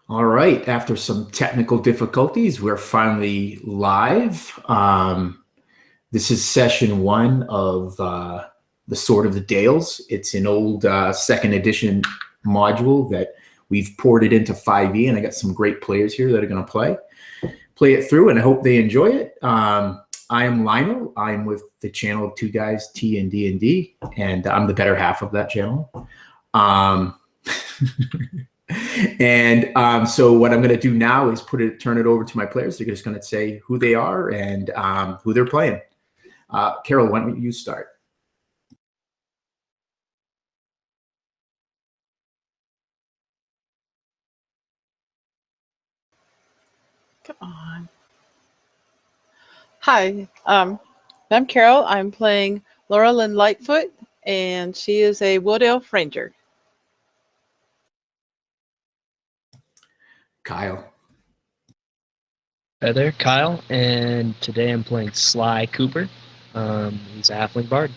All right, after some technical difficulties, we're finally live. This is session one of the Sword of the Dales. It's an old second edition module that we've ported into 5e, and I got some great players here that are going to play it through, and I hope they enjoy it. I am Lionel. I'm with the channel of two guys, T and D, and I'm the better half of that channel. So what I'm going to do now is turn it over to my players. They're just going to say who they are and who they're playing. Carol, why don't you start? Come on. Hi, I'm Carol. I'm playing Laura Lynn Lightfoot, and she is a Wood Elf Ranger. Kyle. Hi there, Kyle, and today I'm playing Sly Cooper. He's a halfling bard.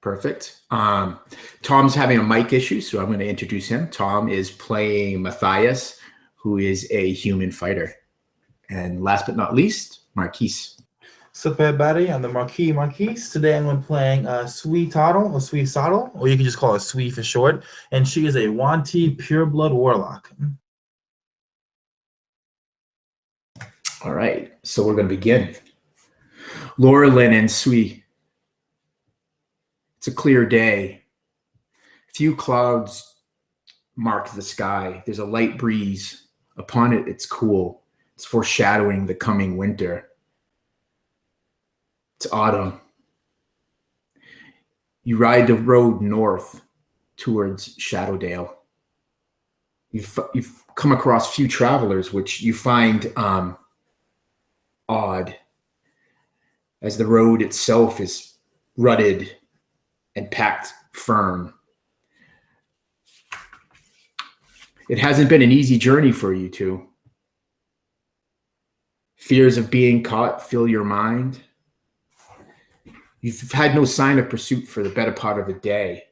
Perfect. Tom's having a mic issue, so I'm going to introduce him. Tom is playing Matthias, who is a human fighter. And last but not least, Marquise. Sup everybody, I'm the Marquise. Today I'm playing Sui Toddle, or Sui Soddle, or you can just call her Sui for short, and she is a Wanti pureblood warlock. All right, so we're going to begin. Laura Lynn and Sui. It's a clear day. Few clouds mark the sky. There's a light breeze. Upon it, it's cool. It's foreshadowing the coming winter. It's autumn. You ride the road north towards Shadowdale. You've come across few travelers, which you find odd, as the road itself is rutted and packed firm. It hasn't been an easy journey for you two. Fears of being caught fill your mind. You've had no sign of pursuit for the better part of a day.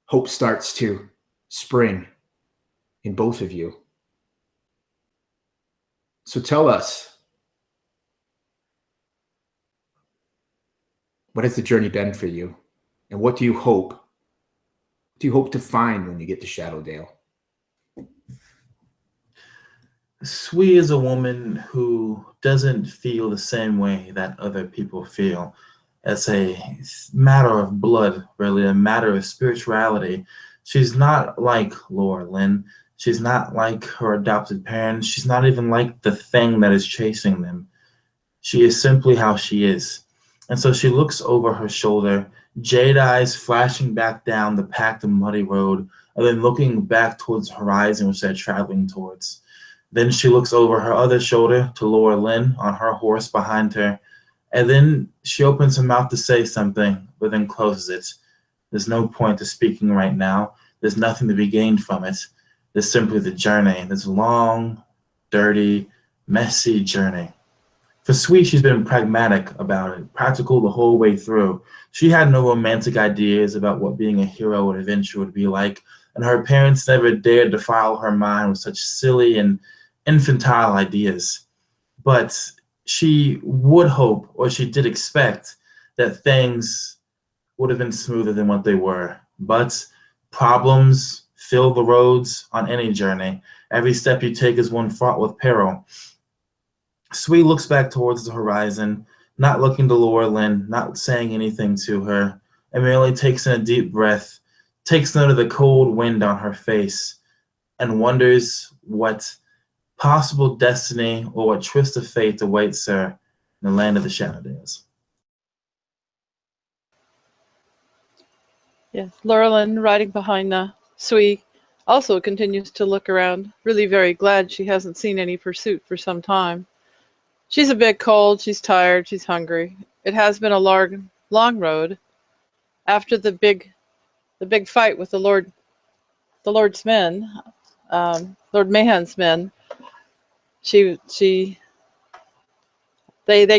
Hope starts to spring in both of you. So tell us, what has the journey been for you? And what do you hope? What do you hope to find when you get to Shadowdale? Sui is a woman who doesn't feel the same way that other people feel. It's a matter of blood, really, a matter of spirituality. She's not like Laura Lynn. She's not like her adopted parents. She's not even like the thing that is chasing them. She is simply how she is. And so she looks over her shoulder, jade eyes flashing back down the packed and muddy road, and then looking back towards the horizon which they're traveling towards. Then she looks over her other shoulder to Laura Lynn on her horse behind her, and then she opens her mouth to say something, but then closes it. There's no point to speaking right now. There's nothing to be gained from it. There's simply the journey, this long, dirty, messy journey. For Sui, she's been pragmatic about it, practical the whole way through. She had no romantic ideas about what being a hero and adventure would be like, and her parents never dared defile her mind with such silly and infantile ideas. But she would hope, or she did expect, that things would have been smoother than what they were. But problems fill the roads on any journey. Every step you take is one fraught with peril. Sui looks back towards the horizon, not looking to Laura Lynn, not saying anything to her, and merely takes in a deep breath, takes note of the cold wind on her face, and wonders what possible destiny or what twist of fate awaits her in the land of the Shadowdales. Yes, Laura Lynn, riding behind Sui, also continues to look around, really very glad she hasn't seen any pursuit for some time. She's a bit cold, she's tired, she's hungry. It has been a long road. After the big fight with the Lord's men, Lord Mahan's men, they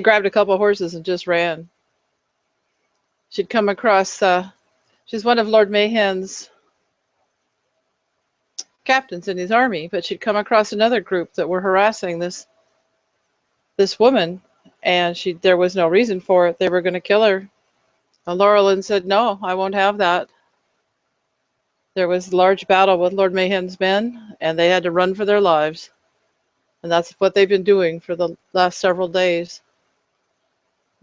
grabbed a couple of horses and just ran. She'd come across, she's one of Lord Mahan's captains in his army, but she'd come across another group that were harassing this woman, and there was no reason for it. They were going to kill her. And Laurelyn said, "No, I won't have that." There was a large battle with Lord Mayhem's men, and they had to run for their lives. And that's what they've been doing for the last several days.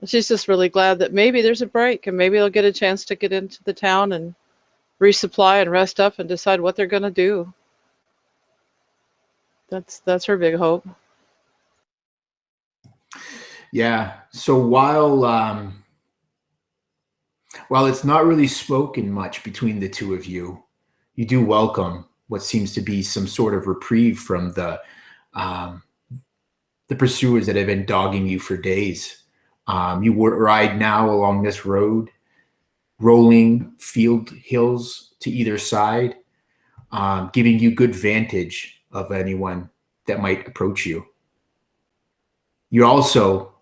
And she's just really glad that maybe there's a break, and maybe they'll get a chance to get into the town and resupply and rest up and decide what they're going to do. That's her big hope. Yeah. So while it's not really spoken much between the two of you, you do welcome what seems to be some sort of reprieve from the pursuers that have been dogging you for days. You ride now along this road, rolling field hills to either side, giving you good vantage of anyone that might approach you. You also,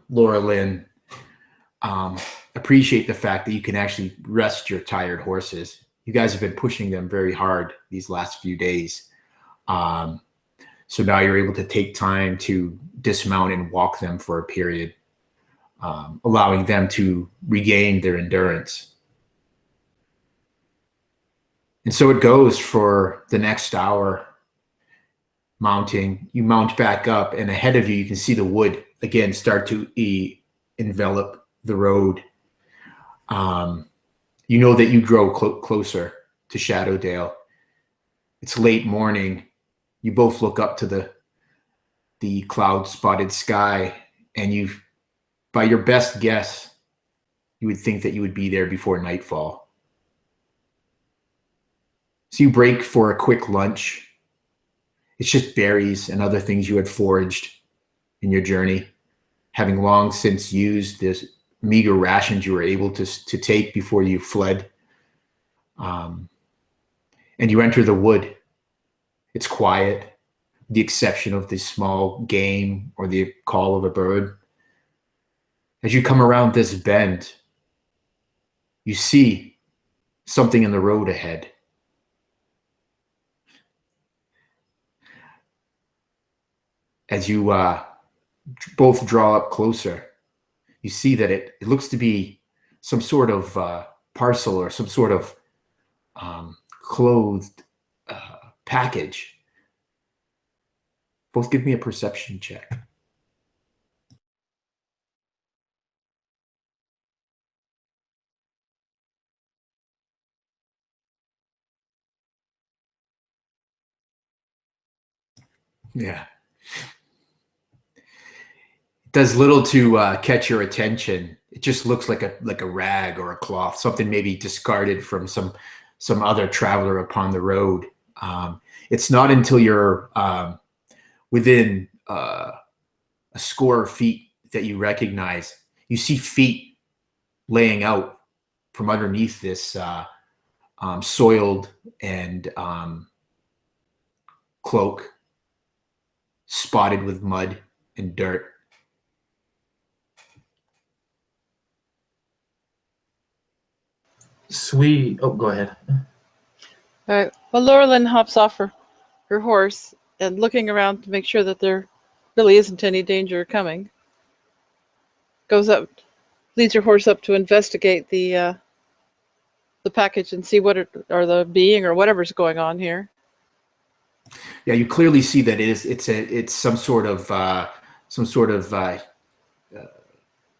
Laura Lynn, appreciate the fact that you can actually rest your tired horses. You guys have been pushing them very hard these last few days. So now you're able to take time to dismount and walk them for a period, allowing them to regain their endurance. And so it goes for the next hour. Mounting, you mount back up, and ahead of you, you can see the wood again start to envelop the road. You know that you grow closer to Shadowdale. It's late morning. You both look up to the cloud-spotted sky, and by your best guess, you would think that you would be there before nightfall. So you break for a quick lunch. It's just berries and other things you had foraged in your journey, having long since used this meager rations you were able to take before you fled. And you enter the wood. It's quiet, with the exception of the small game or the call of a bird. As you come around this bend, you see something in the road ahead. As you both draw up closer, you see that it looks to be some sort of parcel or some sort of clothed package. Both give me a perception check. Yeah. Does little to catch your attention. It just looks like a rag or a cloth, something maybe discarded from some other traveler upon the road. It's not until you're within a score of feet that you recognize. You see feet laying out from underneath this soiled and cloak, spotted with mud and dirt. Sweet. Oh, go ahead. All right. Well, Laurelyn hops off her horse and looking around to make sure that there really isn't any danger coming. Goes up, leads her horse up to investigate the package and see what or the being or whatever's going on here. Yeah, you clearly see that it's some sort of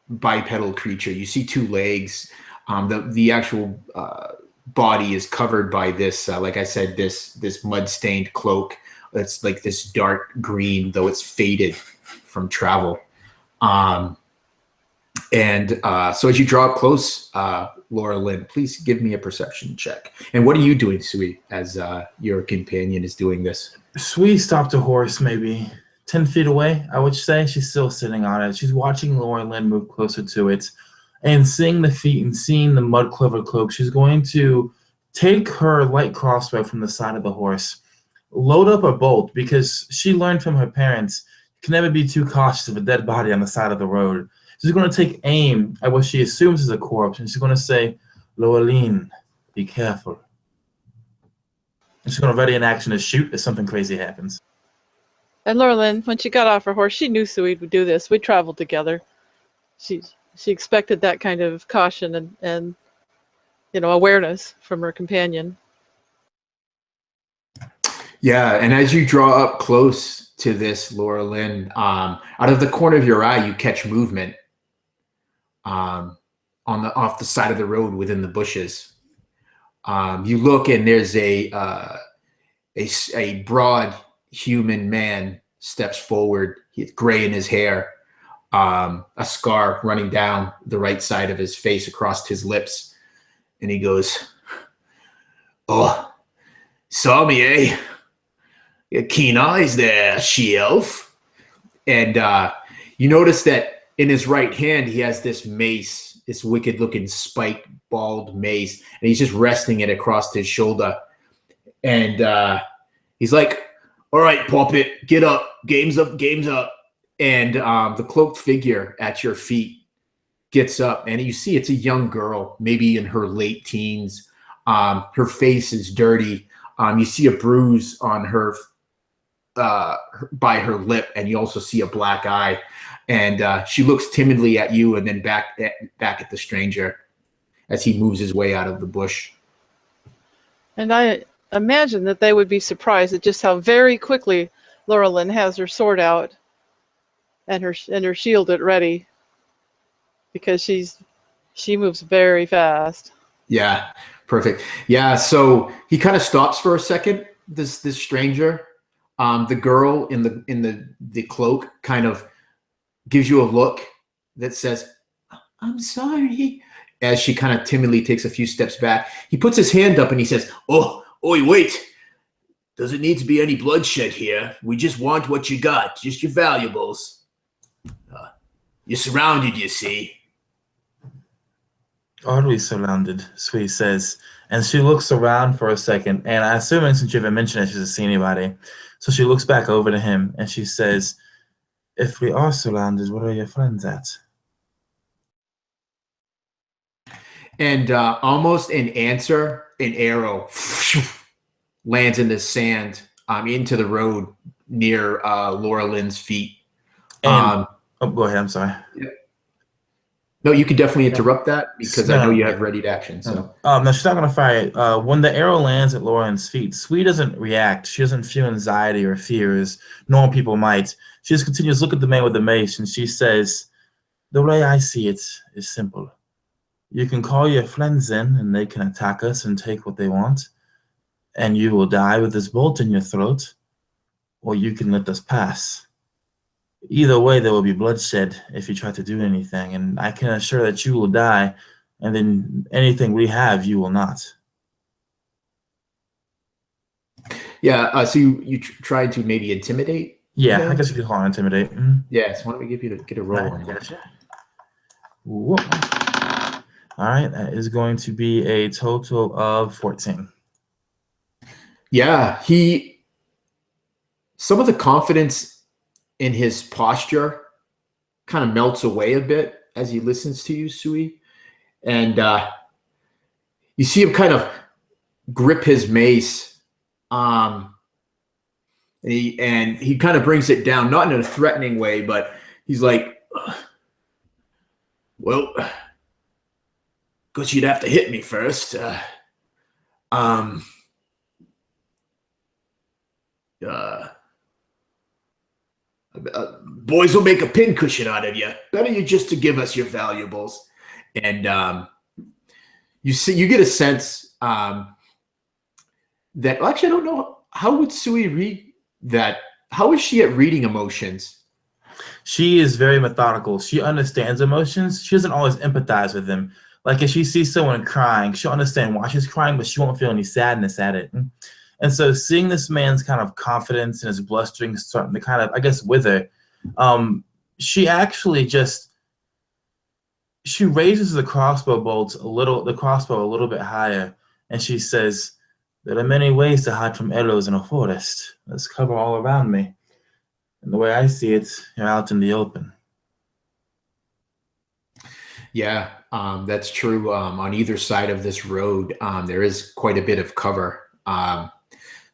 bipedal creature. You see two legs. The actual body is covered by this, like I said, this mud-stained cloak. It's like this dark green, though it's faded from travel. So as you draw up close, Laura Lynn, please give me a perception check. And what are you doing, Sui, as your companion is doing this? Sui stopped a horse maybe 10 feet away, I would say. She's still sitting on it. She's watching Laura Lynn move closer to it. And seeing the feet and seeing the mud clover cloak, she's going to take her light crossbow from the side of the horse, load up a bolt, because she learned from her parents, you can never be too cautious of a dead body on the side of the road. She's going to take aim at what she assumes is a corpse, and she's going to say, "Laura Lynn, be careful." She's going to ready in action to shoot if something crazy happens. And Laura Lynn, when she got off her horse, she knew Sui would do this. We traveled together. She expected that kind of caution and awareness from her companion. Yeah, and as you draw up close to this, Laura Lynn, out of the corner of your eye, you catch movement off the side of the road within the bushes. You look, and there's a broad human man steps forward. He's gray in his hair, a scar running down the right side of his face across his lips, and he goes, "Oh, saw me, eh? You got keen eyes there, she-elf." And you notice that in his right hand, he has this mace, this wicked-looking spiked, bald mace, and he's just resting it across his shoulder. And he's like, "All right, puppet, get up. Game's up, game's up." And the cloaked figure at your feet gets up, and you see it's a young girl, maybe in her late teens. Her face is dirty. You see a bruise on her by her lip, and you also see a black eye. And she looks timidly at you and then back at the stranger as he moves his way out of the bush. And I imagine that they would be surprised at just how very quickly Laura Lynn has her sword out and her shield at ready, because she moves very fast. Yeah, perfect. Yeah, so he kind of stops for a second. This stranger, the girl in the cloak, kind of gives you a look that says, "I'm sorry," as she kind of timidly takes a few steps back. He puts his hand up and he says, "Oh, oi, wait. Doesn't need to be any bloodshed here. We just want what you got, just your valuables. You're surrounded, you see." Are we surrounded? Sui says, and she looks around for a second, and I assume since you haven't mentioned it, she doesn't see anybody. So she looks back over to him and she says, "If we are surrounded, where are your friends at?" And almost in answer, an arrow lands in the sand into the road near Laura Lynn's feet. And go ahead. I'm sorry. No, you can definitely interrupt that because I know you have ready to action. So no, she's not going to fire it. When the arrow lands at Lauren's feet, Sui doesn't react. She doesn't feel anxiety or fear as normal people might. She just continues to look at the man with the mace, and she says, "The way I see it is simple. You can call your friends in, and they can attack us and take what they want, and you will die with this bolt in your throat, or you can let us pass. Either way, there will be bloodshed if you try to do anything, and I can assure that you will die, and then anything we have, you will not." yeah, so you tried to maybe intimidate? Yeah, I guess you could call it intimidate. Mm-hmm. Yes. Why don't we give you to get a roll Right, on that? gotcha. Whoa. All right, that is going to be a total of 14. Yeah, some of the confidence in his posture kind of melts away a bit as he listens to you, Sui. And you see him kind of grip his mace. And he kind of brings it down, not in a threatening way, but he's like, "Well, guess you'd have to hit me first. Boys will make a pincushion out of you. Better you just to give us your valuables." And you get a sense that, well, actually, I don't know, how would Sui read that? How is she at reading emotions? She is very methodical. She understands emotions. She doesn't always empathize with them. Like if she sees someone crying, she'll understand why she's crying, but she won't feel any sadness at it. And so seeing this man's kind of confidence and his blustering starting to kind of, I guess, wither, she actually she raises the crossbow a little bit higher, and she says, "There are many ways to hide from arrows in a forest. Let's cover all around me. And the way I see it, you're out in the open." Yeah, that's true. On either side of this road, there is quite a bit of cover.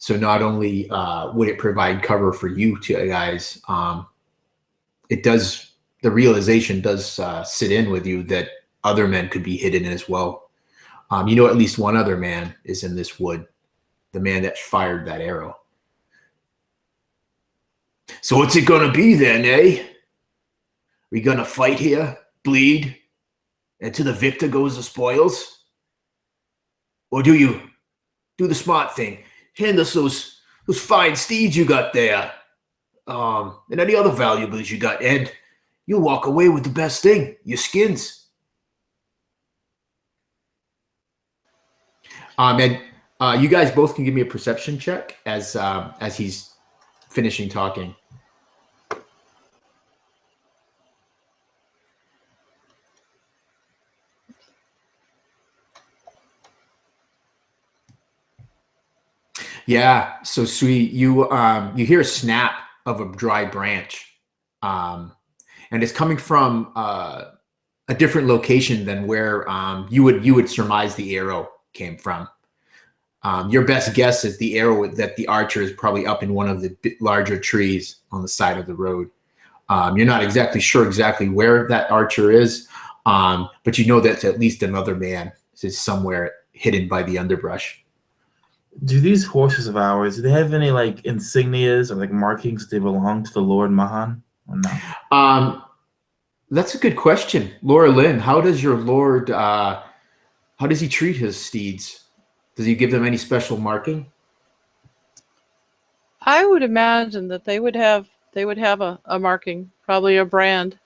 So not only would it provide cover for you two guys, it does. The realization does sit in with you that other men could be hidden as well. You know, at least one other man is in this wood, the man that fired that arrow. So what's it gonna be then, eh? We gonna fight here, bleed, and to the victor goes the spoils? Or do you do the smart thing, hand us those fine steeds you got there, and any other valuables you got, and you'll walk away with the best thing, your skins. And you guys both can give me a perception check as he's finishing talking. Yeah. So sweet. You hear a snap of a dry branch, and it's coming from a different location than where you would surmise the arrow came from. Your best guess is the arrow that the archer is probably up in one of the larger trees on the side of the road. You're not exactly sure where that archer is, but you know that at least another man is somewhere hidden by the underbrush. Do these horses of ours, do they have any like insignias or like markings that they belong to the Lord Mahan or no? That's a good question. Laura Lynn, how does your lord, how does he treat his steeds? Does he give them any special marking? I would imagine that they would have a marking, probably a brand,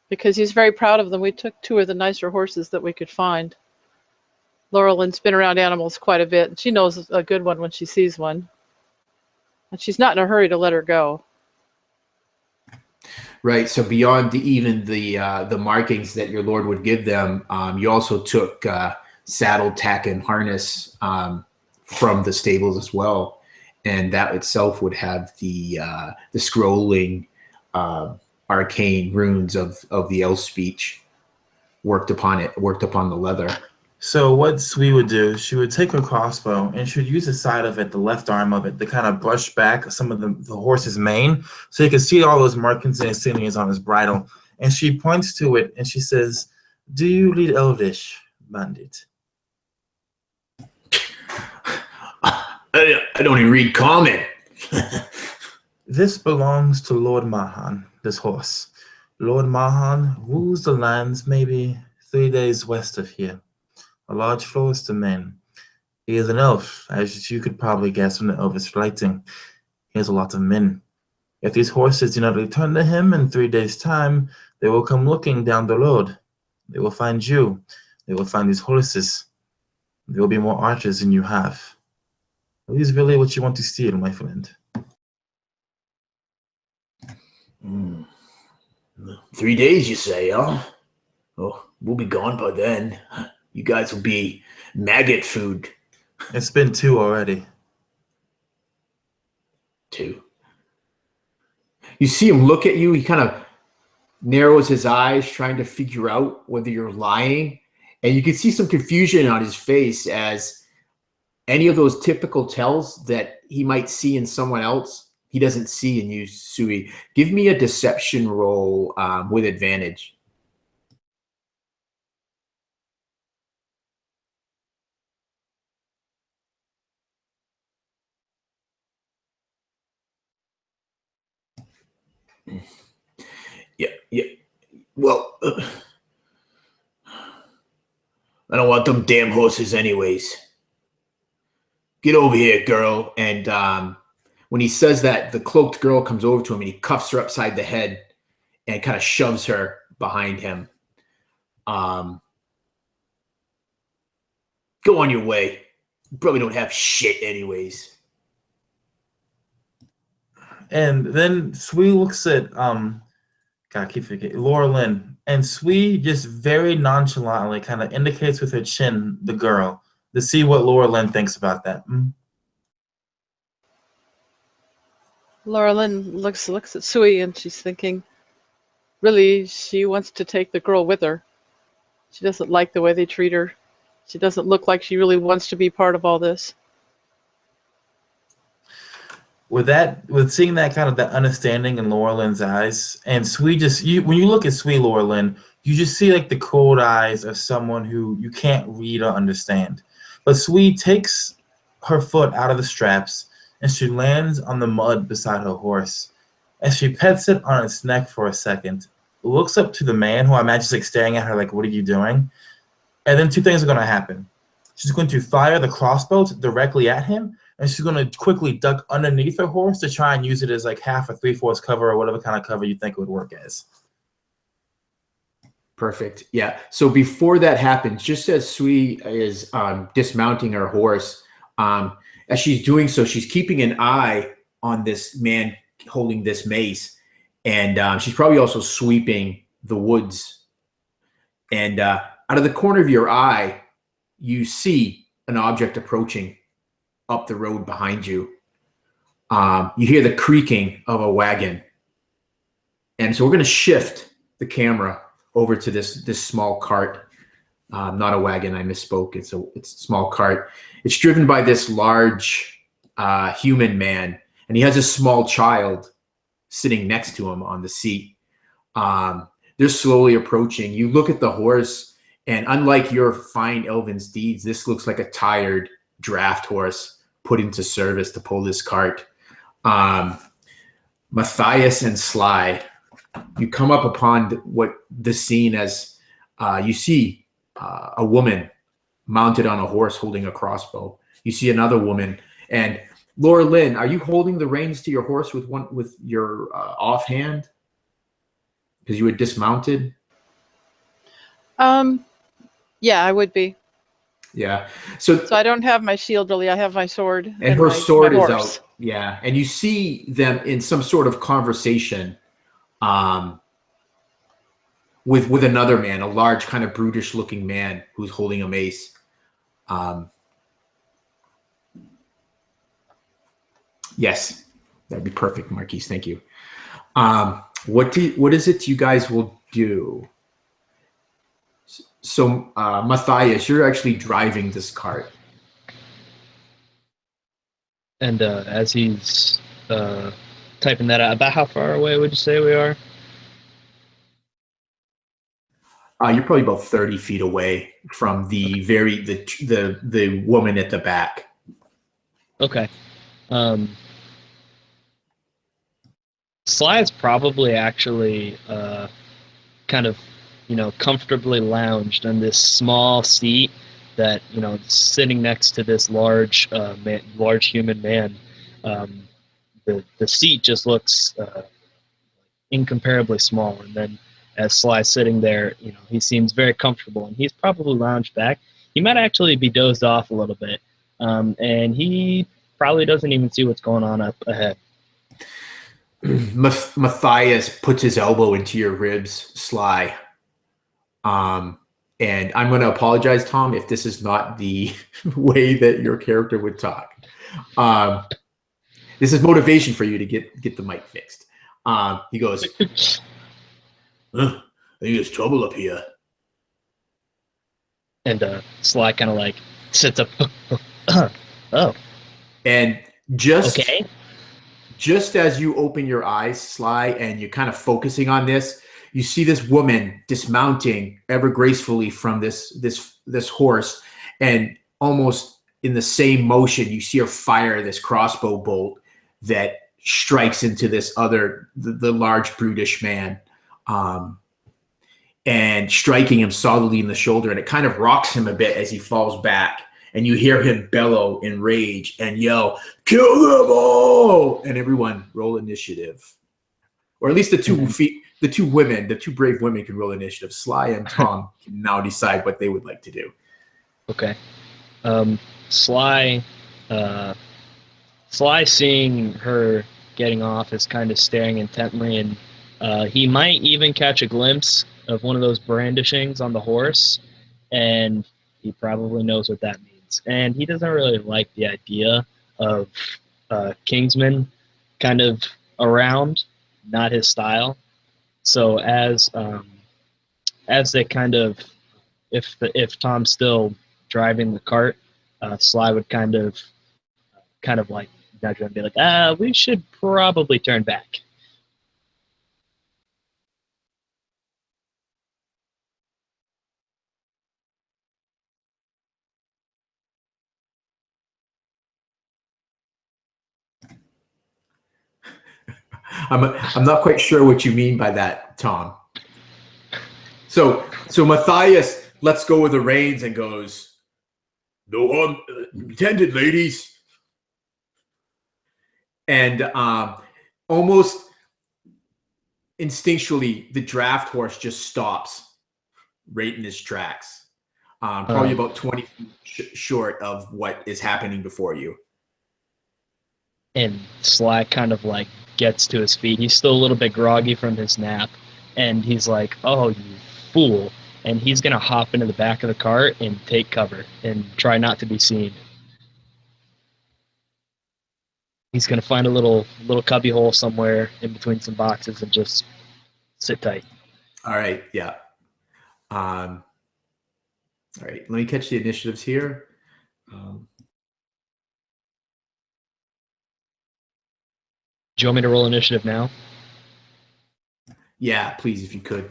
because he's very proud of them. We took 2 of the nicer horses that we could find. Laura Lynn's been around animals quite a bit, and she knows a good one when she sees one. And she's not in a hurry to let her go. Right. So beyond even the markings that your lord would give them, you also took saddle, tack, and harness from the stables as well, and that itself would have the scrolling arcane runes of the elf speech worked upon the leather. So what Sui would do, she would take her crossbow and she would use the side of it, the left arm of it, to kind of brush back some of the horse's mane so you can see all those markings and insignias on his bridle. And she points to it and she says, "Do you read Elvish, bandit?" I don't even read common. This belongs to Lord Mahan, this horse. Lord Mahan rules the lands maybe 3 days west of here. A large forest of men. He is an elf, as you could probably guess from the elvish writing. He has a lot of men. If these horses do not return to him in 3 days' time, they will come looking down the road. They will find you. They will find these horses. There will be more archers than you have. Are these really what you want to steal, my friend? 3 days, you say, huh? Oh, we'll be gone by then. You guys will be maggot food. It's been 2 already. 2. You see him look at you. He kind of narrows his eyes, trying to figure out whether you're lying. And you can see some confusion on his face as any of those typical tells that he might see in someone else, he doesn't see in you, Sui. Give me a deception roll with advantage. Yeah. Well, I don't want them damn horses anyways. Get over here, girl. And when he says that, the cloaked girl comes over to him and he cuffs her upside the head and kind of shoves her behind him. Go on your way. You probably don't have shit anyways. And then Sui looks at God, I keep forgetting Laura Lynn, and Sui just very nonchalantly kind of indicates with her chin the girl to see what Laura Lynn thinks about that. Laura Lynn looks at Sui and she's thinking, really, she wants to take the girl with her. She doesn't like the way they treat her. She doesn't look like she really wants to be part of all this. with seeing that kind of that understanding in Laura Lynn's eyes, and Sui when you look at Sui Laura Lynn, you just see like the cold eyes of someone who you can't read or understand. But Sui takes her foot out of the straps and she lands on the mud beside her horse. As she pets it on its neck for a second, looks up to the man who I imagine is like staring at her like, "What are you doing?" And then two things are going to happen. She's going to fire the crossbow directly at him, and she's going to quickly duck underneath her horse to try and use it as like half a three-fourths cover or whatever kind of cover you think it would work as. Perfect. Yeah. So before that happens, just as Sui is dismounting her horse, as she's doing so, she's keeping an eye on this man holding this mace, and she's probably also sweeping the woods. And out of the corner of your eye, you see an object approaching up the road behind you. You hear the creaking of a wagon. And so we're going to shift the camera over to this small cart. Not a wagon, I misspoke. It's a small cart. It's driven by this large human man, and he has a small child sitting next to him on the seat. They're slowly approaching. You look at the horse, and unlike your fine elven steeds, this looks like a tired draft horse put into service to pull this cart. Matthias and Sly, you come up upon what the scene as you see a woman mounted on a horse holding a crossbow. You see another woman, and Laura Lynn, are you holding the reins to your horse with your offhand because you were dismounted? Yeah, I would be. Yeah. So I don't have my shield really. I have my sword. And her sword is horse. out. Yeah. And you see them in some sort of conversation with another man, a large kind of brutish looking man who's holding a mace. Yes, that'd be perfect, Marquise. Thank you. What is it you guys will do? So, Matthias, you're actually driving this cart. And as he's typing that out, about how far away would you say we are? You're probably about 30 feet away from the the woman at the back. Okay. Sly's probably actually kind of, comfortably lounged on this small seat that, sitting next to this large human man. The seat just looks incomparably small, and then as Sly's sitting there, he seems very comfortable, and he's probably lounged back. He might actually be dozed off a little bit, and he probably doesn't even see what's going on up ahead. Matthias puts his elbow into your ribs, Sly. And I'm going to apologize, Tom, if this is not the way that your character would talk. This is motivation for you to get the mic fixed. He goes, I think there's trouble up here. And Sly kind of like sits up. Oh. And just as you open your eyes, Sly, and you're kind of focusing on this, you see this woman dismounting ever gracefully from this horse, and almost in the same motion, you see her fire this crossbow bolt that strikes into this the large brutish man, and striking him solidly in the shoulder, and it kind of rocks him a bit as he falls back. And you hear him bellow in rage and yell, "Kill them all!" And everyone roll initiative, or at least the two brave women can roll initiative. Sly and Tom can now decide what they would like to do. Okay. Sly, seeing her getting off, is kind of staring intently, and he might even catch a glimpse of one of those brandishings on the horse, and he probably knows what that means. And he doesn't really like the idea of Kingsmen kind of around, not his style. So as they kind of, if Tom's still driving the cart, Sly would kind of like nudge him and be like, we should probably turn back. I'm not quite sure what you mean by that, Tom. So Matthias lets go of the reins and goes, "No harm intended, ladies." And almost instinctually, the draft horse just stops right in his tracks, probably about 20 feet short of what is happening before you. And Slack kind of like gets to his feet. He's still a little bit groggy from his nap, and he's like, "Oh, you fool!" And he's gonna hop into the back of the cart and take cover and try not to be seen. He's gonna find a little cubby hole somewhere in between some boxes and just sit tight. All right, yeah. All right, let me catch the initiatives here. Do you want me to roll initiative now? Yeah, please, if you could.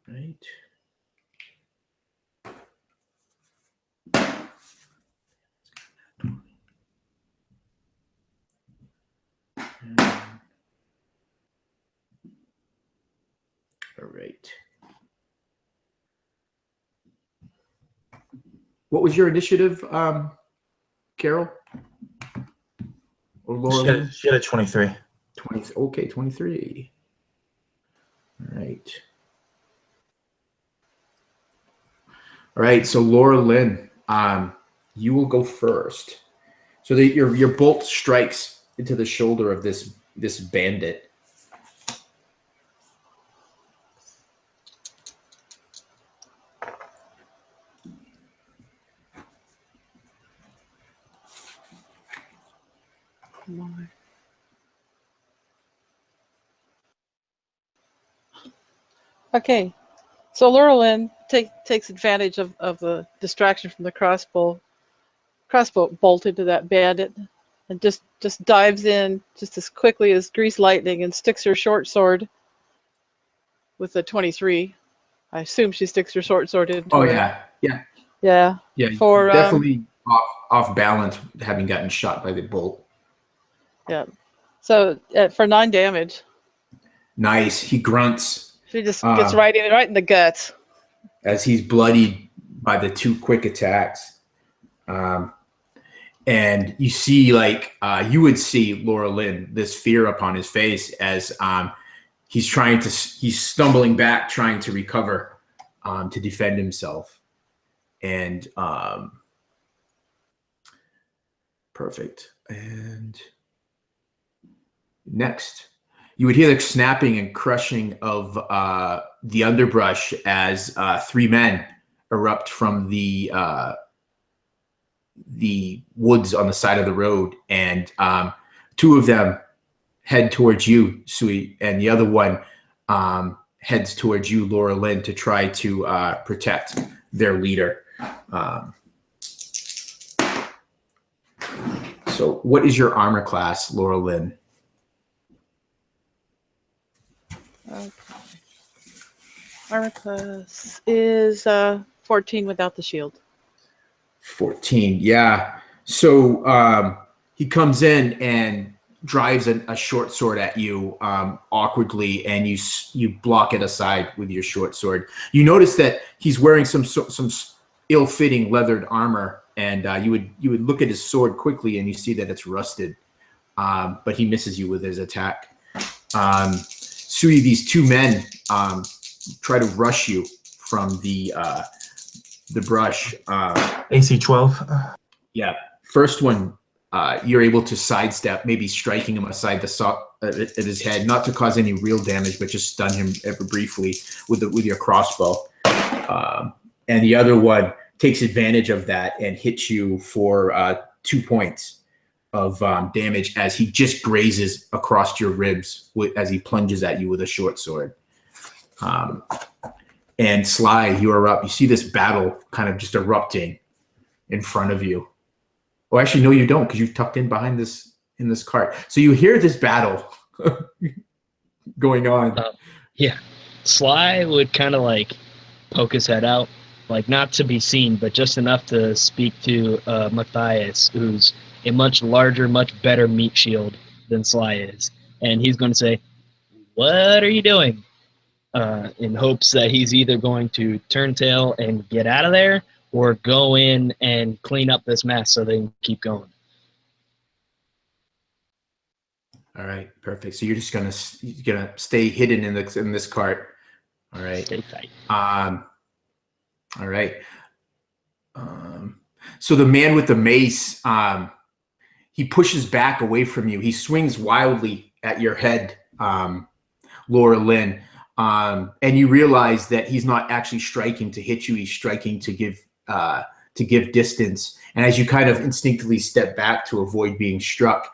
Right. All right. What was your initiative, Carol? Or Laura? She had a 23. 20. Okay, 23. All right. All right. So Laura Lynn, you will go first. So that your bolt strikes into the shoulder of this bandit. Okay, so Laura Lynn takes advantage of the distraction from the crossbow bolt into that bandit, and just dives in just as quickly as grease lightning and sticks her short sword with the 23. I assume she sticks her short sword into Oh her. yeah. For definitely off balance, having gotten shot by the bolt. Yeah. So for 9 damage. Nice. He grunts. She just gets right in the guts. As he's bloodied by the 2 quick attacks. And you see, like, you would see Laura Lynn, this fear upon his face as he's stumbling back, trying to recover, to defend himself. And perfect. And next, you would hear the snapping and crushing of the underbrush as 3 men erupt from the woods on the side of the road, and 2 of them head towards you, Sui, and the other one heads towards you, Laura Lynn, to try to protect their leader. So what is your armor class, Laura Lynn? Okay. Armor class is 14 without the shield. 14, yeah. So he comes in and drives a short sword at you awkwardly, and you block it aside with your short sword. You notice that he's wearing some ill-fitting leathered armor, and you would look at his sword quickly, and you see that it's rusted. But he misses you with his attack. Sui, these two men try to rush you from the brush. AC 12. Yeah. First one, you're able to sidestep, maybe striking him aside at his head, not to cause any real damage, but just stun him ever briefly with your crossbow. And the other one takes advantage of that and hits you for 2 points of damage as he just grazes across your ribs as he plunges at you with a short sword. And Sly, you are up. You see this battle kind of just erupting in front of you. Oh, actually, no, you don't, because you've tucked in behind this cart. So you hear this battle going on. Yeah. Sly would kind of like poke his head out, like not to be seen, but just enough to speak to Matthias, who's a much larger, much better meat shield than Sly is. And he's going to say, "What are you doing?" In hopes that he's either going to turn tail and get out of there or go in and clean up this mess so they can keep going. All right, perfect. So you're just gonna stay hidden in this cart. All right. Stay tight. All right. So the man with the mace, he pushes back away from you. He swings wildly at your head, Laura Lynn, and you realize that he's not actually striking to hit you. He's striking to give distance. And as you kind of instinctively step back to avoid being struck,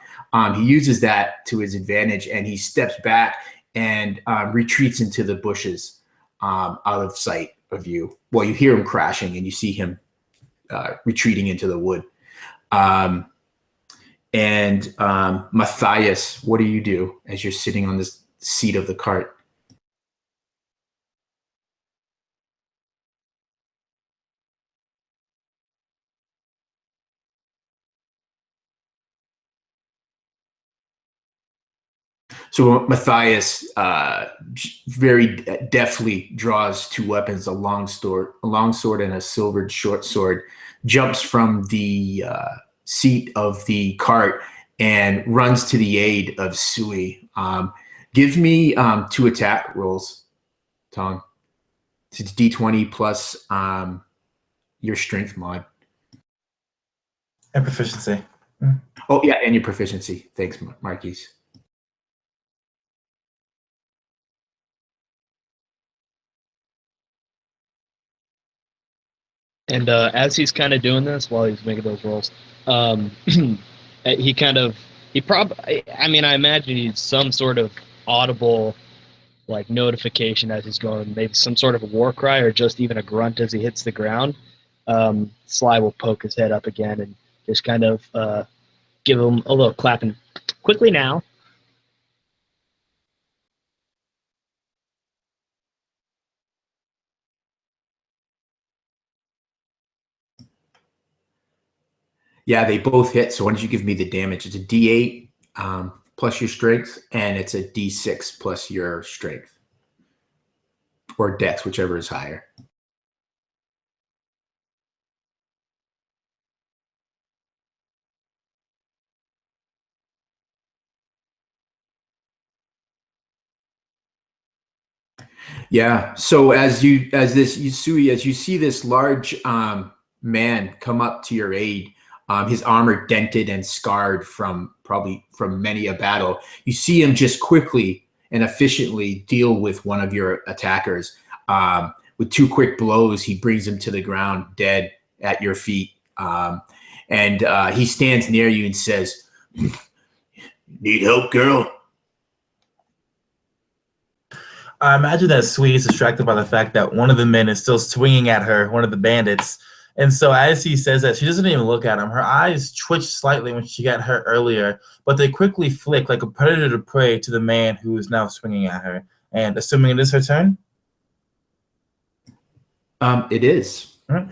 he uses that to his advantage, and he steps back and retreats into the bushes out of sight of you. Well, you hear him crashing, and you see him retreating into the wood. And Matthias, what do you do as you're sitting on this seat of the cart? So Matthias very deftly draws two weapons, a long sword and a silvered short sword, jumps from the seat of the cart and runs to the aid of Sui. Give me 2 attack rolls, Tom. It's D20 plus your strength mod. And proficiency. Oh, yeah, and your proficiency. Thanks, Marquise. And as he's kind of doing this while he's making those rolls, I imagine he's some sort of audible like notification as he's going, maybe some sort of a war cry or just even a grunt as he hits the ground. Sly will poke his head up again and just kind of give him a little clap and quickly now. Yeah, they both hit. So why don't you give me the damage? It's a D8 plus your strength, and it's a D6 plus your strength. Or dex, whichever is higher. Yeah. So as you see this large man come up to your aid, his armor dented and scarred from many a battle. You see him just quickly and efficiently deal with one of your attackers. With 2 quick blows, he brings him to the ground dead at your feet. And he stands near you and says, "Need help, girl?" I imagine that Sui is distracted by the fact that one of the men is still swinging at her, one of the bandits. And so as he says that, she doesn't even look at him. Her eyes twitch slightly when she got hurt earlier, but they quickly flick like a predator to prey to the man who is now swinging at her. And assuming it is her turn? It is. All right.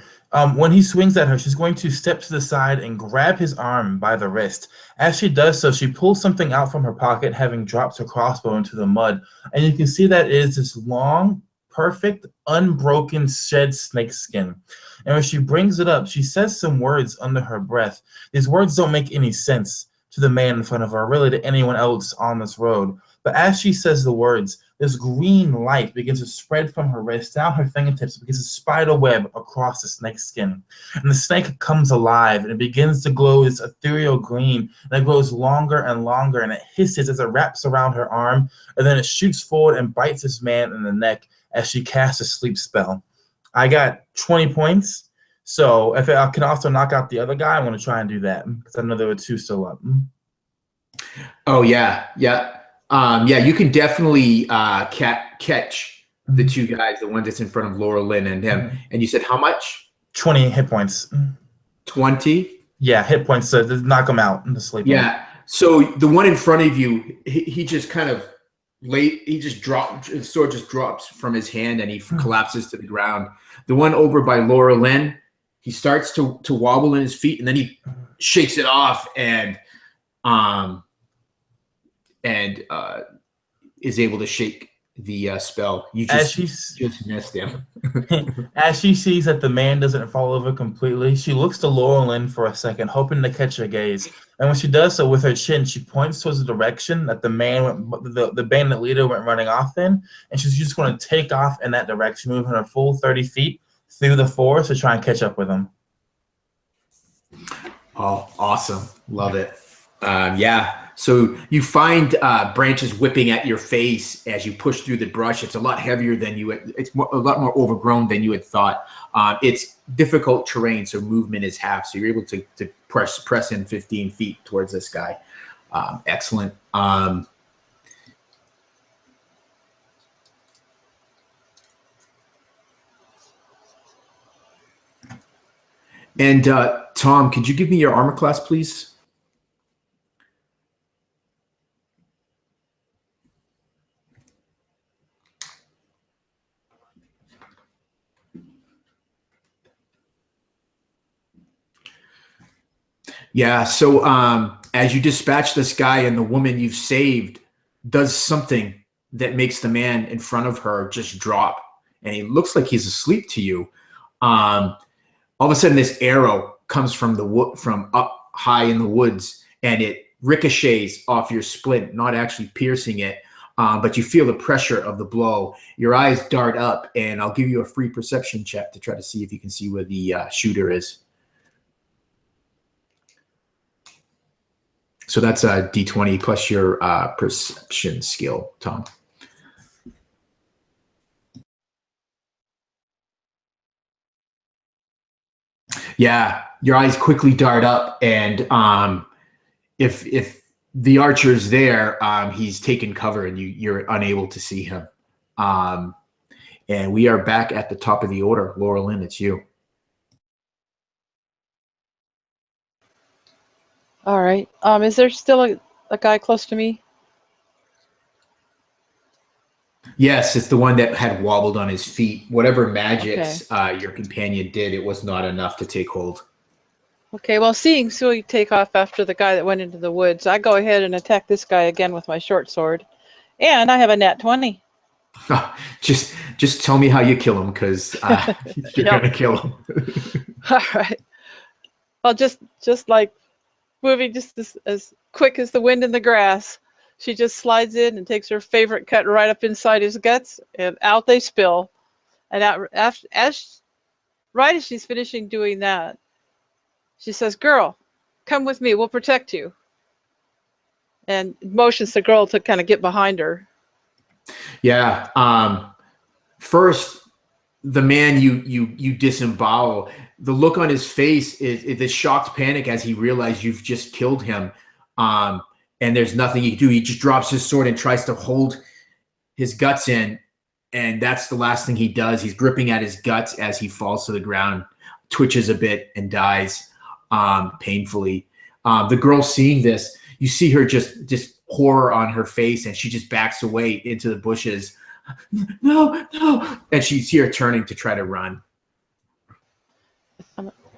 When he swings at her, she's going to step to the side and grab his arm by the wrist. As she does so, she pulls something out from her pocket, having dropped her crossbow into the mud. And you can see that it is this long, perfect, unbroken shed snake skin. And when she brings it up, she says some words under her breath. These words don't make any sense to the man in front of her, really to anyone else on this road. But as she says the words, this green light begins to spread from her wrist down her fingertips, begins to spider web across the snake's skin. And the snake comes alive, and it begins to glow this ethereal green, and it grows longer and longer, and it hisses as it wraps around her arm, and then it shoots forward and bites this man in the neck as she casts a sleep spell. I got 20 points, so if I can also knock out the other guy, I want to try and do that, because I know there were 2 still up. Oh, yeah. You can definitely catch the 2 guys, the one that's in front of Laura Lynn and him. Mm-hmm. And you said how much? 20 hit points. 20? Yeah, hit points to knock them out in the sleep. Yeah. So the one in front of you, he just kind of his sword just drops from his hand and he collapses to the ground. The one over by Laura Lynn, he starts to wobble in his feet, and then he shakes it off and is able to shake the spell. You just missed him. As she sees that the man doesn't fall over completely, she looks to Laurelyn for a second, hoping to catch her gaze. And when she does so with her chin, she points towards the direction that the bandit leader went running off in, and she's just going to take off in that direction, moving her full 30 feet through the forest to try and catch up with him. Oh, awesome. Love it. So you find branches whipping at your face as you push through the brush. It's a lot heavier than a lot more overgrown than you had thought. It's difficult terrain, so movement is half. So you're able to press in 15 feet towards this guy. Excellent. And Tom, could you give me your armor class, please? Yeah, so as you dispatch this guy, and the woman you've saved does something that makes the man in front of her just drop, and he looks like he's asleep to you. All of a sudden, this arrow comes from from up high in the woods, and it ricochets off your splint, not actually piercing it, but you feel the pressure of the blow. Your eyes dart up, and I'll give you a free perception check to try to see if you can see where the shooter is. So that's a D20 plus your perception skill, Tom. Yeah, your eyes quickly dart up, and if the archer's there, he's taken cover, and you're unable to see him. And we are back at the top of the order. Laura Lynn, it's you. All right. Is there still a guy close to me? Yes, it's the one that had wobbled on his feet. Whatever magics your companion did, it was not enough to take hold. Okay, well, seeing Sui take off after the guy that went into the woods, I go ahead and attack this guy again with my short sword. And I have a nat 20. Just tell me how you kill him, because you're going to kill him. All right. Well, just like moving just as quick as the wind in the grass, she just slides in and takes her favorite cut right up inside his guts, and out they spill. And right as she's finishing doing that, she says, "Girl, come with me. We'll protect you." And motions the girl to kind of get behind her. Yeah. First, the man you disembowel, the look on his face is the shocked panic as he realized you've just killed him. And there's nothing he can do. He just drops his sword and tries to hold his guts in. And that's the last thing he does. He's gripping at his guts as he falls to the ground, twitches a bit, and dies painfully. The girl seeing this, you see her just horror on her face, and she just backs away into the bushes. No. And you see her turning to try to run.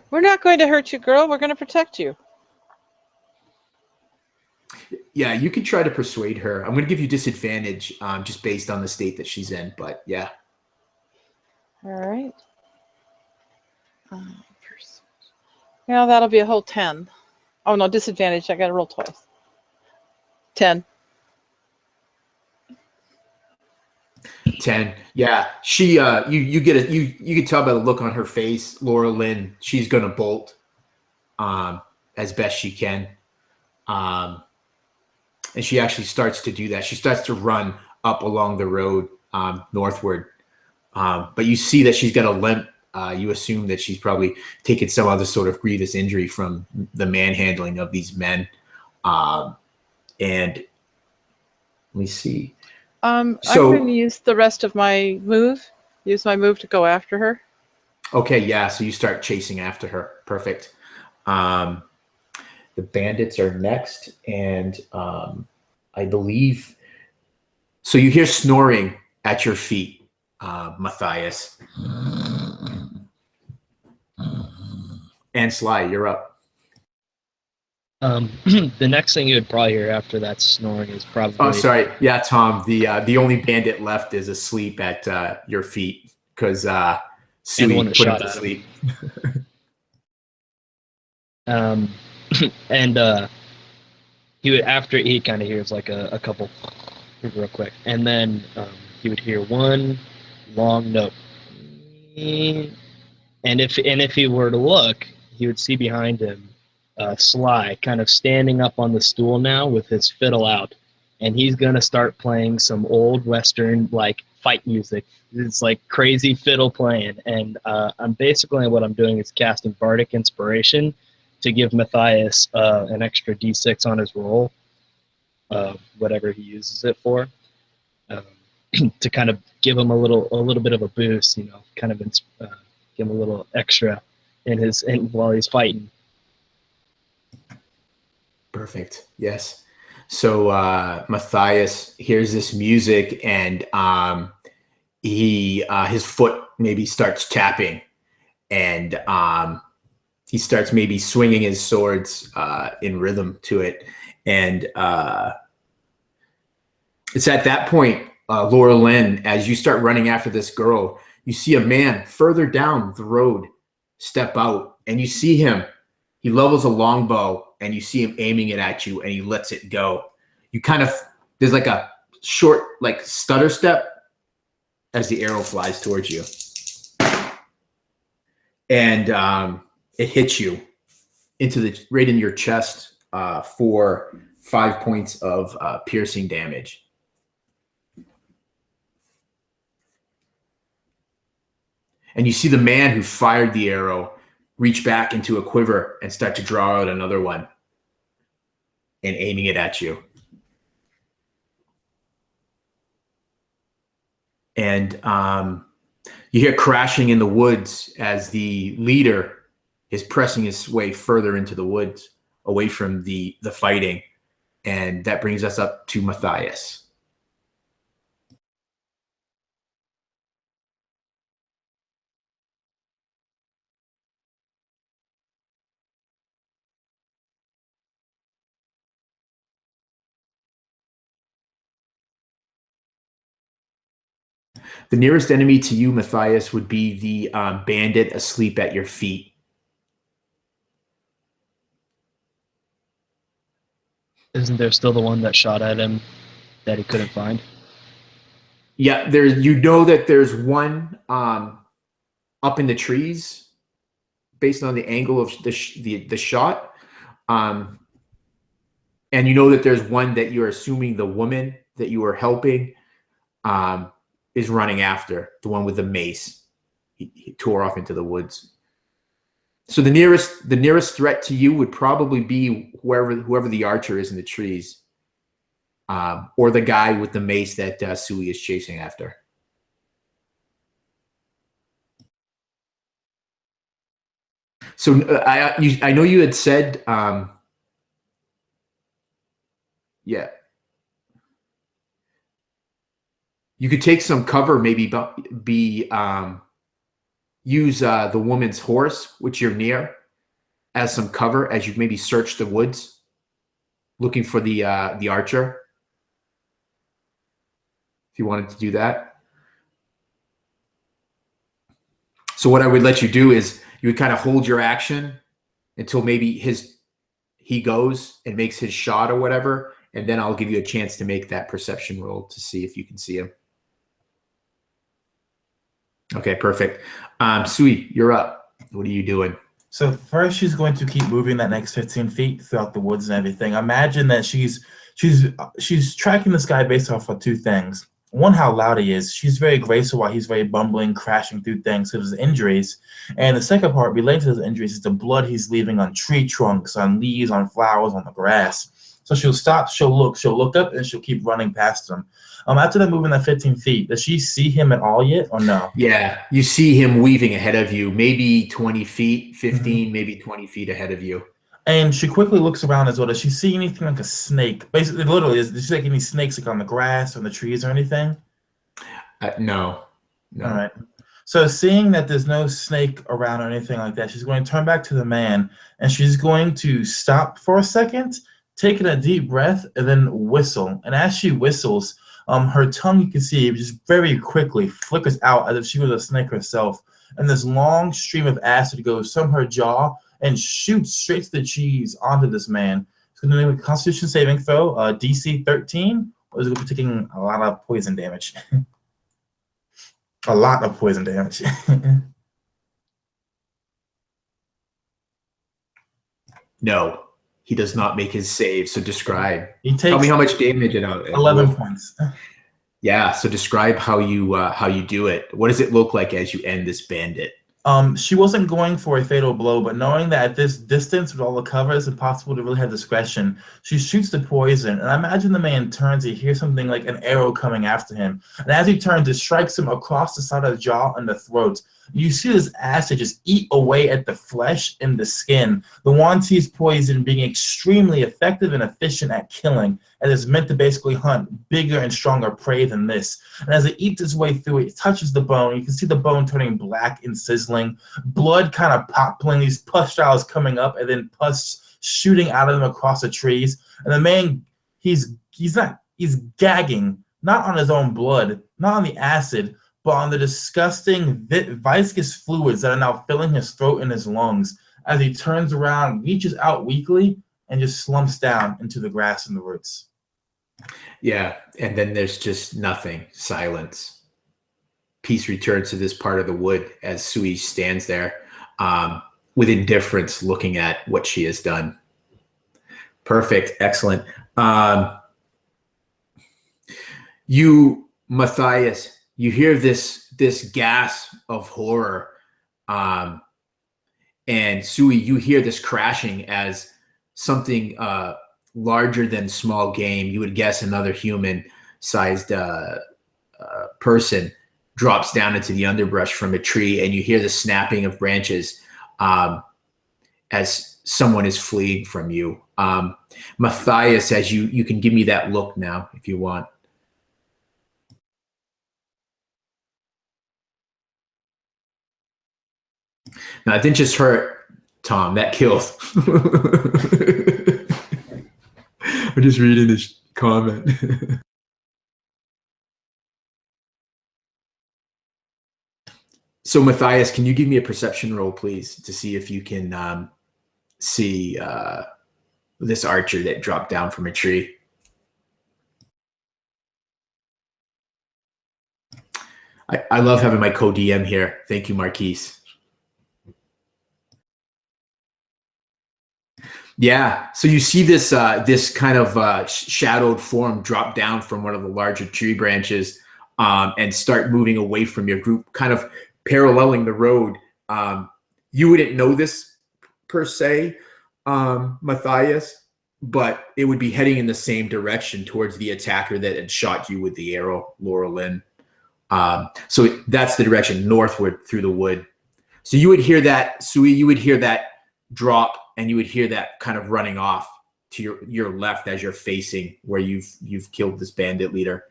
We're not going to hurt you, girl. We're going to protect you. Yeah, you can try to persuade her. I'm going to give you disadvantage just based on the state that she's in. But yeah. All right. Now that'll be a whole 10. Oh, no, disadvantage. I got to roll twice. 10. 10. Yeah, she you get it. You can tell by the look on her face, Laura Lynn. She's gonna bolt as best she can, and she actually starts to do that. She starts to run up along the road northward, but you see that she's got a limp. You assume that she's probably taken some other sort of grievous injury from the manhandling of these men. And let me see. I'm going to use the rest of my move. Use my move to go after her. Okay, yeah. So you start chasing after her. Perfect. The bandits are next, and I believe. So you hear snoring at your feet, Matthias. And Sly, you're up. The next thing you would probably hear after that snoring is probably. Oh, sorry. Yeah, Tom. The only bandit left is asleep at your feet because Sui put him to sleep. And he would, after he kind of hears like a couple real quick, and then he would hear one long note, and if he were to look, he would see behind him Sly kind of standing up on the stool now with his fiddle out, and he's gonna start playing some old Western like fight music. It's like crazy fiddle playing, and I'm basically what I'm doing is casting bardic inspiration to give Matthias an extra d6 on his roll, whatever he uses it for, to kind of give him a little bit of a boost, kind of give him a little extra while he's fighting. Perfect. Yes. So Matthias hears this music, and his foot maybe starts tapping, and he starts maybe swinging his swords in rhythm to it. And it's at that point, Laura Lynn, as you start running after this girl, you see a man further down the road step out, and you see him. He levels a longbow, and you see him aiming it at you, and he lets it go. You kind of, there's like a short, like stutter step as the arrow flies towards you. And it hits you right in your chest for 5 points of piercing damage. And you see the man who fired the arrow reach back into a quiver and start to draw out another one and aiming it at you. And you hear crashing in the woods as the leader is pressing his way further into the woods away from the fighting. And that brings us up to Matthias. The nearest enemy to you, Matthias, would be the bandit asleep at your feet. Isn't there still the one that shot at him that he couldn't find? Yeah, that there's one up in the trees based on the angle of the shot. And you know that there's one that you're assuming the woman that you are helping is running after, the one with the mace. He tore off into the woods. So the nearest threat to you would probably be whoever the archer is in the trees, or the guy with the mace that Sui is chasing after. So I know you had said, yeah, you could take some cover, maybe use the woman's horse, which you're near, as some cover as you maybe search the woods looking for the archer. If you wanted to do that. So what I would let you do is you would kind of hold your action until maybe he goes and makes his shot or whatever, and then I'll give you a chance to make that perception roll to see if you can see him. Okay, perfect. Sui, you're up. What are you doing? So first, she's going to keep moving that next 15 feet throughout the woods and everything. Imagine that she's tracking this guy based off of two things. One, how loud he is. She's very graceful while he's very bumbling, crashing through things to his injuries. And the second part related to his injuries is the blood he's leaving on tree trunks, on leaves, on flowers, on the grass. So she'll stop, she'll look up, and she'll keep running past him. After that moving that 15 feet, does she see him at all yet or no? Yeah, you see him weaving ahead of you, maybe 20 feet, 15, maybe 20 feet ahead of you. And she quickly looks around as well. Does she see anything like a snake? Basically, literally, does she see like any snakes like on the grass or on the trees or anything? No. All right. So seeing that there's no snake around or anything like that, she's going to turn back to the man, and she's going to stop for a second, taking a deep breath, and then whistle. And as she whistles, her tongue, you can see, just very quickly flickers out as if she was a snake herself. And this long stream of acid goes from her jaw and shoots straight to the cheese onto this man. It's going to make a Constitution saving throw, DC 13, or is it going to be taking a lot of poison damage? A lot of poison damage. No, he does not make his save. So describe. Tell me how much damage it 11 points. Yeah. So describe how you do it. What does it look like as you end this bandit? She wasn't going for a fatal blow, but knowing that at this distance with all the cover, it's impossible to really have discretion, she shoots the poison. And I imagine the man turns, he hears something like an arrow coming after him. And as he turns, it strikes him across the side of the jaw and the throat. You see this acid just eat away at the flesh and the skin. The Wanti's poison being extremely effective and efficient at killing, and is meant to basically hunt bigger and stronger prey than this. And as it eats its way through it, it touches the bone. You can see the bone turning black and sizzling. Blood kind of popping, these pustules coming up, and then pus shooting out of them across the trees. And the man, he's gagging, not on his own blood, not on the acid, but on the disgusting viscous fluids that are now filling his throat and his lungs as he turns around, reaches out weakly, and just slumps down into the grass and the roots. Yeah, and then there's just nothing, silence. Peace returns to this part of the wood as Sui stands there with indifference looking at what she has done. Perfect, excellent. You, Matthias, you hear this gasp of horror, and Sui, you hear this crashing as something larger than small game, you would guess another human-sized person, drops down into the underbrush from a tree, and you hear the snapping of branches as someone is fleeing from you. Matthias, as you can give me that look now if you want. No, it didn't just hurt, Tom. That killed. I'm just reading this comment. So, Matthias, can you give me a perception roll, please, to see if you can see this archer that dropped down from a tree? I love having my co-DM here. Thank you, Marquise. Yeah, so you see this this kind of shadowed form drop down from one of the larger tree branches and start moving away from your group, kind of paralleling the road. You wouldn't know this per se, Matthias, but it would be heading in the same direction towards the attacker that had shot you with the arrow, Laura Lynn. So that's the direction, northward through the wood. So you would hear that, Sui, you would hear that drop, and you would hear that kind of running off to your left as you're facing where you've killed this bandit leader,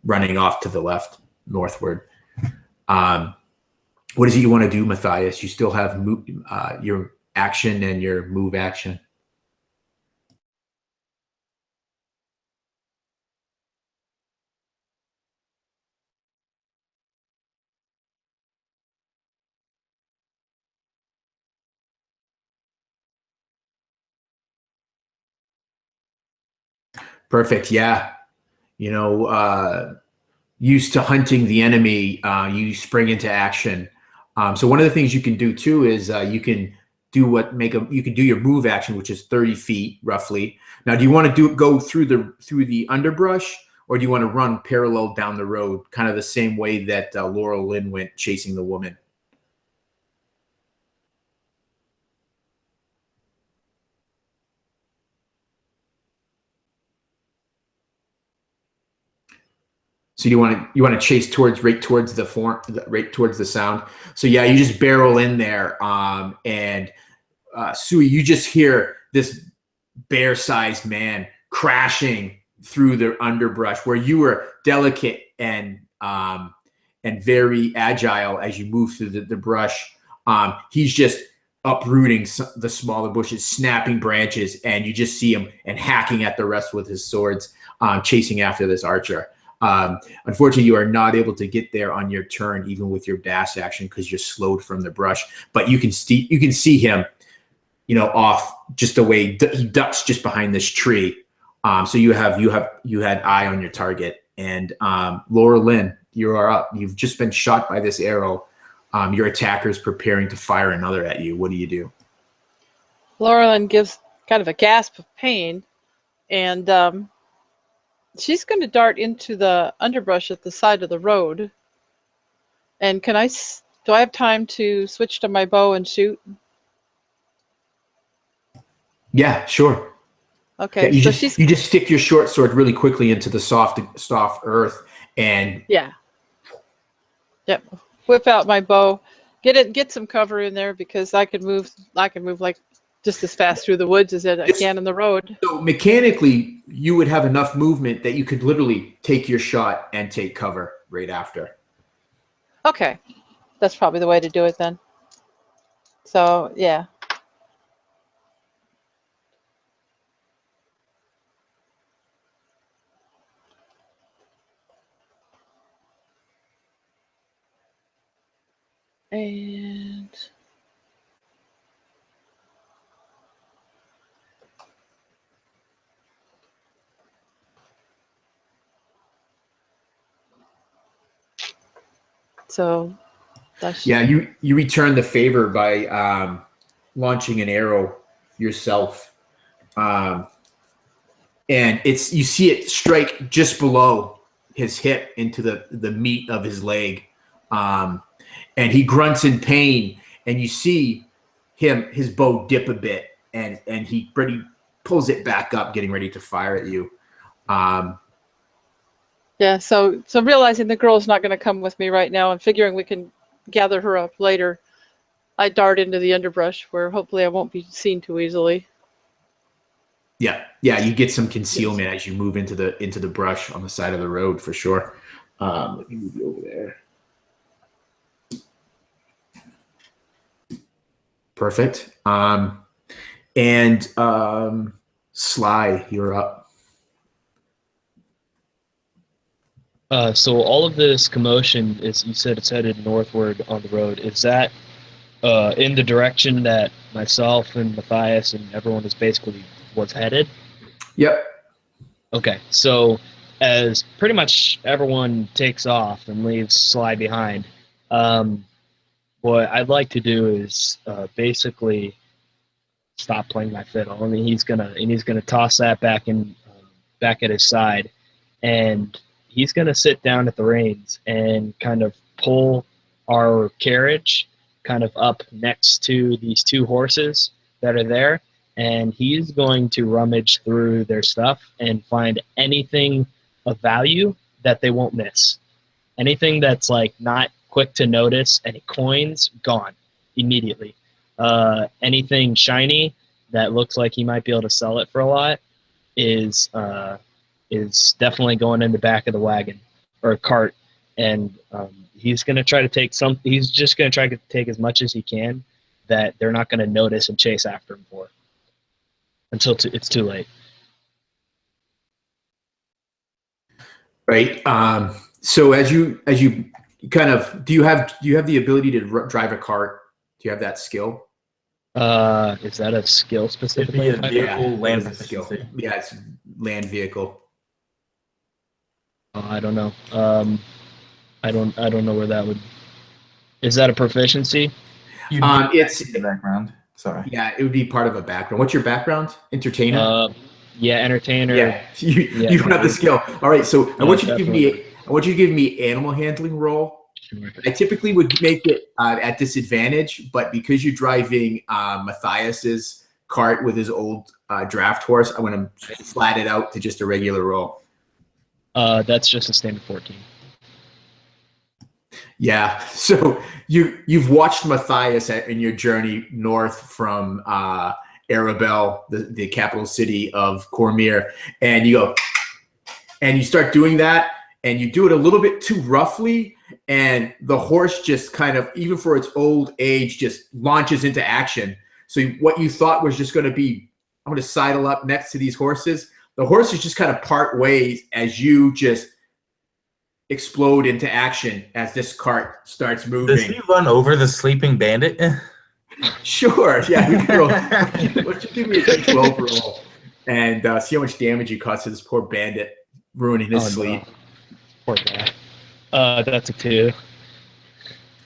running off to the left, northward. What is it you want to do, Matthias? You still have action and your move action. Perfect. Yeah. You know, used to hunting the enemy, you spring into action. So one of the things you can do too is you can do you can do your move action, which is 30 feet roughly. Now, do you want to go through the underbrush, or do you want to run parallel down the road, kind of the same way that Laura Lynn went chasing the woman? So you want to chase right towards the sound. So yeah, you just barrel in there, and Sui, you just hear this bear-sized man crashing through the underbrush, where you were delicate and very agile as you move through the brush. He's just uprooting the smaller bushes, snapping branches, and you just see him and hacking at the rest with his swords, chasing after this archer. Unfortunately, you are not able to get there on your turn, even with your dash action, because you're slowed from the brush. But you can see him, you know, off just the way he ducks just behind this tree. So you had eye on your target. And Laura Lynn, you are up. You've just been shot by this arrow. Your attacker is preparing to fire another at you. What do you do? Laura Lynn gives kind of a gasp of pain, and she's going to dart into the underbrush at the side of the road. And do I have time to switch to my bow and shoot? Yeah, sure. Okay, yeah, so you just stick your short sword really quickly into the soft earth, and yeah, yep. Whip out my bow, get some cover in there, because I can move like just as fast through the woods as I can in the road. So mechanically, you would have enough movement that you could literally take your shot and take cover right after. Okay, that's probably the way to do it then. So yeah. And so that's you return the favor by launching an arrow yourself, and you see it strike just below his hip into the meat of his leg, and he grunts in pain, and you see his bow dip a bit, and he pulls it back up, getting ready to fire at you. Yeah, so realizing the girl's not going to come with me right now, and figuring we can gather her up later, I dart into the underbrush, where hopefully I won't be seen too easily. Yeah, you get some concealment as you move into the brush on the side of the road, for sure. Let me move you over there. Perfect. And Sly, you're up. So all of this commotion is, you said it's headed northward on the road. Is that in the direction that myself and Matthias and everyone was headed? Yep. Okay, so as pretty much everyone takes off and leaves Sly behind, what I'd like to do is basically stop playing my fiddle. I mean, he's gonna toss that back at his side, and he's gonna sit down at the reins and kind of pull our carriage kind of up next to these two horses that are there, and he's going to rummage through their stuff and find anything of value that they won't miss. Anything that's like not quick to notice, any coins, gone immediately. Anything shiny that looks like he might be able to sell it for a lot is definitely going in the back of the wagon or cart, and he's going to try to take some. He's just going to try to take as much as he can, that they're not going to notice and chase after him for until it's too late. Right. So as you kind of do you have the ability to drive a cart? Do you have that skill? Is that a skill It'd specifically? be a vehicle that land is a skill. proficiency. Yeah, it's land vehicle. I don't know. I don't know where that would. Is that a proficiency? You do that It's in the background. Sorry. yeah, it would be part of a background. What's your background? Entertainer. Yeah, entertainer. Yeah, you don't have the skill. All right, so I No, want you to give definitely. me animal handling roll. Sure. I typically would make it at disadvantage, but because you're driving Matthias's cart with his old draft horse, I'm going to flat it out to just a regular roll. That's just a standard 14. Yeah, so you've watched Matthias in your journey north from Arabelle, the capital city of Cormyr, and you go, and you start doing that, and you do it a little bit too roughly, and the horse just kind of, even for its old age, just launches into action. So what you thought was just going to be, I'm going to sidle up next to these horses, the horses just kind of part ways as you just explode into action as this cart starts moving. Does he run over the sleeping bandit? Sure, yeah. We can roll. Why don't you give me a D12 roll and see how much damage you cause to this poor bandit, ruining his sleep. No. Poor guy. That's a 2.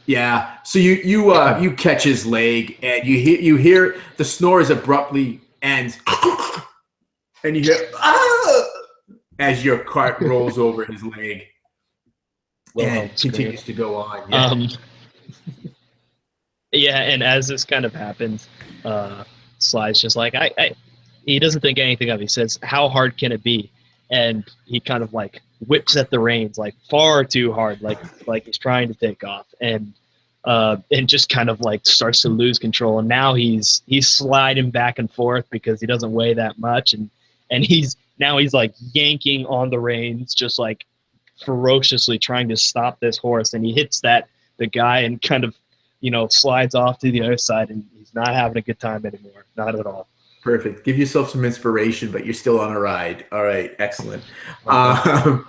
Yeah. So you catch his leg, and you hear the snores abruptly end, and you hear as your cart rolls over his leg and continues to go on. Yeah. Yeah, and as this kind of happens, Sly's just like, he doesn't think anything of it. He says, how hard can it be? And he kind of like whips at the reins like far too hard, like he's trying to take off, and just kind of like starts to lose control. And now he's sliding back and forth because he doesn't weigh that much, and he's like yanking on the reins, just like ferociously trying to stop this horse. And he hits the guy and kind of, slides off to the other side, and he's not having a good time anymore. Not at all. Perfect. Give yourself some inspiration, but you're still on a ride. All right. Excellent. The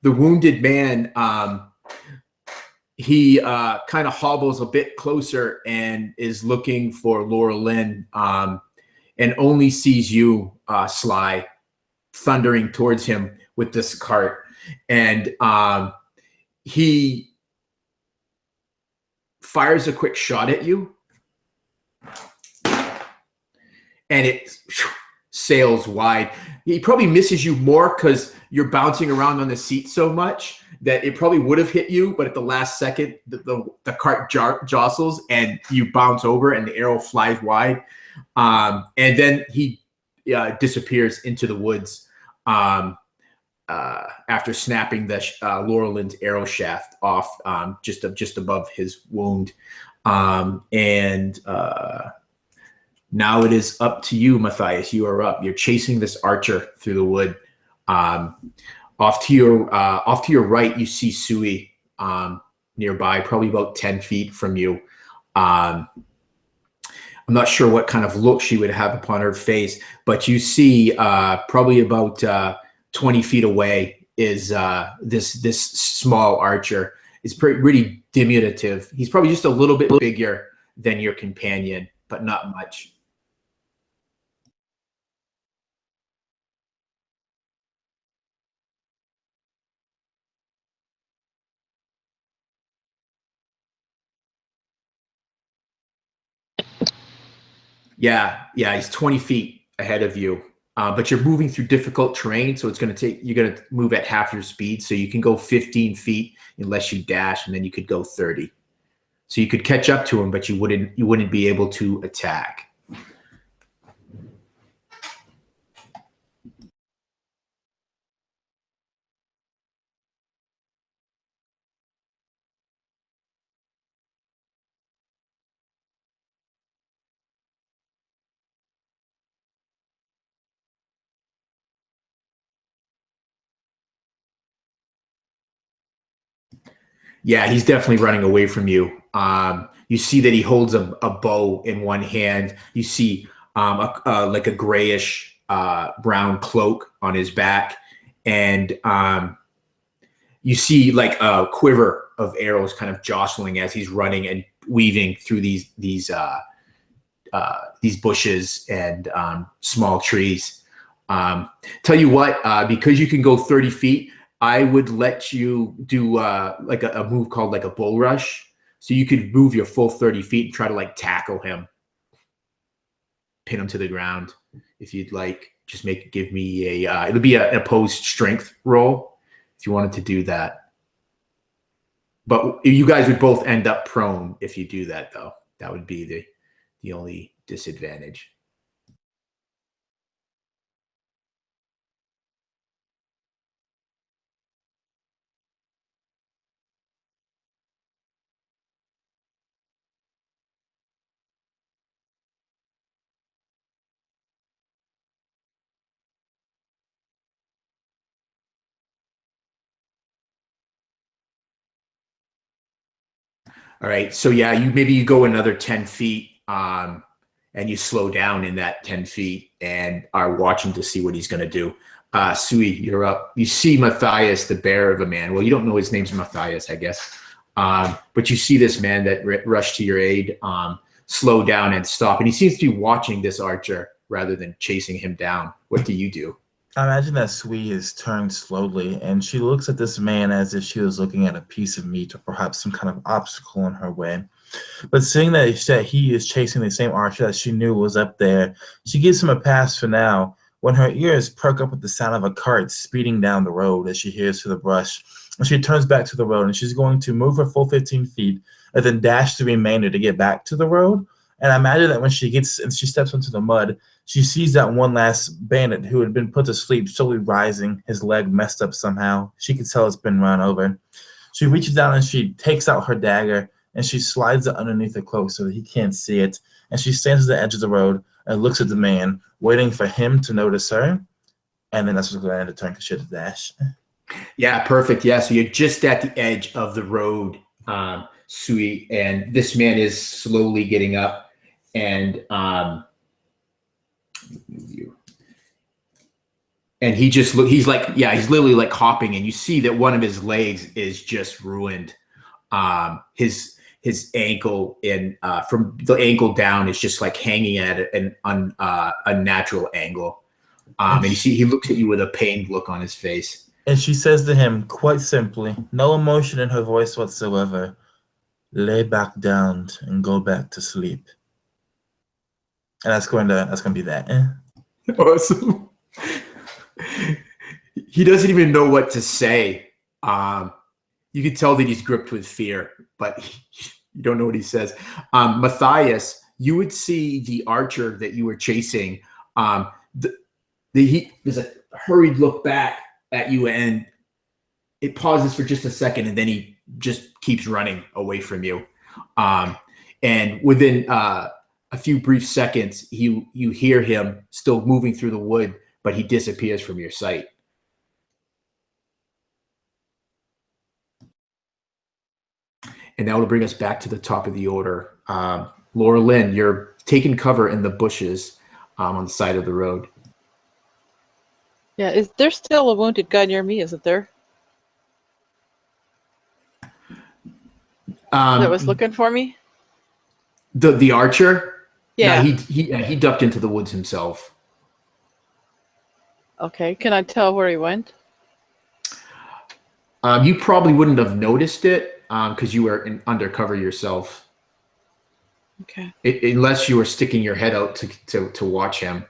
wounded man, he kind of hobbles a bit closer and is looking for Laura Lynn, and only sees you, Sly, thundering towards him with this cart. And he fires a quick shot at you, and it sails wide. He probably misses you more because you're bouncing around on the seat so much that it probably would have hit you, but at the last second, the cart jostles and you bounce over, and the arrow flies wide. And then he disappears into the woods after snapping the Laura Lynn's arrow shaft off just above his wound. Now it is up to you, Matthias. You are up. You're chasing this archer through the wood. Off to your right, you see Sui nearby, probably about 10 feet from you. I'm not sure what kind of look she would have upon her face, but you see probably about 20 feet away is this small archer. It's really diminutive. He's probably just a little bit bigger than your companion, but not much. Yeah, he's 20 feet ahead of you, but you're moving through difficult terrain, so you're going to move at half your speed, so you can go 15 feet unless you dash, and then you could go 30. So you could catch up to him, but you wouldn't be able to attack. Yeah, he's definitely running away from you. You see that he holds a bow in one hand. You see like a grayish brown cloak on his back, and you see like a quiver of arrows kind of jostling as he's running and weaving through these bushes and small trees. Tell you what, because you can go 30 feet, I would let you do like a move called like a bull rush. So you could move your full 30 feet and try to like tackle him, pin him to the ground. If you'd like, just give me it'll be an opposed strength roll if you wanted to do that. But you guys would both end up prone if you do that, though. That would be the only disadvantage. All right. So yeah, you go another 10 feet and you slow down in that 10 feet and are watching to see what he's going to do. Sui, you're up. You see Matthias, the bear of a man. Well, you don't know his name's Matthias, I guess. But you see this man that rushed to your aid, slow down and stop. And he seems to be watching this archer rather than chasing him down. What do you do? I imagine that Sui is turned slowly, and she looks at this man as if she was looking at a piece of meat or perhaps some kind of obstacle in her way. But seeing that he is chasing the same archer that she knew was up there, she gives him a pass for now when her ears perk up with the sound of a cart speeding down the road as she hears through the brush. And she turns back to the road, and she's going to move her full 15 feet and then dash the remainder to get back to the road. And I imagine that when she steps into the mud, she sees that one last bandit who had been put to sleep, slowly rising, his leg messed up somehow. She can tell it's been run over. She reaches down and she takes out her dagger, and she slides it underneath the cloak so that he can't see it. And she stands at the edge of the road and looks at the man, waiting for him to notice her. And then that's what's going to end the turn because she had to dash. Yeah, perfect. Yeah, so you're just at the edge of the road, Sui, and this man is slowly getting up. And he's literally like hopping, and you see that one of his legs is just ruined. His ankle from the ankle down is just like hanging at an unnatural angle. And you see he looks at you with a pained look on his face. And she says to him quite simply, no emotion in her voice whatsoever, lay back down and go back to sleep. And that's going to be that. Awesome. He doesn't even know what to say. You can tell that he's gripped with fear, but you don't know what he says. Matthias, you would see the archer that you were chasing. There's a hurried look back at you, and it pauses for just a second, and then he just keeps running away from you. And within a few brief seconds, you hear him still moving through the wood, but he disappears from your sight. And that will bring us back to the top of the order. Laura Lynn, you're taking cover in the bushes on the side of the road. Yeah, is there still a wounded guy near me, isn't there? That was looking for me? The archer? Yeah. No, he ducked into the woods himself. Okay, can I tell where he went? You probably wouldn't have noticed it because you were undercover yourself. Okay. Unless you were sticking your head out to watch him.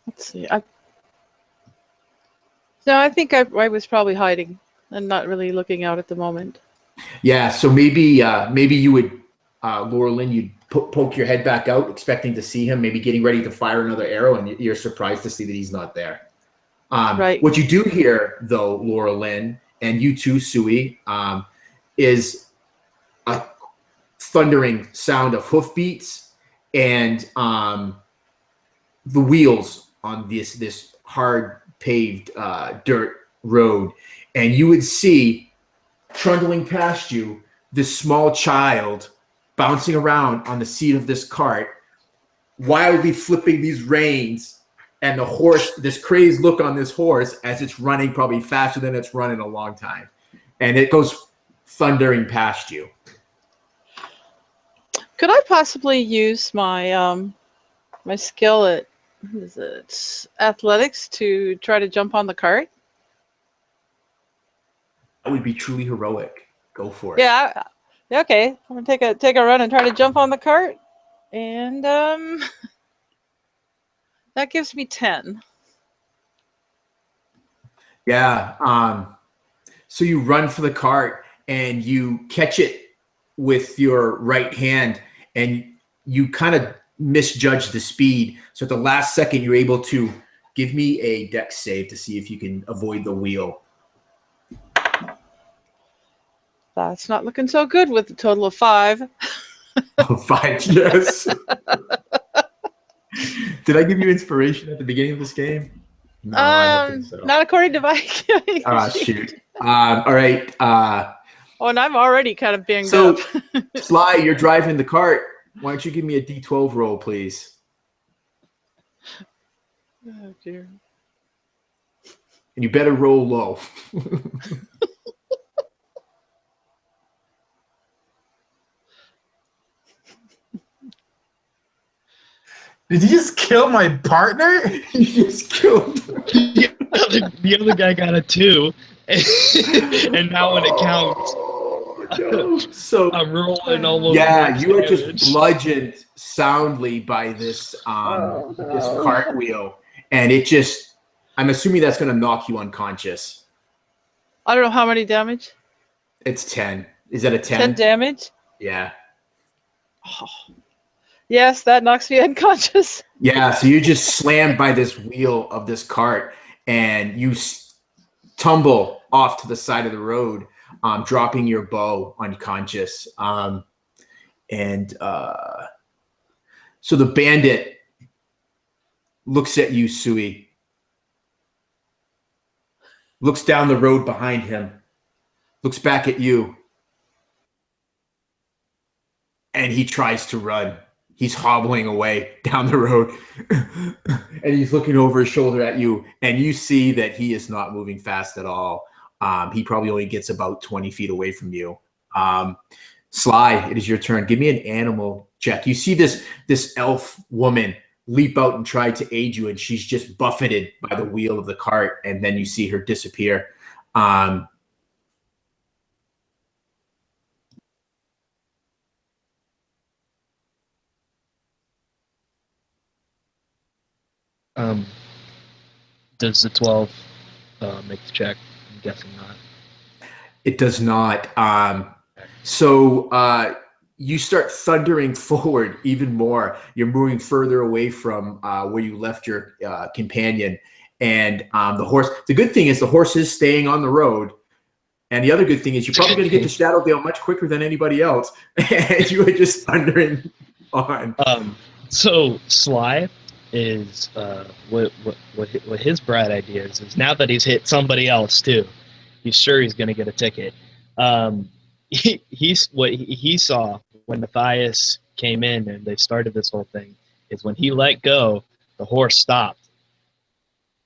Let's see. I think I was probably hiding and not really looking out at the moment. Yeah, so maybe you would, Laura Lynn, you'd poke your head back out, expecting to see him, maybe getting ready to fire another arrow, and you're surprised to see that he's not there. Right. What you do hear, though, Laura Lynn, and you too, Sui, is a thundering sound of hoofbeats and the wheels on this hard paved dirt road, and you would see trundling past you this small child bouncing around on the seat of this cart, wildly flipping these reins, and the horse, this crazed look on this horse as it's running probably faster than it's run in a long time. And it goes thundering past you. Could I possibly use my my skill at what is it, athletics, to try to jump on the cart? That would be truly heroic. Go for it. Yeah. Okay. I'm gonna take a run and try to jump on the cart, and that gives me 10. Yeah. So you run for the cart and you catch it with your right hand, and you kind of misjudge the speed. So at the last second, you're able to give me a dex save to see if you can avoid the wheel. That's not looking so good with a total of 5. 5, yes. Did I give you inspiration at the beginning of this game? No, I don't think so. Not according to my. Shoot. All right. Oh, and I'm already kind of banged So, up. Sly, you're driving the cart. Why don't you give me a D12 roll, please? Oh dear. And you better roll low. Did you just kill my partner? You just killed. The other guy got a 2, and now when it counts, No. So I'm rolling almost. yeah, you are damage. just bludgeoned soundly by this this cartwheel, and it just. I'm assuming that's going to knock you unconscious. I don't know how many damage. It's 10. Is that a 10? 10 damage. Yeah. Oh. Yes, that knocks me unconscious. Yeah, so you're just slammed by this wheel of this cart, and you tumble off to the side of the road, dropping your bow unconscious. So the bandit looks at you, Sui, looks down the road behind him, looks back at you, and he tries to run. He's hobbling away down the road, and he's looking over his shoulder at you, and you see that he is not moving fast at all. He probably only gets about 20 feet away from you. Sly, it is your turn. Give me an animal check. You see this elf woman leap out and try to aid you, and she's just buffeted by the wheel of the cart, and then you see her disappear. Does the 12 make the check? I'm guessing not. It does not. So you start thundering forward even more. You're moving further away from where you left your companion. And the horse, the good thing is the horse is staying on the road. And the other good thing is you're probably going to get to Shadowdale much quicker than anybody else. And you are just thundering on. So Sly is what his bright idea is now that he's hit somebody else too, he's sure he's going to get a ticket. He's what he saw when Matthias came in and they started this whole thing is when he let go, the horse stopped.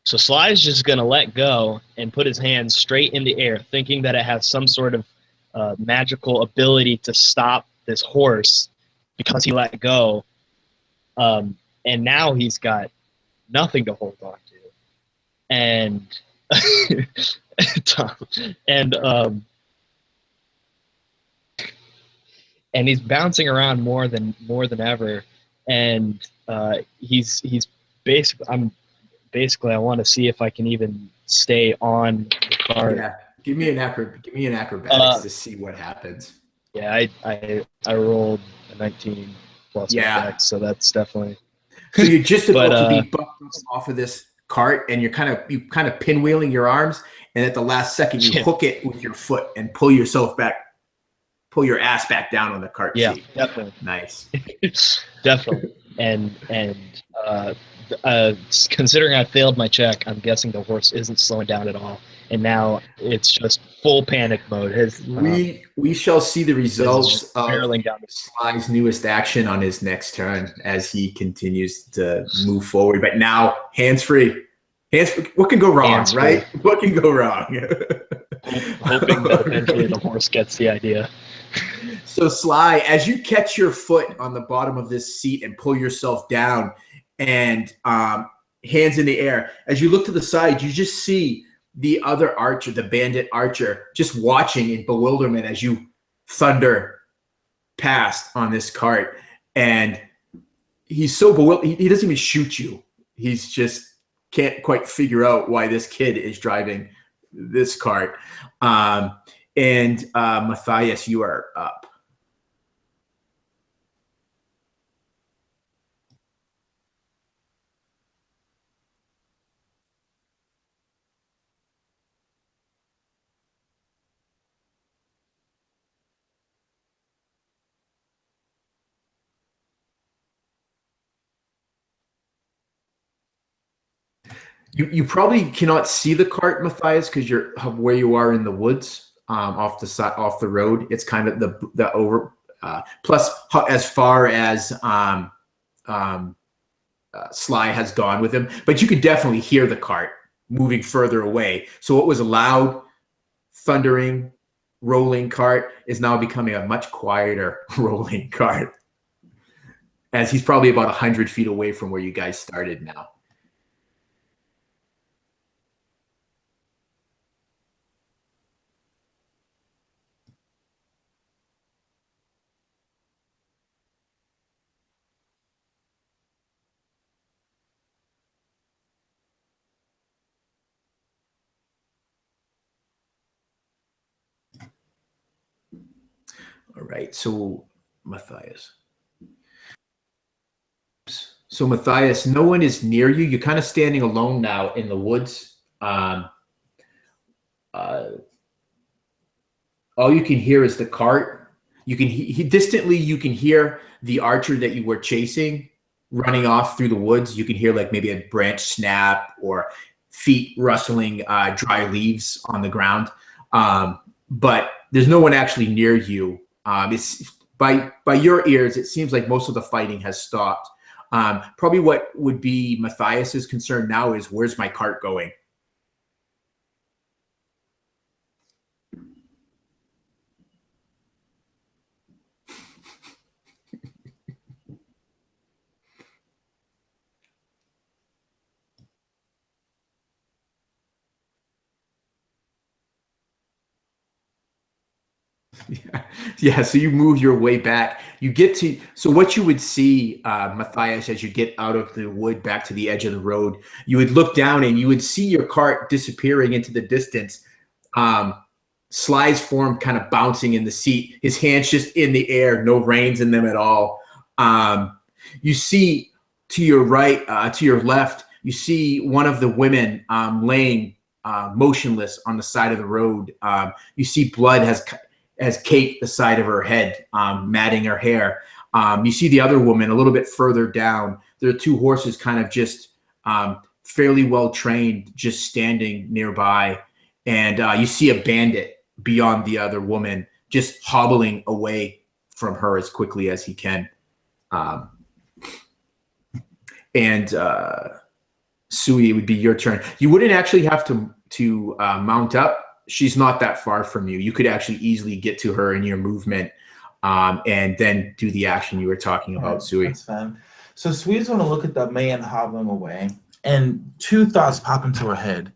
So Sly's just going to let go and put his hands straight in the air, thinking that it has some sort of magical ability to stop this horse because he let go. And now he's got nothing to hold on to. And and he's bouncing around more than ever. And he's basically I want to see if I can even stay on the card. Yeah, give me an acrobatics to see what happens. Yeah, I rolled a 19 plus my dex, so that's definitely. So you're just about to be bumped off of this cart, and you're kind of pinwheeling your arms, and at the last second you hook it with your foot and pull your ass back down on the cart seat. Yeah, definitely. Nice. Definitely. And considering I failed my check, I'm guessing the horse isn't slowing down at all. and now it's just full panic mode. We shall see the results just of barreling down the Sly's newest action on his next turn as he continues to move forward. But now, hands free. What can go wrong, Hands-free. right? What can go wrong? hoping that eventually the horse gets the idea. So Sly, as you catch your foot on the bottom of this seat and pull yourself down and hands in the air, as you look to the side, you just see the other archer, the bandit archer, just watching in bewilderment as you thunder past on this cart. And he's so bewildered, he doesn't even shoot you. He's just can't quite figure out why this kid is driving this cart. Matthias, you are up. You probably cannot see the cart, Matthias, because you're where you are in the woods, off the road. It's kind of the over. Plus, as far as Sly has gone with him, but you could definitely hear the cart moving further away. So what was a loud, thundering, rolling cart is now becoming a much quieter rolling cart, as he's probably about 100 feet away from where you guys started now. All right, so Matthias. So Matthias, no one is near you. You're kind of standing alone now in the woods. All you can hear is the cart. You can distantly. You can hear the archer that you were chasing running off through the woods. You can hear like maybe a branch snap or feet rustling dry leaves on the ground. But there's no one actually near you. It's by your ears, it seems like most of the fighting has stopped. Probably what would be Matthias's concern now is, where's my cart going? Yeah, so you move your way back. You get to, so what you would see, Matthias, as you get out of the wood back to the edge of the road, you would look down and you would see your cart disappearing into the distance. Sly's form kind of bouncing in the seat, his hands just in the air, no reins in them at all. You see to your right, to your left, you see one of the women laying motionless on the side of the road. You see blood has caked the side of her head, matting her hair. You see the other woman a little bit further down. There are two horses kind of just fairly well trained, just standing nearby. And you see a bandit beyond the other woman, just hobbling away from her as quickly as he can. Sui, it would be your turn. You wouldn't actually have to mount up. She's not that far from you. You could actually easily get to her in your movement, and then do the action you were talking about, Sui. That's fine. So Sui's going to look at the man hobbling away, and two thoughts pop into her head.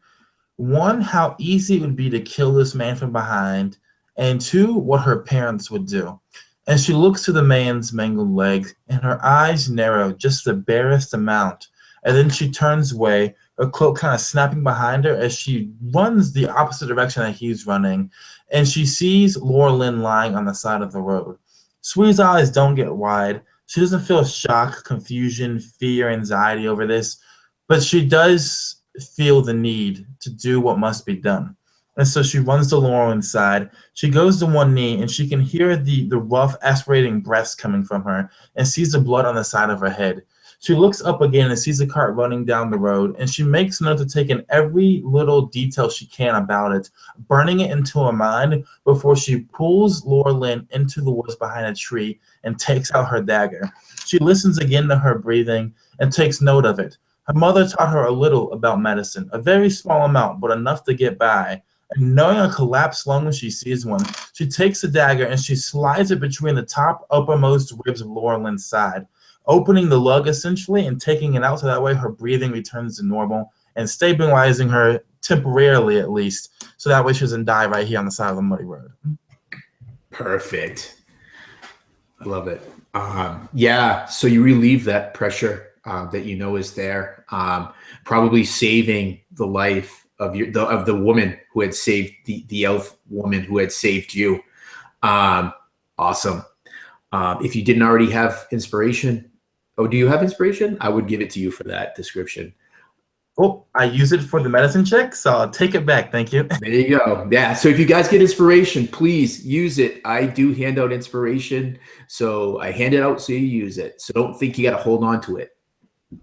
One, how easy it would be to kill this man from behind, and two, what her parents would do. And she looks to the man's mangled legs, and her eyes narrow just the barest amount, and then she turns away, her cloak kind of snapping behind her as she runs the opposite direction that he's running, and she sees Laura Lynn lying on the side of the road. Sui's eyes don't get wide. She doesn't feel shock, confusion, fear, anxiety over this, but she does feel the need to do what must be done. And so she runs to Laura inside. She goes to one knee, and she can hear the rough, aspirating breaths coming from her and sees the blood on the side of her head. She looks up again and sees the cart running down the road, and she makes note to take in every little detail she can about it, burning it into her mind before she pulls Laura Lynn into the woods behind a tree and takes out her dagger. She listens again to her breathing and takes note of it. Her mother taught her a little about medicine, a very small amount, but enough to get by. And knowing a collapsed lung when she sees one, she takes the dagger and she slides it between the top uppermost ribs of Laura Lynn's side, opening the lug essentially and taking it out so that way her breathing returns to normal and stabilizing her temporarily at least, so that way she doesn't die right here on the side of the muddy road. Perfect. I love it. Yeah, so you relieve that pressure that you know is there, probably saving the life of the woman who had saved the elf woman who had saved you. Awesome. If you didn't already have inspiration, do you have inspiration? I would give it to you for that description. Oh, I use it for the medicine check, so I'll take it back. Thank you. There you go. Yeah. So if you guys get inspiration, please use it. I do hand out inspiration, so I hand it out so you use it. So don't think you got to hold on to it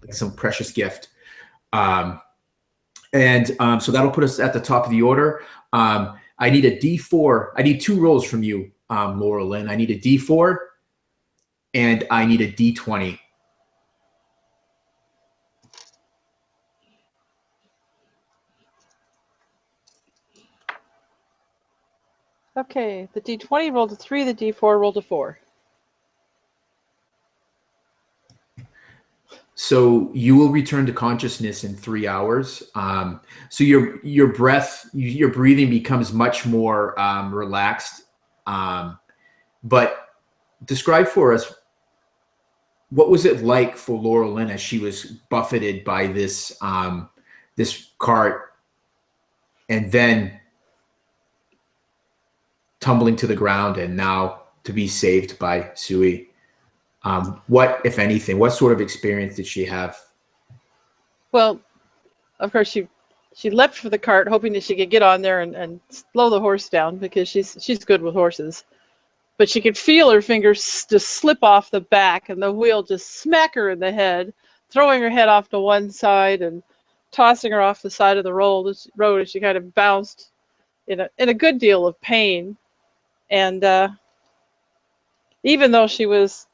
like some precious gift. So that'll put us at the top of the order. I need a D4. I need 2 rolls from you, Laura Lynn. I need a D4 and I need a D20. Okay, the D20 rolled a 3, the D4 rolled a 4. So you will return to consciousness in 3 hours. So your breathing becomes much more relaxed. But describe for us, what was it like for Laura Lynn as she was buffeted by this cart and then tumbling to the ground and now to be saved by Sui? What, if anything, what sort of experience did she have? Well, of course, she leapt for the cart, hoping that she could get on there and slow the horse down, because she's good with horses. But she could feel her fingers just slip off the back, and the wheel just smack her in the head, throwing her head off to one side and tossing her off the side of the road as she kind of bounced in a good deal of pain. And even though she was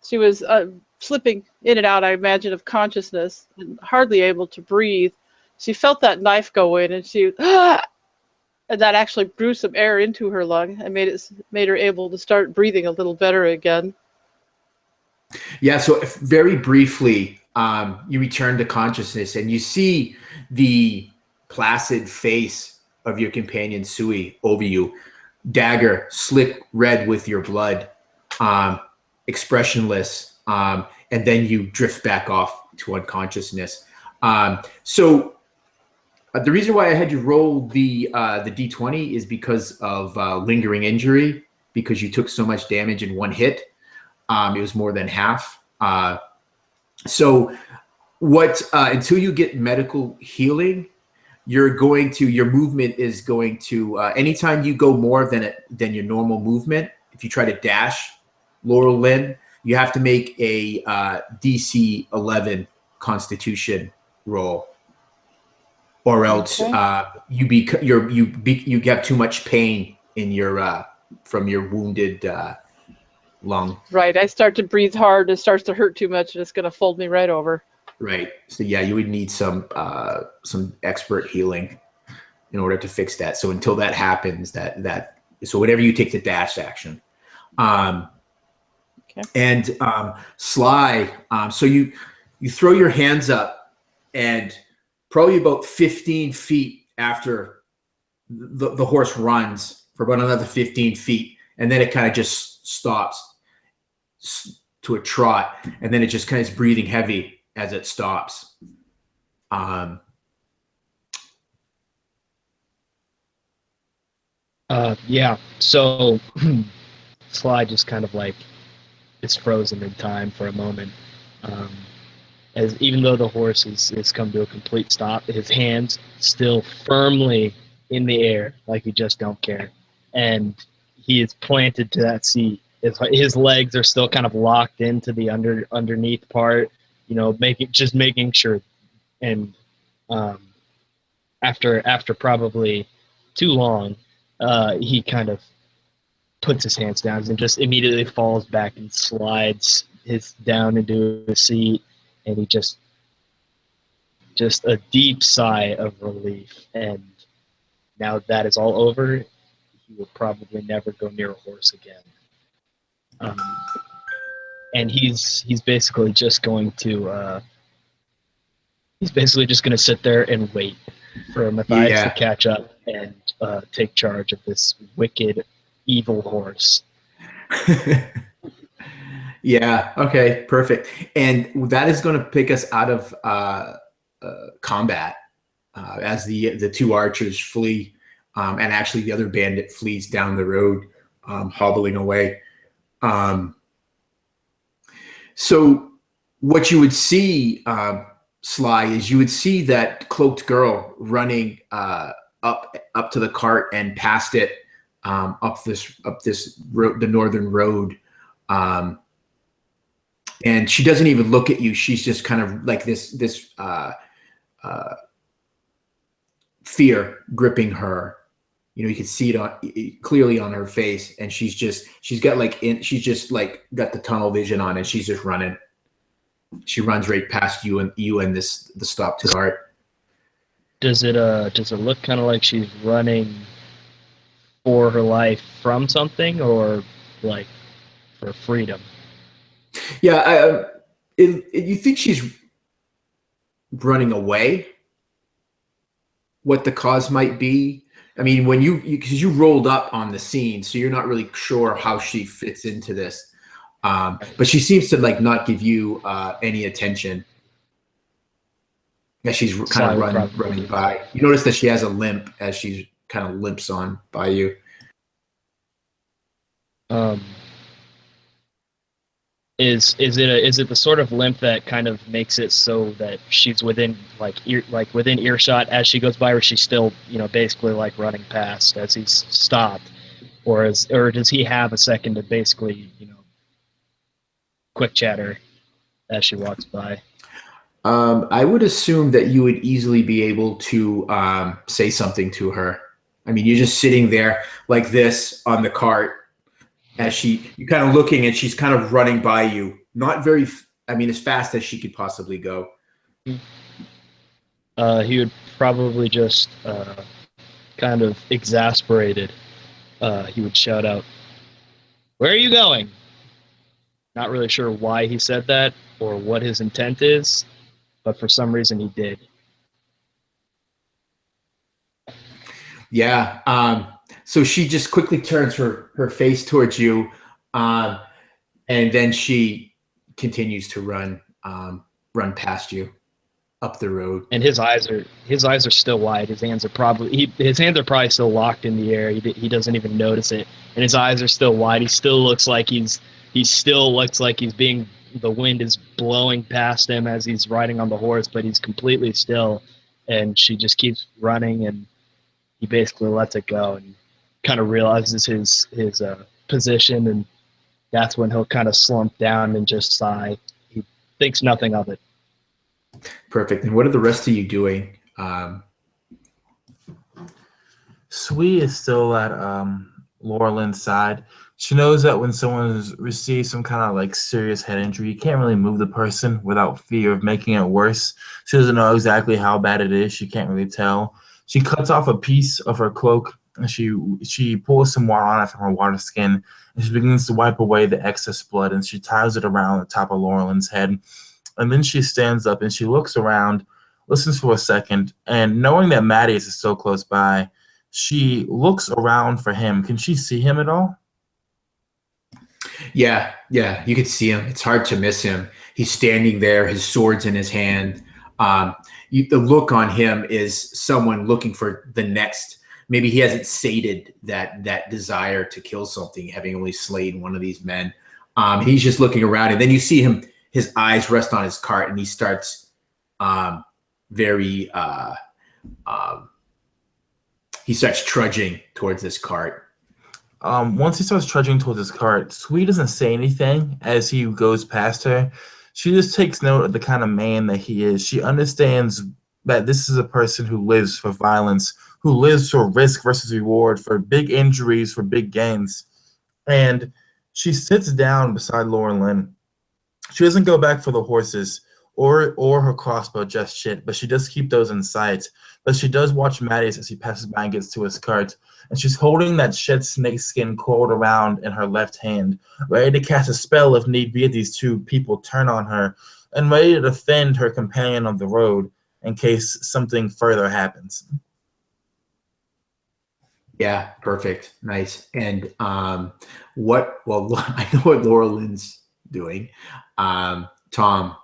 slipping in and out, I imagine, of consciousness and hardly able to breathe, she felt that knife go in, and she and that actually blew some air into her lung and made her able to start breathing a little better again. Yeah. So very briefly, you return to consciousness and you see the placid face of your companion Sui over you, dagger slick red with your blood, expressionless, and then you drift back off to unconsciousness. So the reason why I had you roll the D20 is because of lingering injury, because you took so much damage in one hit. It was more than half. So until you get medical healing, your movement is going to, anytime you go more than your normal movement, if you try to dash, Laura Lynn, you have to make a DC 11 Constitution roll, or else you have too much pain in your from your wounded lung. Right. I start to breathe hard. It starts to hurt too much, and it's going to fold me right over. Right. So yeah, you would need some expert healing in order to fix that. So until that happens, so whenever you take the dash action, and Sly, so you throw your hands up, and probably about 15 feet after the horse runs for about another 15 feet, and then it kind of just stops to a trot, and then it just kind of is breathing heavy as it stops. Yeah. So Sly just kind of like is frozen in time for a moment. As even though the horse has come to a complete stop, his hands still firmly in the air, like he just don't care. And he is planted to that seat. His legs are still kind of locked into the underneath part, making sure. And after probably too long, he kind of puts his hands down and just immediately falls back and slides down into his seat, and he just a deep sigh of relief. And now that is all over, he will probably never go near a horse again. And he's basically just going to sit there and wait for Matthias to catch up and take charge of this wicked, evil horse. Yeah. Okay. Perfect. And that is going to pick us out of combat as the two archers flee, and actually the other bandit flees down the road, hobbling away. So what you would see, Sly, is you would see that cloaked girl running up to the cart and past it, up this road, the northern road. And she doesn't even look at you. She's just kind of like this fear gripping her. You can see it clearly on her face, and she's just got the tunnel vision on, and she's just running. She runs right past you and the stop to the cart. Does it look kind of like she's running for her life from something, or like for freedom? Yeah, you think she's running away? What the cause might be? I mean, when because you rolled up on the scene, so you're not really sure how she fits into this. But she seems to not give you any attention. As she's kind of running by. You notice that she has a limp as she kind of limps on by you. Is it the sort of limp that kind of makes it so that she's within within earshot as she goes by, or she's still basically running past as he's stopped, or does he have a second to basically quick chatter as she walks by? I would assume that you would easily be able to say something to her. I mean, you're just sitting there like this on the cart as you're kind of looking, and she's kind of running by you. Not very, as fast as she could possibly go. He would probably just kind of exasperated. He would shout out, "Where are you going?" Not really sure why he said that or what his intent is, but for some reason he did. Yeah. So she just quickly turns her face towards you, and then she continues to run past you up the road. And his eyes are still wide. His hands are probably still locked in the air. He doesn't even notice it, and his eyes are still wide. He still looks like he's being. The wind is blowing past him as he's riding on the horse, but he's completely still. And she just keeps running, and he basically lets it go and kind of realizes his position, and that's when he'll kind of slump down and just sigh. He thinks nothing of it. Perfect. And what are the rest of you doing? Sui is still at Laurelyn's side. She knows that when someone has received some kind of serious head injury, you can't really move the person without fear of making it worse. She doesn't know exactly how bad it is. She can't really tell. She cuts off a piece of her cloak, and she pulls some water on it from her water skin, and she begins to wipe away the excess blood, and she ties it around the top of Laurelyn's head. And then she stands up and she looks around, listens for a second, and knowing that Mattias is so close by, she looks around for him. Can she see him at all? Yeah, you could see him. It's hard to miss him. He's standing there, his sword's in his hand. The look on him is someone looking for the next. Maybe he hasn't sated that desire to kill something, having only slain one of these men. He's just looking around, and then you see him. His eyes rest on his cart, and he starts he starts trudging towards this cart. Once he starts trudging towards his cart, Sui doesn't say anything as he goes past her. She just takes note of the kind of man that he is. She understands that this is a person who lives for violence, who lives for risk versus reward, for big injuries, for big gains. And she sits down beside Laura Lynn. She doesn't go back for the horses or her crossbow just shit, but she does keep those in sight. But she does watch Mattias as he passes by and gets to his cart. And she's holding that shed snakeskin coiled around in her left hand, ready to cast a spell if need be if these two people turn on her, and ready to defend her companion on the road in case something further happens. Yeah, perfect. Nice. And I know what Laura Lynn's doing. Tom,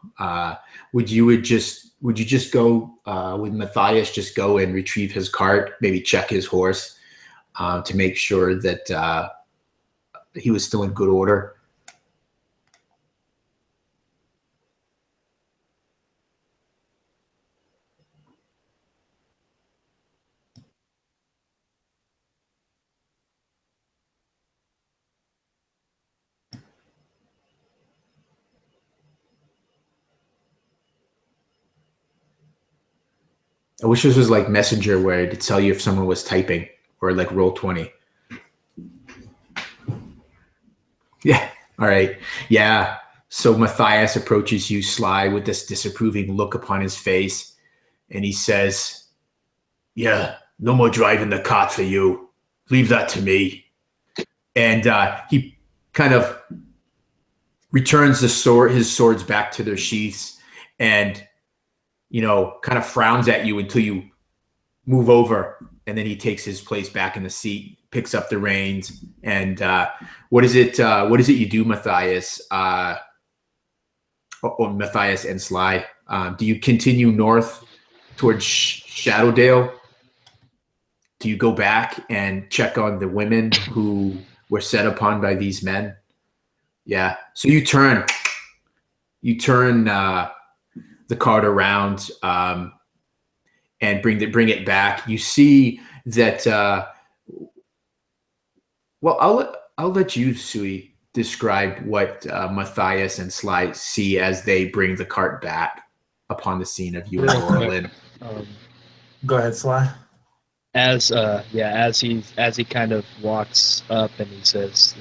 would you just go with Matthias, just go and retrieve his cart, maybe check his horse to make sure that he was still in good order? I wish this was like Messenger where it'd tell you if someone was typing, or like Roll20. Yeah. All right. Yeah. So Matthias approaches you, Sly, with this disapproving look upon his face, and he says, "Yeah, no more driving the cart for you. Leave that to me." And he kind of returns his swords back to their sheaths, and kind of frowns at you until you move over, and then he takes his place back in the seat, picks up the reins, and what is it you do, Matthias? Matthias and Sly, do you continue north towards Shadowdale? Do you go back and check on the women who were set upon by these men? Yeah. So you turn the cart around and bring it back. You see that. I'll let you, Sui, describe what Matthias and Sly see as they bring the cart back upon the scene of you and Laura Lynn. Go ahead, Sly. As he kind of walks up and he says,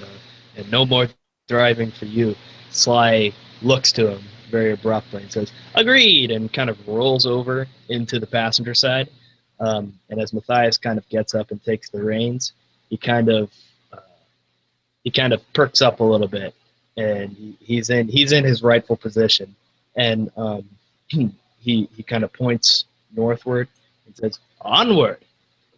"And no more driving for you," Sly looks to him very abruptly and says, "Agreed," and kind of rolls over into the passenger side. And as Matthias kind of gets up and takes the reins, he kind of perks up a little bit, and he's in his rightful position, and he kind of points northward and says, "Onward."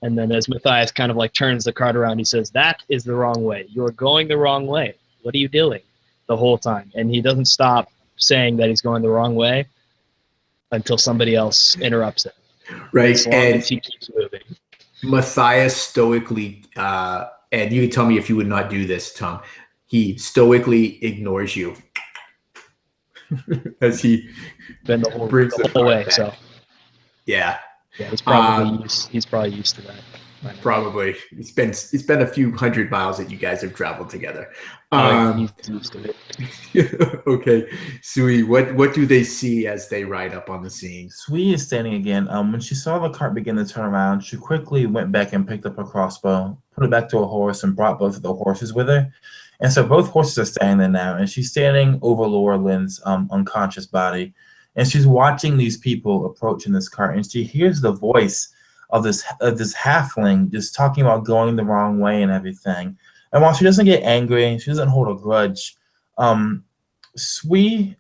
And then as Matthias kind of like turns the cart around, he says, "That is the wrong way. You're going the wrong way. What are you doing?" The whole time. And he doesn't stop saying that he's going the wrong way until somebody else interrupts him. Right. As long as he keeps moving. Matthias stoically, and you can tell me if you would not do this, Tom, he stoically ignores you as he been the whole way. Back. So yeah. Yeah, he's probably used to that. Probably. It's been a few hundred miles that you guys have traveled together. He's used to it. Okay. Sui, what do they see as they ride up on the scene? Sui is standing again. When she saw the cart begin to turn around, she quickly went back and picked up her crossbow, put it back to a horse, and brought both of the horses with her. And so both horses are standing there now, and she's standing over Laura Lynn's unconscious body. And she's watching these people approach in this cart, and she hears the voice of this halfling just talking about going the wrong way and everything. And while she doesn't get angry, she doesn't hold a grudge. Sui's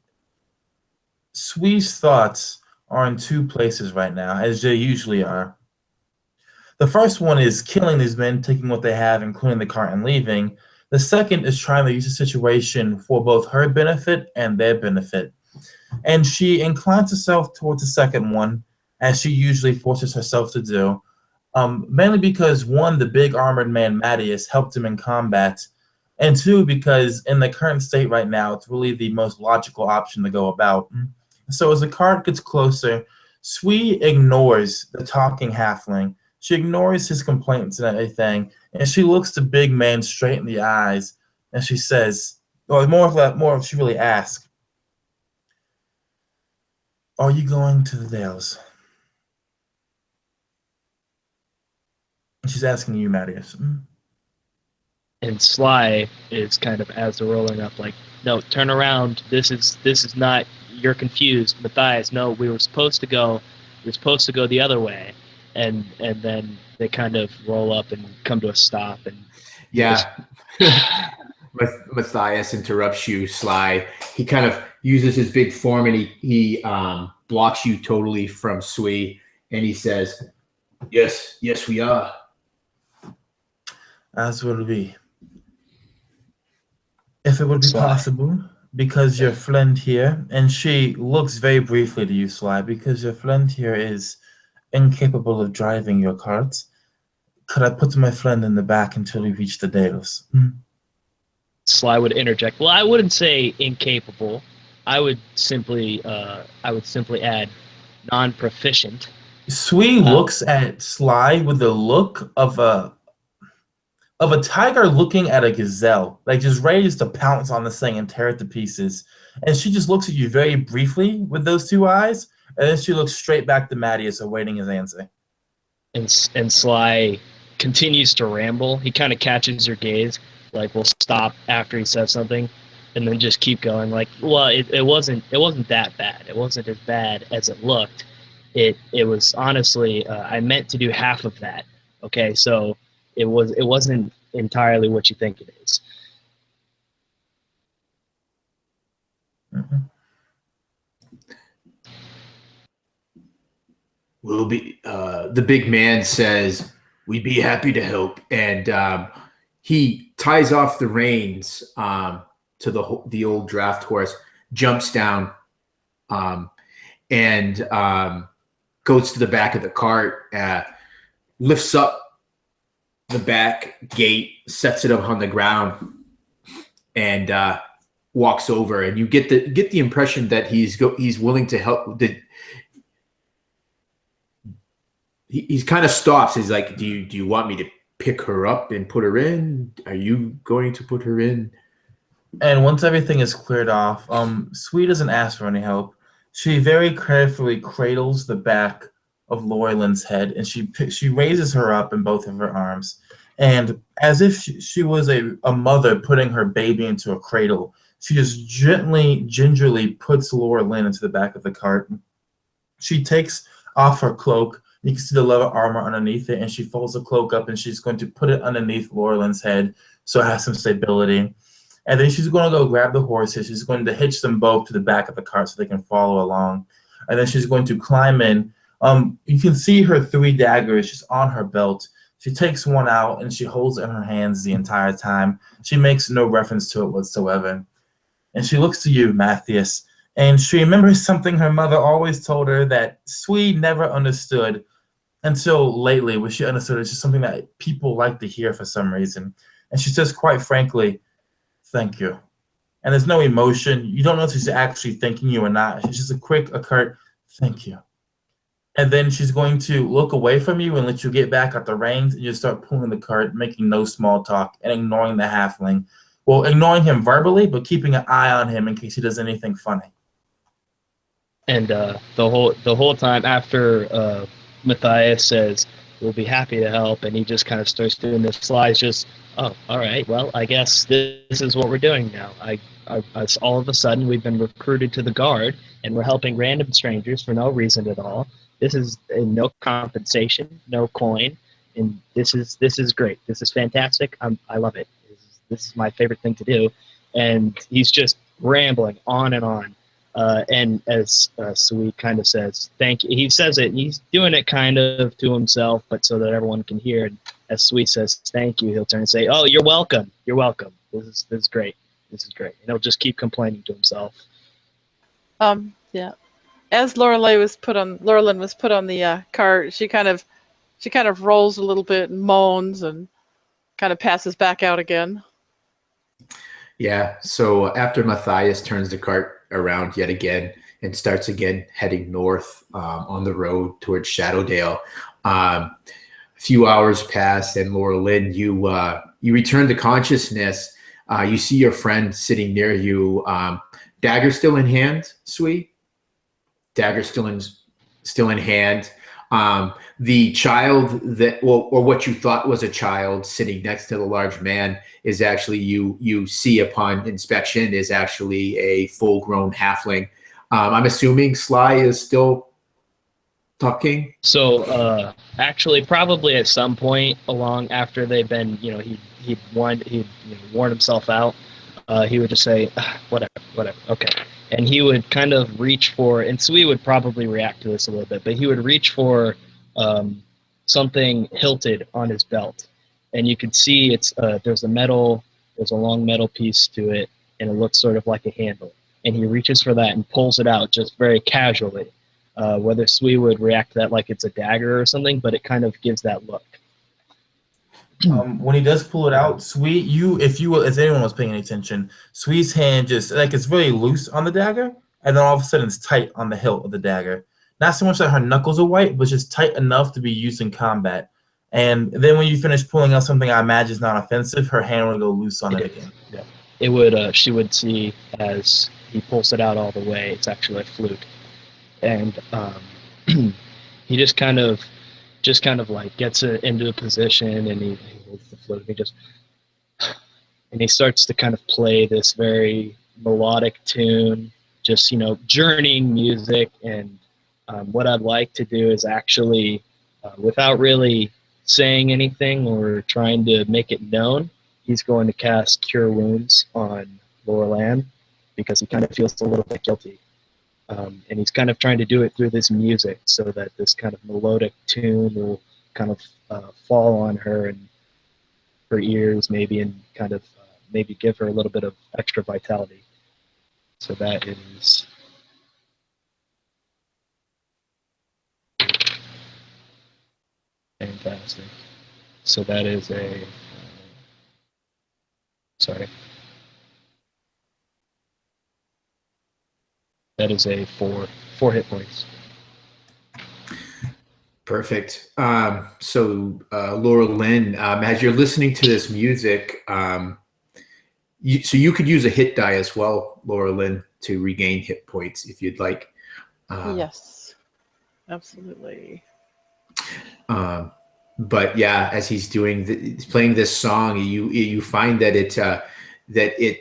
thoughts are in two places right now, as they usually are. The first one is killing these men, taking what they have, including the cart, and leaving. The second is trying to use the situation for both her benefit and their benefit. And she inclines herself towards the second one, as she usually forces herself to do, mainly because, one, the big armored man Mattias helped him in combat, and two, because in the current state right now, it's really the most logical option to go about. So as the cart gets closer, Sui ignores the talking halfling. She ignores his complaints and everything, and she looks the big man straight in the eyes, and she says, or more of she really asks, Are you going to the Dales? She's asking you, Marius. And Sly is kind of, as they're rolling up, like, no, turn around. This is not. You're confused, Matthias. No, we were supposed to go the other way, and then they kind of roll up and come to a stop. And Yeah. Matthias interrupts you, Sly. He kind of uses his big form and he blocks you totally from Sui, and he says, yes, we are. As will we. If it would be Sly. possible, because your friend here, and she looks very briefly to you, Sly, because your friend here is incapable of driving your cart, could I put my friend in the back until we reach the Dales? Sly would interject. Well, I wouldn't say incapable. I would simply add non-proficient. Sui looks at Sly with the look of a tiger looking at a gazelle, like just ready just to pounce on this thing and tear it to pieces. And she just looks at you very briefly with those two eyes, and then she looks straight back to Mattias, awaiting his answer. And Sly continues to ramble. He kind of catches your gaze, like we'll stop after he says something, and then just keep going. Like, well, it wasn't that bad. It wasn't as bad as it looked. It was honestly, I meant to do half of that. Okay, so it wasn't entirely what you think it is. Mm-hmm. We'll be. The big man says, "We'd be happy to help," and he ties off the reins to the old draft horse, jumps down, and goes to the back of the cart, lifts up the back gate, sets it up on the ground, and walks over. And you get the impression that he's willing to help. He's kind of stops. He's like, do you want me to pick her up and put her in? Are you going to put her in? And once everything is cleared off, Sweet doesn't ask for any help. She very carefully cradles the back of Laurelyn's head, and she raises her up in both of her arms. And as if she was a mother putting her baby into a cradle, she just gently, gingerly puts Laurelyn into the back of the cart. She takes off her cloak. You can see the leather armor underneath it, and she folds the cloak up, and she's going to put it underneath Laurelyn's head so it has some stability. And then she's going to go grab the horses. She's going to hitch them both to the back of the cart so they can follow along. And then she's going to climb in. You can see her 3 daggers just on her belt. She takes one out, and she holds it in her hands the entire time. She makes no reference to it whatsoever. And she looks to you, Matthias, and she remembers something her mother always told her that Swede never understood until lately, which she understood is just something that people like to hear for some reason. And she says, quite frankly, thank you. And there's no emotion. You don't know if she's actually thanking you or not. It's just a quick, curt, thank you. And then she's going to look away from you and let you get back at the reins, and you start pulling the cart, making no small talk, and ignoring the halfling. Well, ignoring him verbally, but keeping an eye on him in case he does anything funny. And the whole time after Matthias says, we'll be happy to help, and he just kind of starts doing this slides, just, oh, all right, well, I guess this is what we're doing now. All of a sudden, we've been recruited to the guard, and we're helping random strangers for no reason at all. This is no compensation, no coin, and this is great. This is fantastic. I love it. This is my favorite thing to do. And he's just rambling on and on. And as Sweet kind of says, thank you. He says it. He's doing it kind of to himself, but so that everyone can hear. And as Sweet says, thank you, he'll turn and say, oh, you're welcome. You're welcome. This is great. This is great. And he'll just keep complaining to himself. Yeah. As Lorelyn was put on the cart, she kind of rolls a little bit and moans and kind of passes back out again. Yeah. So after Matthias turns the cart around yet again and starts again heading north on the road towards Shadowdale, a few hours pass, and Laura Lynn, you return to consciousness. You see your friend sitting near you, dagger still in hand, Sweet? dagger still in hand. The child that, well, or what you thought was a child sitting next to the large man is actually you see upon inspection is actually a full-grown halfling. I'm assuming Sly is still talking. So actually, probably at some point along after they've been, he'd warned himself out. He would just say, whatever, okay. And he would kind of reach for, and Sui would probably react to this a little bit, but he would reach for something hilted on his belt. And you could see there's a long metal piece to it, and it looks sort of like a handle. And he reaches for that and pulls it out just very casually. Whether Sui would react to that like it's a dagger or something, but it kind of gives that look. When he does pull it out, Sui, if anyone was paying any attention, Sui's hand just like it's very loose on the dagger, and then all of a sudden it's tight on the hilt of the dagger. Not so much that her knuckles are white, but just tight enough to be used in combat. And then when you finish pulling out something I imagine is not offensive, her hand will go loose on it again. Yeah. It would. She would see as he pulls it out all the way. It's actually a flute, and he just kind of like gets it into a position, and he holds the flute. And he starts to kind of play this very melodic tune, just journeying music. And what I'd like to do is actually, without really saying anything or trying to make it known, he's going to cast Cure Wounds on Laura Land because he kind of feels a little bit guilty. And he's kind of trying to do it through this music so that this kind of melodic tune will kind of fall on her and her ears maybe, and kind of maybe give her a little bit of extra vitality. So that is... fantastic. So that is a... sorry. That is a four hit points. Perfect. So Laura Lynn, as you're listening to this music, so you could use a hit die as well, Laura Lynn, to regain hit points if you'd like. Yes, absolutely. But yeah, as he's playing this song, you find that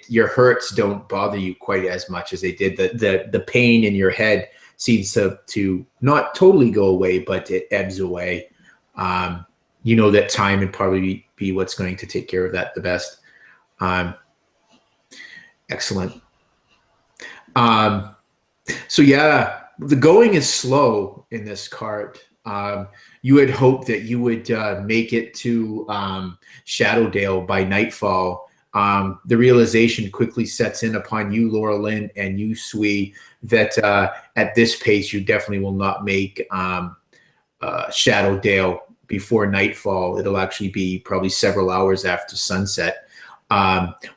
your hurts don't bother you quite as much as they did. The pain in your head seems to not totally go away, but it ebbs away. That time would probably be what's going to take care of that the best. Excellent. So yeah, the going is slow in this cart. You had hoped that you would make it to Shadowdale by nightfall. The realization quickly sets in upon you, Laura Lynn, and you, Sui, that at this pace, you definitely will not make Shadowdale before nightfall. It'll actually be probably several hours after sunset.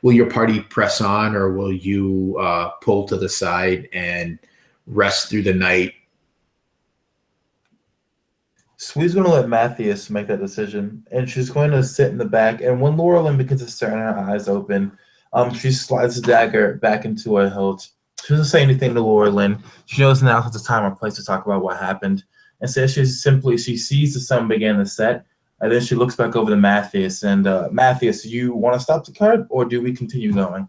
Will your party press on, or will you pull to the side and rest through the night? Sui's going to let Matthias make that decision, and she's going to sit in the back. And when Laura Lynn begins to stare and her eyes open, she slides the dagger back into her hilt. She doesn't say anything to Laura Lynn. She knows now is the time or place to talk about what happened. And so she sees the sun begin to set, and then she looks back over to Matthias. And Matthias, do you want to stop the cart, or do we continue going?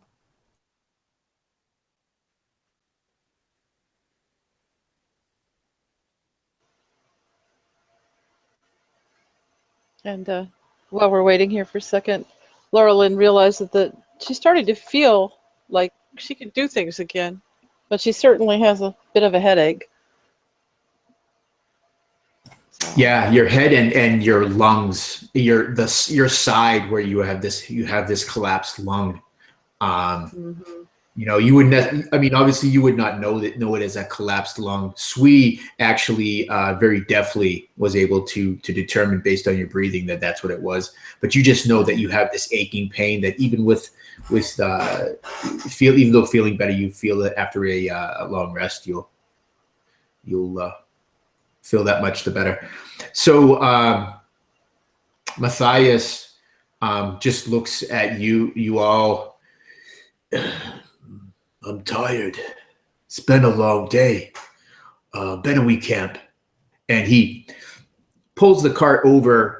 And while we're waiting here for a second, Laura Lynn realizes that she's starting to feel like she can do things again, but she certainly has a bit of a headache. So. Yeah, your head and your lungs, your side where you have this collapsed lung. You wouldn't. I mean, obviously, you would not know it as a collapsed lung. Sui actually very deftly was able to determine based on your breathing that that's what it was. But you just know that you have this aching pain that even even though feeling better, you feel that after a long rest, you'll feel that much the better. So Matthias just looks at you all. I'm tired. It's been a long day. Benawee camp. And he pulls the cart over,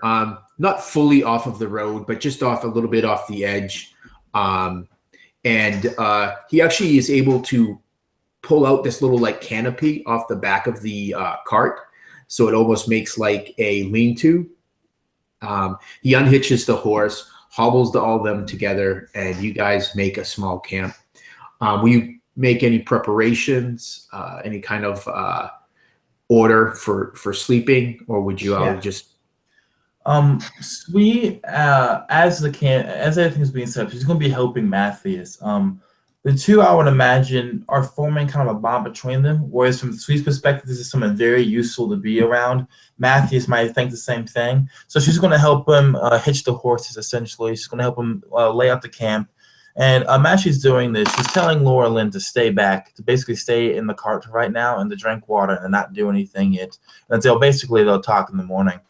not fully off of the road, but just off a little bit off the edge. And he actually is able to pull out this little like canopy off the back of the cart. So it almost makes like a lean-to. He unhitches the horse, hobbles all of them together, and you guys make a small camp. Will you make any preparations, any kind of order for sleeping, or would you all just? We as everything's being set up, she's going to be helping Matthias. The two, I would imagine, are forming kind of a bond between them. Whereas from Sweet's perspective, this is someone very useful to be around. Matthias might think the same thing. So she's going to help him hitch the horses, essentially. She's going to help him lay out the camp. And as she's doing this, she's telling Laura Lynn to stay back, to basically stay in the cart right now and to drink water and not do anything yet until basically they'll talk in the morning.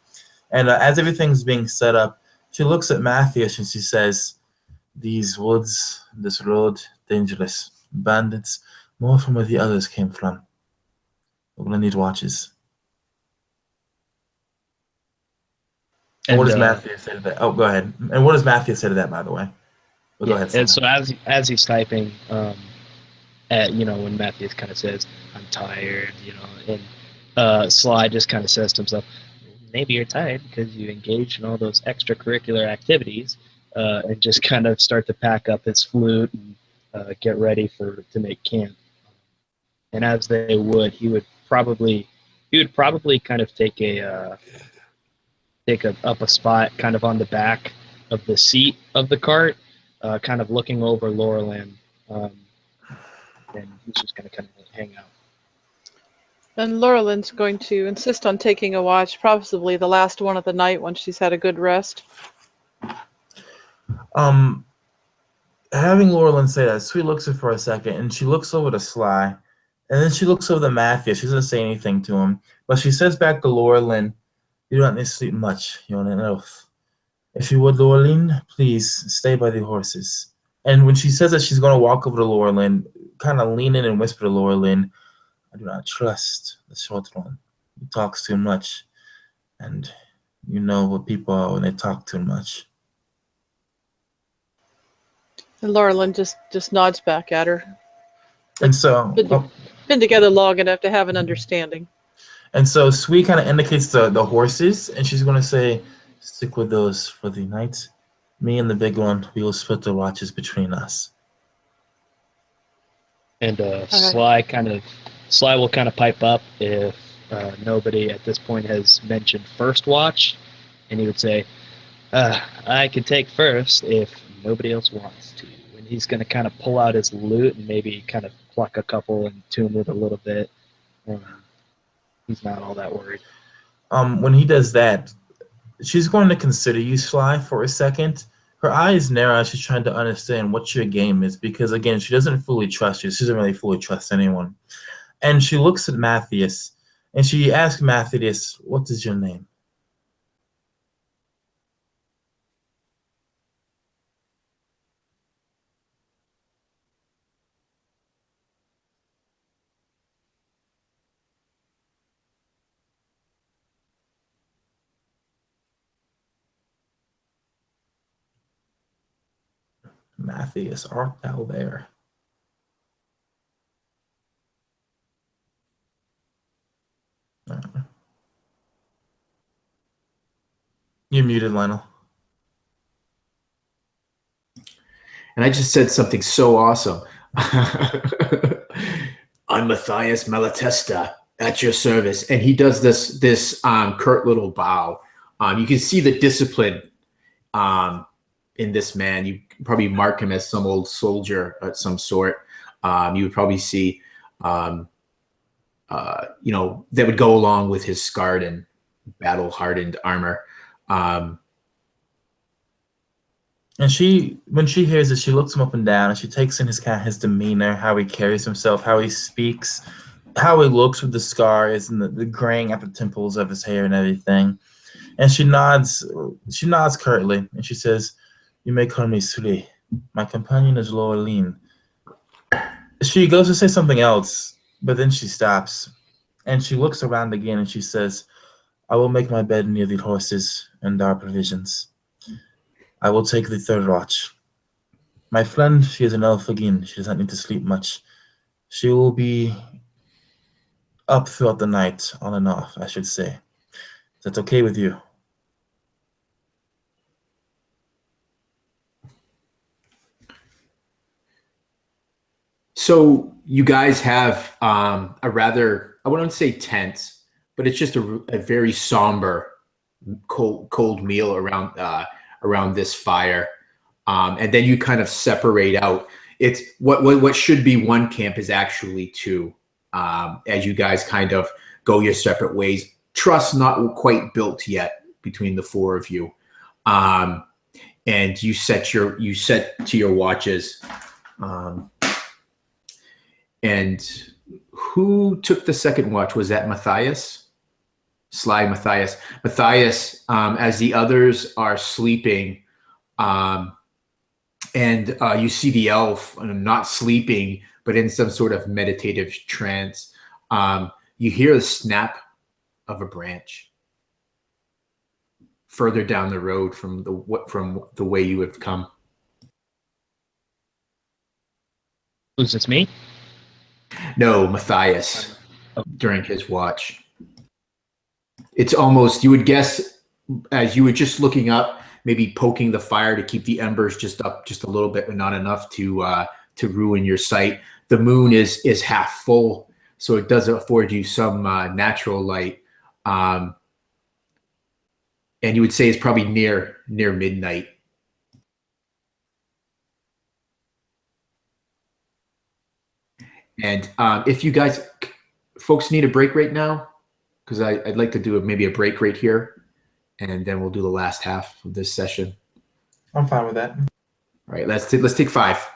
And as everything's being set up, she looks at Matthias and she says, "These woods, this road, dangerous. Bandits, more from where the others came from. We're going to need watches." And what does Matthias say to that? Oh, go ahead. And what does Matthias say to that, by the way? Well, go ahead. And so as he's typing, when Matthias kind of says, "I'm tired," and Sly just kind of says to himself, "Maybe you're tired because you engaged in all those extracurricular activities," and just kind of start to pack up his flute and get ready to make camp. And as they would, he would probably kind of take up a spot kind of on the back of the seat of the cart, kind of looking over Laura Lynn, and he's just going to kind of hang out. And Laura Lynn's going to insist on taking a watch, probably the last one of the night once she's had a good rest. Having Laura Lynn say that, Sweet looks at her for a second, and she looks over to Sly, and then she looks over to Matthias. She doesn't say anything to him, but she says back to Laura Lynn, "You don't need to sleep much. You're on an elf. If you would, Laura Lynn, please stay by the horses." And when she says that she's going to walk over to Laura Lynn, kind of lean in and whisper to Laura Lynn, "I do not trust the short one. He talks too much, and you know what people are when they talk too much." And Laura Lynn just nods back at her. And so Been together long enough to have an understanding. And so Sweet kind of indicates the horses, and she's going to say, "Stick with those for the night. Me and the big one, we will split the watches between us." And Sly will kind of pipe up if nobody at this point has mentioned first watch, and he would say, "I can take first if nobody else wants to." And he's going to kind of pull out his lute and maybe kind of pluck a couple and tune it a little bit. He's not all that worried. When he does that, she's going to consider you, Sly, for a second. Her eyes narrow as she's trying to understand what your game is, because, again, she doesn't fully trust you. She doesn't really fully trust anyone. And she looks at Matthias, and she asks Matthias, "What is your name?" "Matthias, art thou there?" You're muted, Lionel. And I just said something so awesome. "I'm Matthias Malatesta, at your service." And he does this curt little bow. You can see the discipline in this man. You probably mark him as some old soldier of some sort. You would probably see, that would go along with his scarred and battle-hardened armor. And when she hears it, she looks him up and down, and she takes in his demeanor, how he carries himself, how he speaks, how he looks with the scars and the graying at the temples of his hair and everything. And she nods curtly, and she says, "You may call me Suli. My companion is Laura Lynn." She goes to say something else, but then she stops. And she looks around again and she says, I will make my bed near the horses and our provisions. I will take the third watch. My friend, she is an elf again. She does not need to sleep much. She will be up throughout the night, on and off, I should say. That's okay with you? So you guys have a rather, I wouldn't say tense, but it's just a very somber, cold meal around this fire, and then you kind of separate out. It's what should be one camp is actually two, as you guys kind of go your separate ways. Trust not quite built yet between the four of you, and you set to your watches. And who took the second watch? Was that Matthias? Sly Matthias. Matthias, as the others are sleeping, and you see the elf not sleeping, but in some sort of meditative trance. You hear the snap of a branch further down the road from the way you have come. Was this me? No, Matthias, during his watch. It's almost, you would guess, as you were just looking up, maybe poking the fire to keep the embers just up just a little bit, but not enough to ruin your sight. The moon is half full, so it does afford you some natural light. And you would say it's probably near midnight. And if you guys, folks, need a break right now, because I'd like to do maybe a break right here, and then we'll do the last half of this session. I'm fine with that. All right, let's take 5.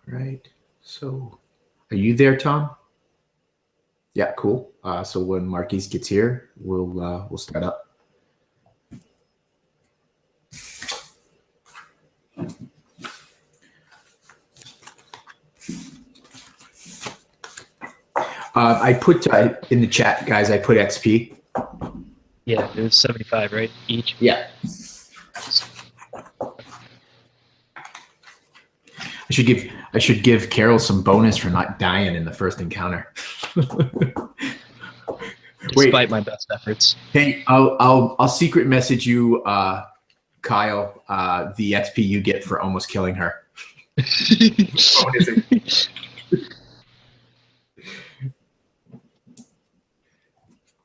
Right. So, are you there, Tom? Yeah, cool. So when Marquise gets here, we'll start up. I put in the chat, guys. I put XP. Yeah, it was 75, right? Each. Yeah. I should give Carol some bonus for not dying in the first encounter. Despite my best efforts. Hey, I'll secret message you, Kyle, the XP you get for almost killing her.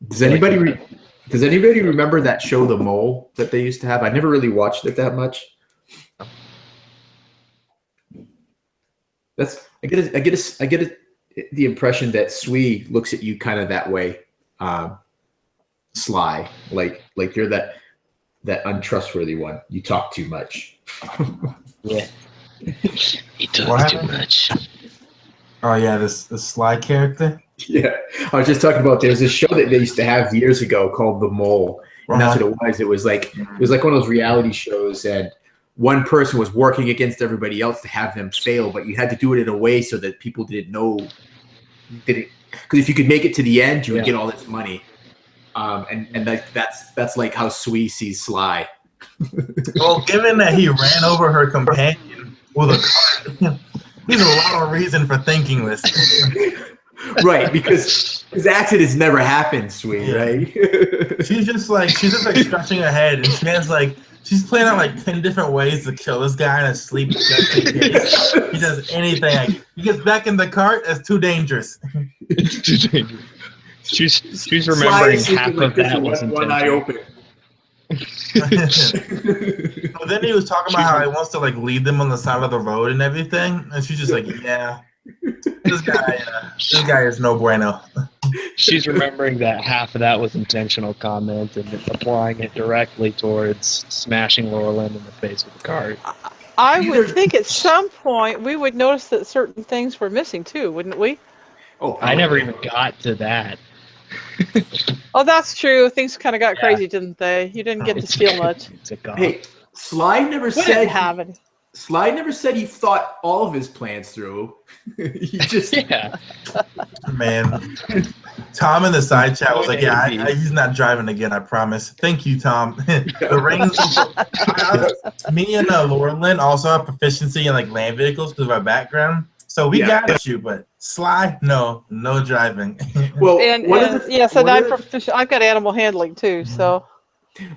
Does anybody remember that show, The Mole, that they used to have? I never really watched it that much. I get the impression that Sui looks at you kind of that way, Sly, like you're that untrustworthy one. You talk too much. Yeah. He talks too much. Oh yeah, this Sly character. Yeah, I was just talking about. There's this show that they used to have years ago called The Mole, and that's what it was. It was like one of those reality shows, and one person was working against everybody else to have them fail, but you had to do it in a way so that people didn't know. Because if you could make it to the end, you would get all this money. And that's like how Sui sees Sly. Well, given that he ran over her companion with a cart, there's a lot of reason for thinking this. Right, because accidents never happen, Sui, right? She's just like scratching her head, and she's planning on like 10 different ways to kill this guy in his sleep just in case he does anything. Like, he gets back in the cart, that's too dangerous. It's too dangerous. She's remembering half of that was one eye open. But then he was talking about how he wants to like lead them on the side of the road and everything, and she's just like, yeah, this guy is no bueno. She's remembering that half of that was intentional comment and applying it directly towards smashing Laura Lynn in the face with the cart. I would think at some point we would notice that certain things were missing too, wouldn't we? Oh, I never even got to that. Oh, that's true. Things kind of got crazy, didn't they? You didn't get to steal much. Hey, Sly never said he thought all of his plans through. He just Man, Tom in the side chat was like, "Yeah, he's not driving again. I promise." Thank you, Tom. The reins. Me and Laura Lynn also have proficiency in like land vehicles because of our background, so we got you. But Sly, no driving. Well, I'm proficient. I've got animal handling too, so.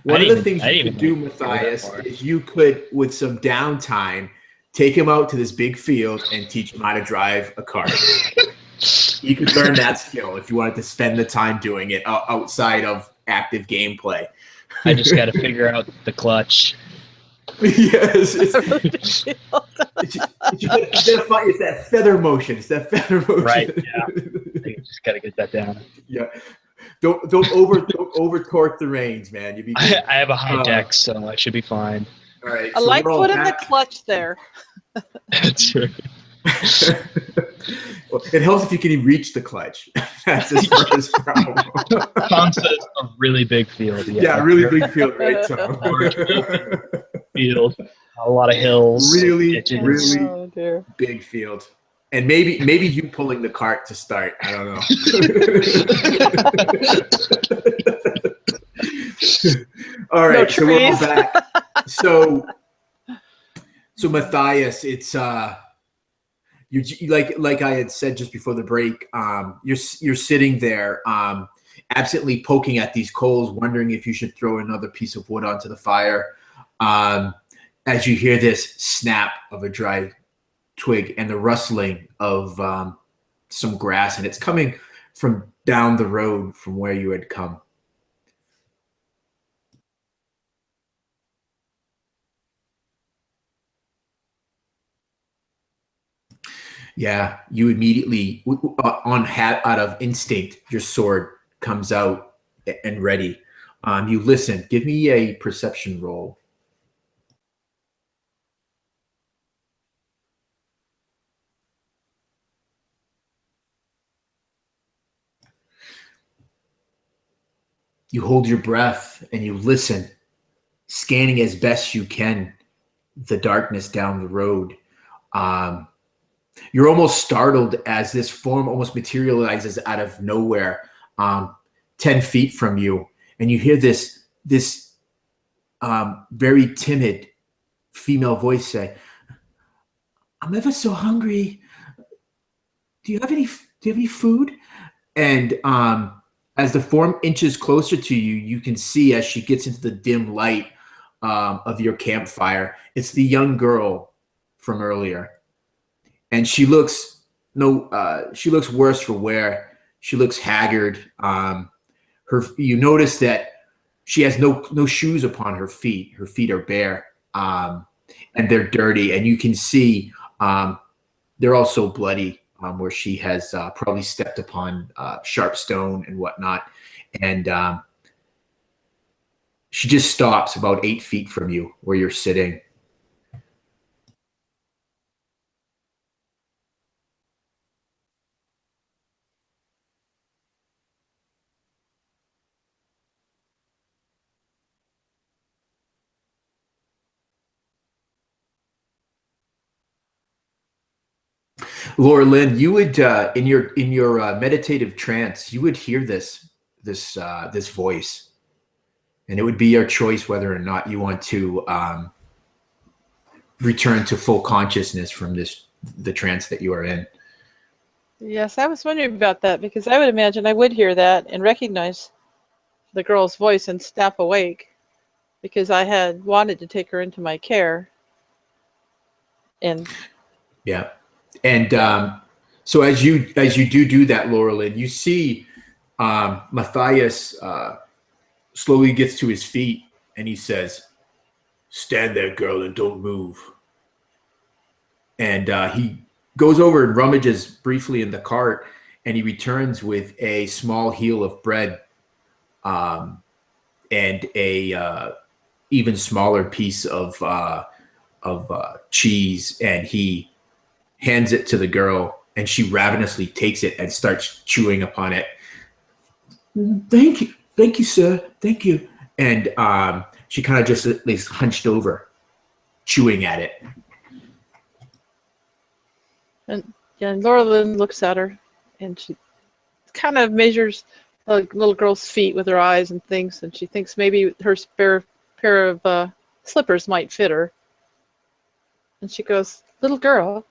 One of the things you could do, Matthias, is you could, with some downtime, take him out to this big field and teach him how to drive a car. You could learn that skill if you wanted to spend the time doing it outside of active gameplay. I just got to figure out the clutch. Yes. It's that feather motion. It's that feather motion. Right, yeah. You just got to get that down. Yeah. Don't over torque the reins, man. I have a high deck, so I should be fine. All right. I like putting the clutch there. That's right. Well, it helps if you can reach the clutch. That's his first problem. Tom says a really big field. Yeah, a really big field, right, Tom? Field, a lot of hills. Really big field. And maybe you pulling the cart to start. I don't know. All right, so we're all back. So Matthias, it's you like I had said just before the break. You're sitting there, absently poking at these coals, wondering if you should throw another piece of wood onto the fire. As you hear this snap of a dry twig and the rustling of some grass, and it's coming from down the road from where you had come. Yeah, you immediately, out of instinct, your sword comes out and ready. You listen. Give me a perception roll. You hold your breath and you listen, scanning as best you can the darkness down the road. Um, you're almost startled as this form almost materializes out of nowhere, 10 feet from you, and you hear this very timid female voice say, "I'm ever so hungry. Do you have any food?" And as the form inches closer to you, you can see as she gets into the dim light of your campfire, it's the young girl from earlier, and she looks worse for wear. She looks haggard. You notice that she has no shoes upon her feet. Her feet are bare, and they're dirty, and you can see they're also bloody, where she has probably stepped upon sharp stone and whatnot. And she just stops about 8 feet from you where you're sitting. Laura Lynn, you would in your meditative trance, you would hear this voice, and it would be your choice whether or not you want to return to full consciousness from the trance that you are in. Yes, I was wondering about that because I would imagine I would hear that and recognize the girl's voice and snap awake because I had wanted to take her into my care. And Yeah, and so as you do that, Laura Lynn, you see Matthias slowly gets to his feet and he says, "Stand there, girl, and don't move." And he goes over and rummages briefly in the cart, and he returns with a small heel of bread and a even smaller piece of cheese, and he hands it to the girl, and she ravenously takes it and starts chewing upon it. Thank you, sir. Thank you. And she kind of just is hunched over, chewing at it. And yeah, and Laura Lynn looks at her, and she kind of measures the little girl's feet with her eyes and things, and she thinks maybe her spare pair of slippers might fit her. And she goes, "Little girl."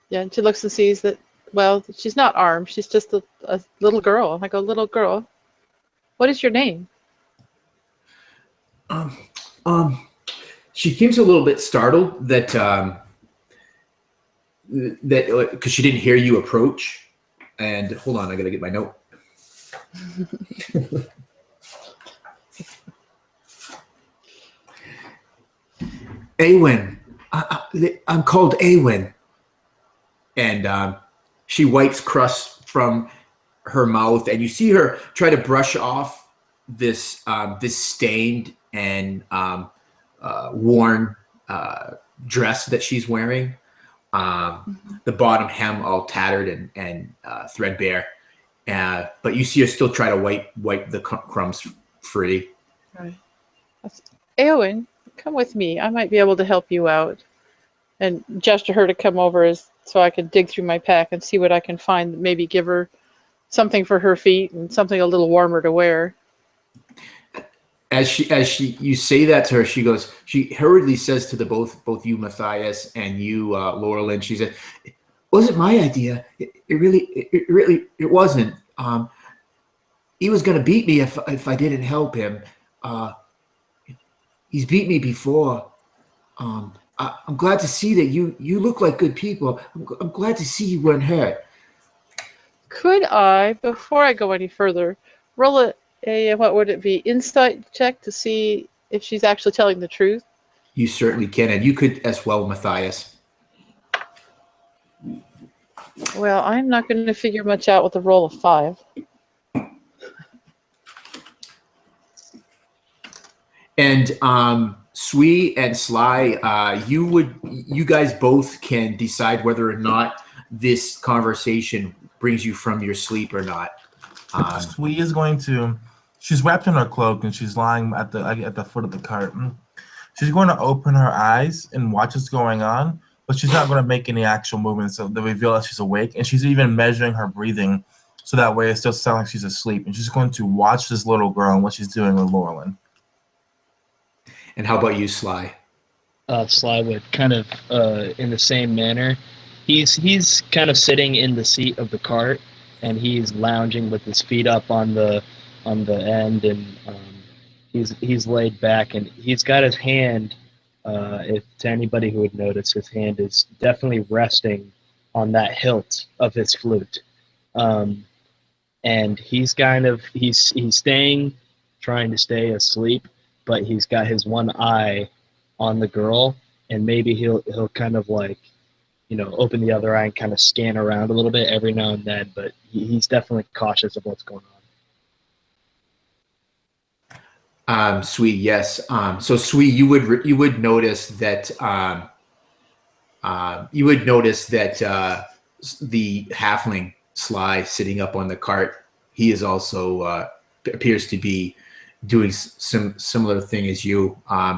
Yeah, and she looks and sees that, well, she's not armed. She's just a little girl. And I go, "Little girl, what is your name?" She seems a little bit startled that because she didn't hear you approach. And hold on, I gotta get my note. Awen, I'm called Awen. And she wipes crust from her mouth, and you see her try to brush off this stained and worn dress that she's wearing. The bottom hem all tattered and threadbare, but you see her still try to wipe the crumbs free. Right. "Eowyn, come with me. I might be able to help you out." And gesture her to come over so I could dig through my pack and see what I can find. Maybe give her something for her feet and something a little warmer to wear. As you say that to her, she hurriedly says to both you, Matthias, and you, Laura Lynn, she said, "It wasn't my idea. It wasn't. He was going to beat me if I didn't help him. He's beat me before. I'm glad to see that you look like good people. I'm glad to see you weren't hurt." Could I, before I go any further, roll a what would it be, insight check to see if she's actually telling the truth? You certainly can, and you could as well, Matthias. Well, I'm not going to figure much out with a roll of 5. And Sui and Sly, you guys both can decide whether or not this conversation brings you from your sleep or not. Sui is going to. She's wrapped in her cloak and she's lying at the foot of the cart. She's going to open her eyes and watch what's going on, but she's not going to make any actual movements so to reveal that she's awake. And she's even measuring her breathing so that way it still sounds like she's asleep. And she's going to watch this little girl and what she's doing with Laurelyn. And how about you, Sly? Sly would kind of in the same manner. He's kind of sitting in the seat of the cart, and he's lounging with his feet up on the end, and he's laid back, and he's got his hand. If to anybody who would notice, his hand is definitely resting on that hilt of his flute, and he's staying, trying to stay asleep, but he's got his one eye on the girl, and maybe he'll kind of like, open the other eye and kind of scan around a little bit every now and then, but he's definitely cautious of what's going on. Sweet, yes. So Sweet, you would notice that the halfling Sly sitting up on the cart, he is also appears to be doing some similar thing as you.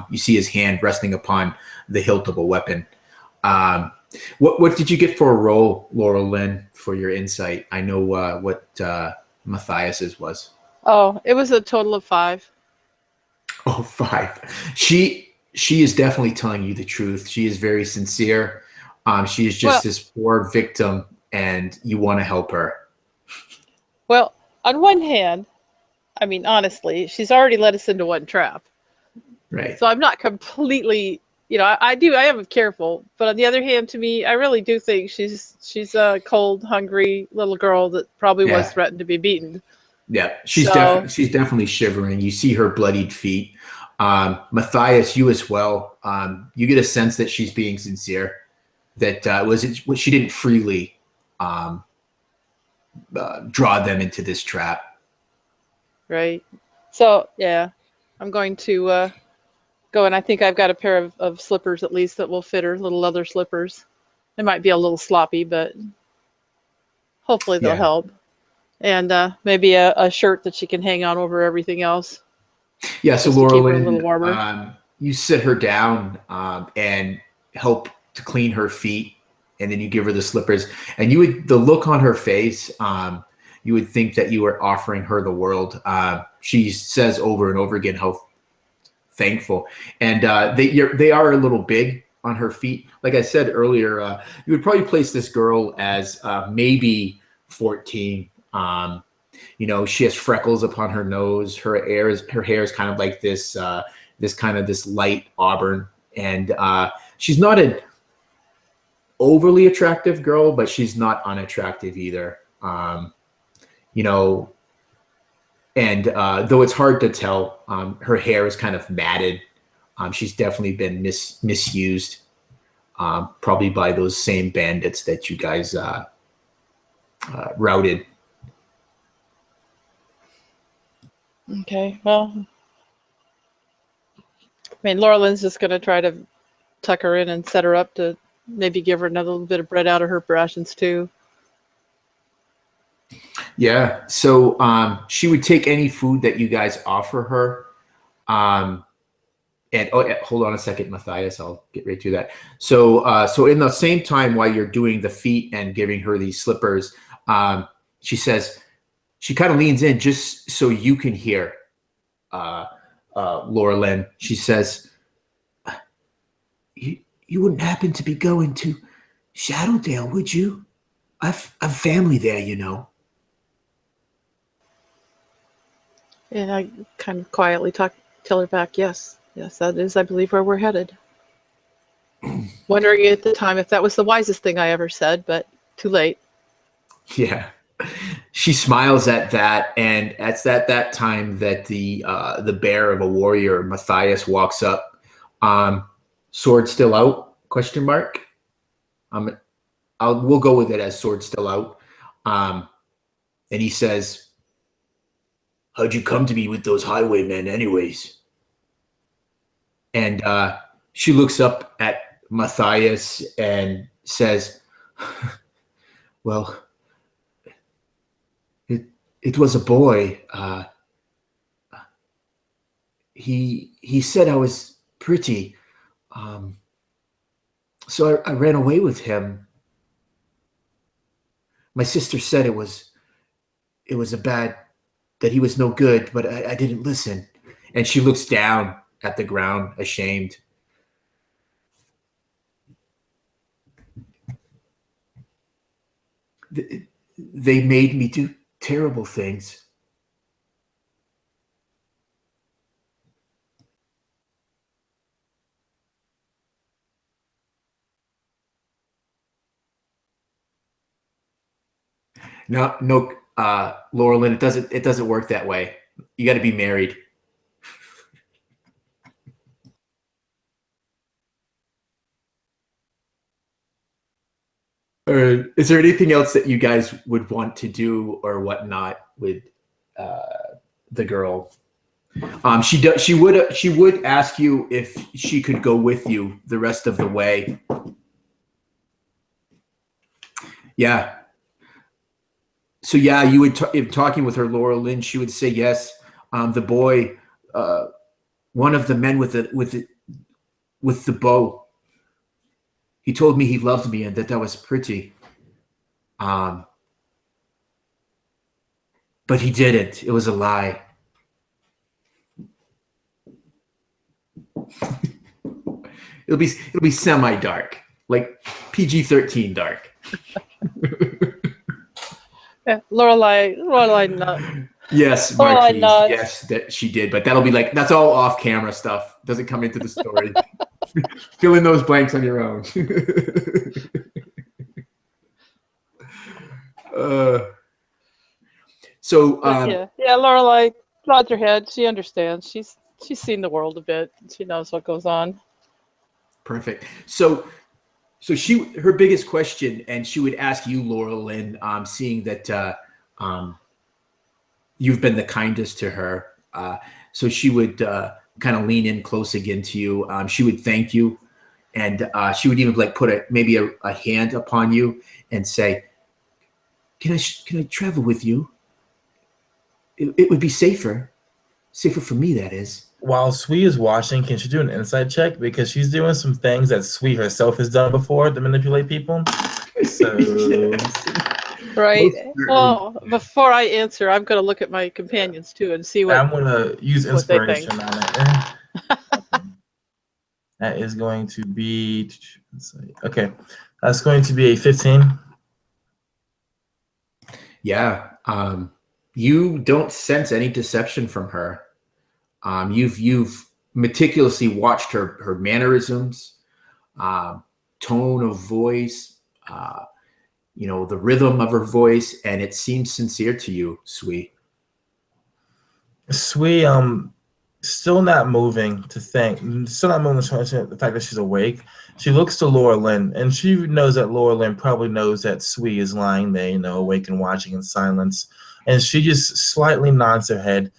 You see his hand resting upon the hilt of a weapon. What did you get for a roll, Laurel Lynn, for your insight? I know what Matthias's was. Oh, it was a total of 5. Oh, 5. She is definitely telling you the truth. She is very sincere. She is just this poor victim, and you want to help her. Well, on one hand, I mean, honestly, she's already let us into one trap. Right. So I'm not completely, I am careful, but on the other hand, to me, I really do think she's a cold, hungry little girl that probably was threatened to be beaten. Yeah, she's definitely shivering. You see her bloodied feet. Matthias, you as well. You get a sense that she's being sincere. That she didn't freely draw them into this trap. Right. So yeah, I'm going to go, and I think I've got a pair of slippers at least that will fit her, little leather slippers. They might be a little sloppy, but hopefully they'll help. And maybe a shirt that she can hang on over everything else. Yeah, so Laurel, a little warmer. You sit her down and help to clean her feet, and then you give her the slippers. And the look on her face, you would think that you were offering her the world. She says over and over again how thankful, and they are a little big on her feet. Like I said earlier, you would probably place this girl as maybe 14. She has freckles upon her nose. Her hair is kind of like this light auburn, and she's not an overly attractive girl, but she's not unattractive either. And though it's hard to tell, her hair is kind of matted. She's definitely been misused, probably by those same bandits that you guys routed. Okay, well, I mean, Laurelyn's just going to try to tuck her in and set her up to maybe give her another little bit of bread out of her rations too. Yeah, so she would take any food that you guys offer her. And hold on a second, Matthias, I'll get right to that. So in the same time while you're doing the feet and giving her these slippers, she says, she kind of leans in just so you can hear Laura Lynn. She says, you wouldn't happen to be going to Shadowdale, would you? I've family there, And I kind of quietly tell her back, yes, that is, I believe, where we're headed. Wondering at the time if that was the wisest thing I ever said, but too late. Yeah. She smiles at that, and it's at that time that the bear of a warrior, Matthias, walks up. Sword still out? Question mark. we'll go with it as sword still out. And he says, "How'd you come to be with those highwaymen anyways?" And she looks up at Matthias and says, "Well, it was a boy. He said I was pretty, so I ran away with him. My sister said it was a bad, that he was no good, but I didn't listen." And she looks down at the ground, ashamed. They made me do terrible things. No, no, Laurelyn, it doesn't work that way. You got to be married. Is there anything else that you guys would want to do or whatnot with the girl? She would ask you if she could go with you the rest of the way. Yeah. So yeah, you would if talking with her, Laura Lynn, she would say yes. The boy, one of the men with the bow, he told me he loved me and that was pretty. But he didn't. It was a lie. It'll be semi-dark, like PG-13 dark. Yeah, Lorelai not. Yes, Lorelai Marquise. nods. Yes, that she did, but that'll be like that's all off-camera stuff. Doesn't come into the story. Fill in those blanks on your own. Yeah, Lorelai nods her head. She understands. She's seen the world a bit. She knows what goes on. Perfect. So her biggest question, and she would ask you, Laurel, and seeing that you've been the kindest to her, so she would kind of lean in close again to you. She would thank you, and she would even like put maybe a hand upon you and say, "Can I travel with you? It would be safer for me, that is." While Sui is watching, can she do an insight check? Because she's doing some things that Sui herself has done before to manipulate people. So, Yes. Right. Well, before I answer, I'm going to look at my companions too and see what I'm going to use what they think. inspiration on it. That is going to be, okay, that's going to be a 15. Yeah. You don't sense any deception from her. You've meticulously watched her mannerisms, tone of voice, the rhythm of her voice, and it seems sincere to you, Sui. Sui, still not moving to think, still not moving to the fact that she's awake. She looks to Laura Lynn, and she knows that Laura Lynn probably knows that Sui is lying there, awake and watching in silence. And she just slightly nods her head,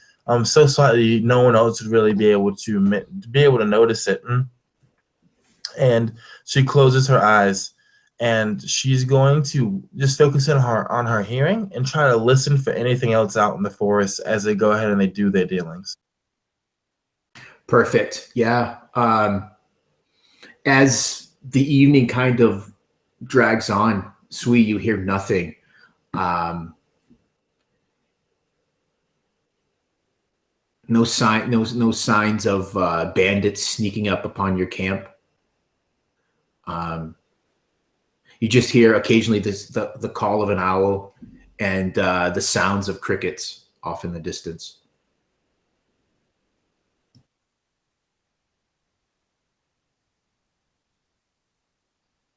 so slightly no one else would really be able to notice it. And she closes her eyes, and she's going to just focus on her hearing and try to listen for anything else out in the forest as they go ahead and they do their dealings. Perfect. Yeah. As the evening kind of drags on, Sui, you hear nothing. No signs of bandits sneaking up upon your camp. You just hear occasionally the call of an owl and the sounds of crickets off in the distance.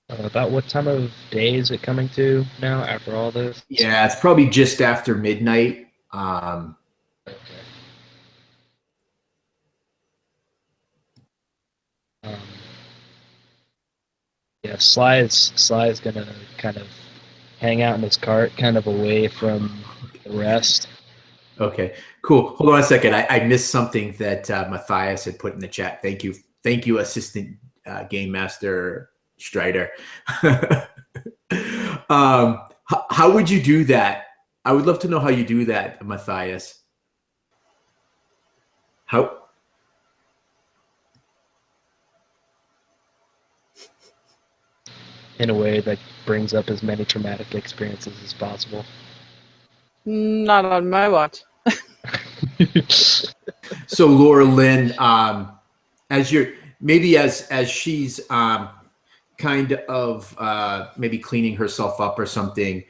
About what time of day is it coming to now after all this? Yeah, it's probably just after midnight. Okay. Yeah, Sly's gonna kind of hang out in his cart, kind of away from the rest. Okay, cool. Hold on a second. I missed something that Matthias had put in the chat. Thank you, Assistant Game Master Strider. How would you do that? I would love to know how you do that, Matthias. How? In a way that brings up as many traumatic experiences as possible. Not on my watch. So Laura Lynn, as you're maybe as she's kind of maybe cleaning herself up or something,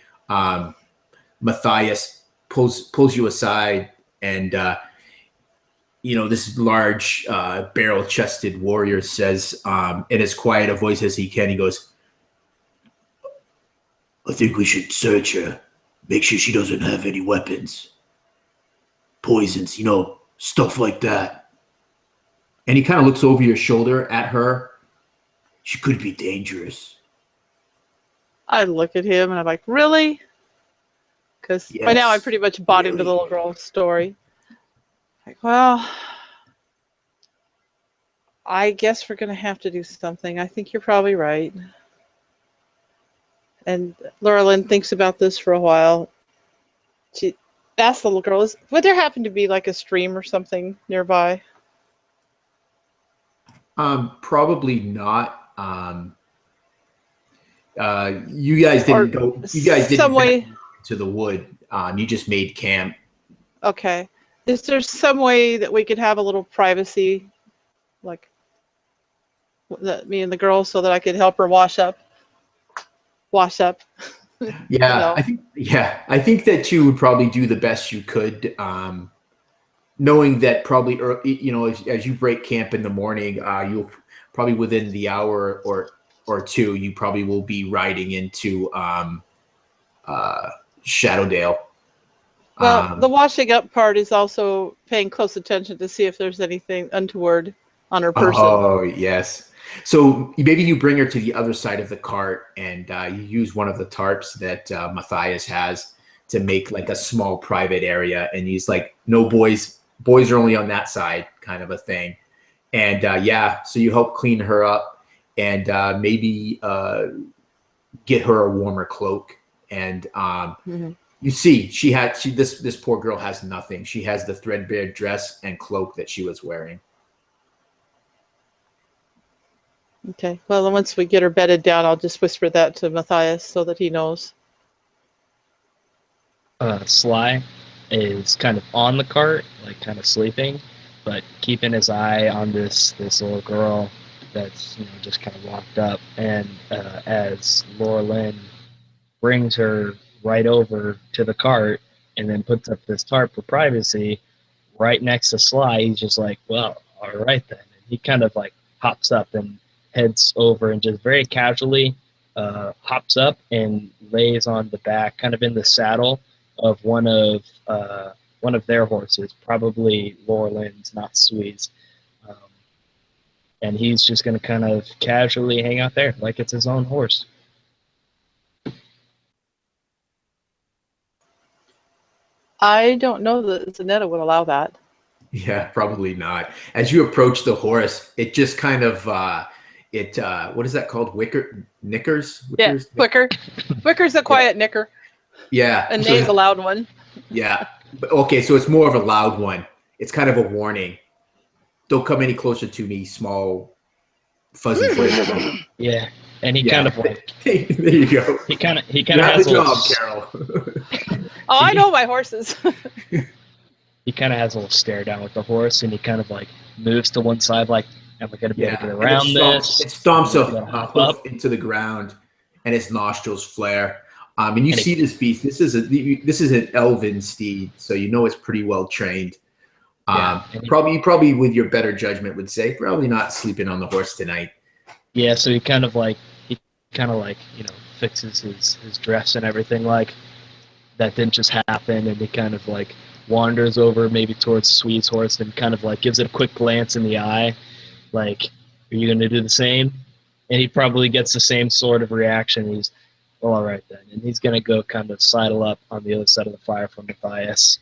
Matthias pulls you aside, and this large barrel-chested warrior says in as quiet a voice as he can, he goes, "I think we should search her, make sure she doesn't have any weapons, poisons, stuff like that." And he kind of looks over your shoulder at her. She could be dangerous. I look at him and I'm like, really? Because by now I pretty much bought into the little girl's story. Like, well, I guess we're going to have to do something. I think you're probably right. And Laura Lynn thinks about this for a while. She asks the little girl, would there happen to be like a stream or something nearby? Probably not. You guys didn't go. You guys didn't go to the wood. You just made camp. Okay. Is there some way that we could have a little privacy, like me and the girl, so that I could help her wash up? Yeah, I think that you would probably do the best you could, knowing that probably as you break camp in the morning, you'll probably within the hour or two, you probably will be riding into Shadowdale. Well, the washing up part is also paying close attention to see if there's anything untoward on her person. Oh, yes. So maybe you bring her to the other side of the cart, and you use one of the tarps that Matthias has to make like a small private area. And he's like, no, boys are only on that side, kind of a thing. And so you help clean her up and maybe get her a warmer cloak. And you see, this poor girl has nothing. She has the threadbare dress and cloak that she was wearing. Okay. Well, then once we get her bedded down, I'll just whisper that to Matthias so that he knows. Sly is kind of on the cart, like kind of sleeping, but keeping his eye on this little girl that's just kind of walked up. And as Laura Lynn brings her right over to the cart and then puts up this tarp for privacy right next to Sly, he's just like, well, all right then. And he kind of like hops up and heads over and just very casually hops up and lays on the back, kind of in the saddle of one of their horses, probably Laura Lynn's, not Swee's. And he's just going to kind of casually hang out there like it's his own horse. I don't know that Zanetta would allow that. Yeah, probably not. As you approach the horse, it just kind of what is that called? Knickers? Yeah, Wicker. Wicker's a quiet nicker. Yeah. And Nay's a loud one. Yeah. Okay, so it's more of a loud one. It's kind of a warning. Don't come any closer to me, small, fuzzy footed. Yeah. And he kind of like there you go. He kind of has the job, Carol. Oh, I know my horses. He kind of has a little stare down with the horse, and he kind of like moves to one side, like, am I going to be able to get around this? It stomps up into the ground, and his nostrils flare. And you see this beast. This is an elven steed, so you know it's pretty well trained. Probably with your better judgment would say probably not sleeping on the horse tonight. Yeah, so he kind of like fixes his dress and everything like that didn't just happen, and he kind of like wanders over maybe towards Sweet's horse and kind of like gives it a quick glance in the eye, like, are you going to do the same? And he probably gets the same sort of reaction. He's, well, all right then. And he's going to go kind of sidle up on the other side of the fire from Matthias.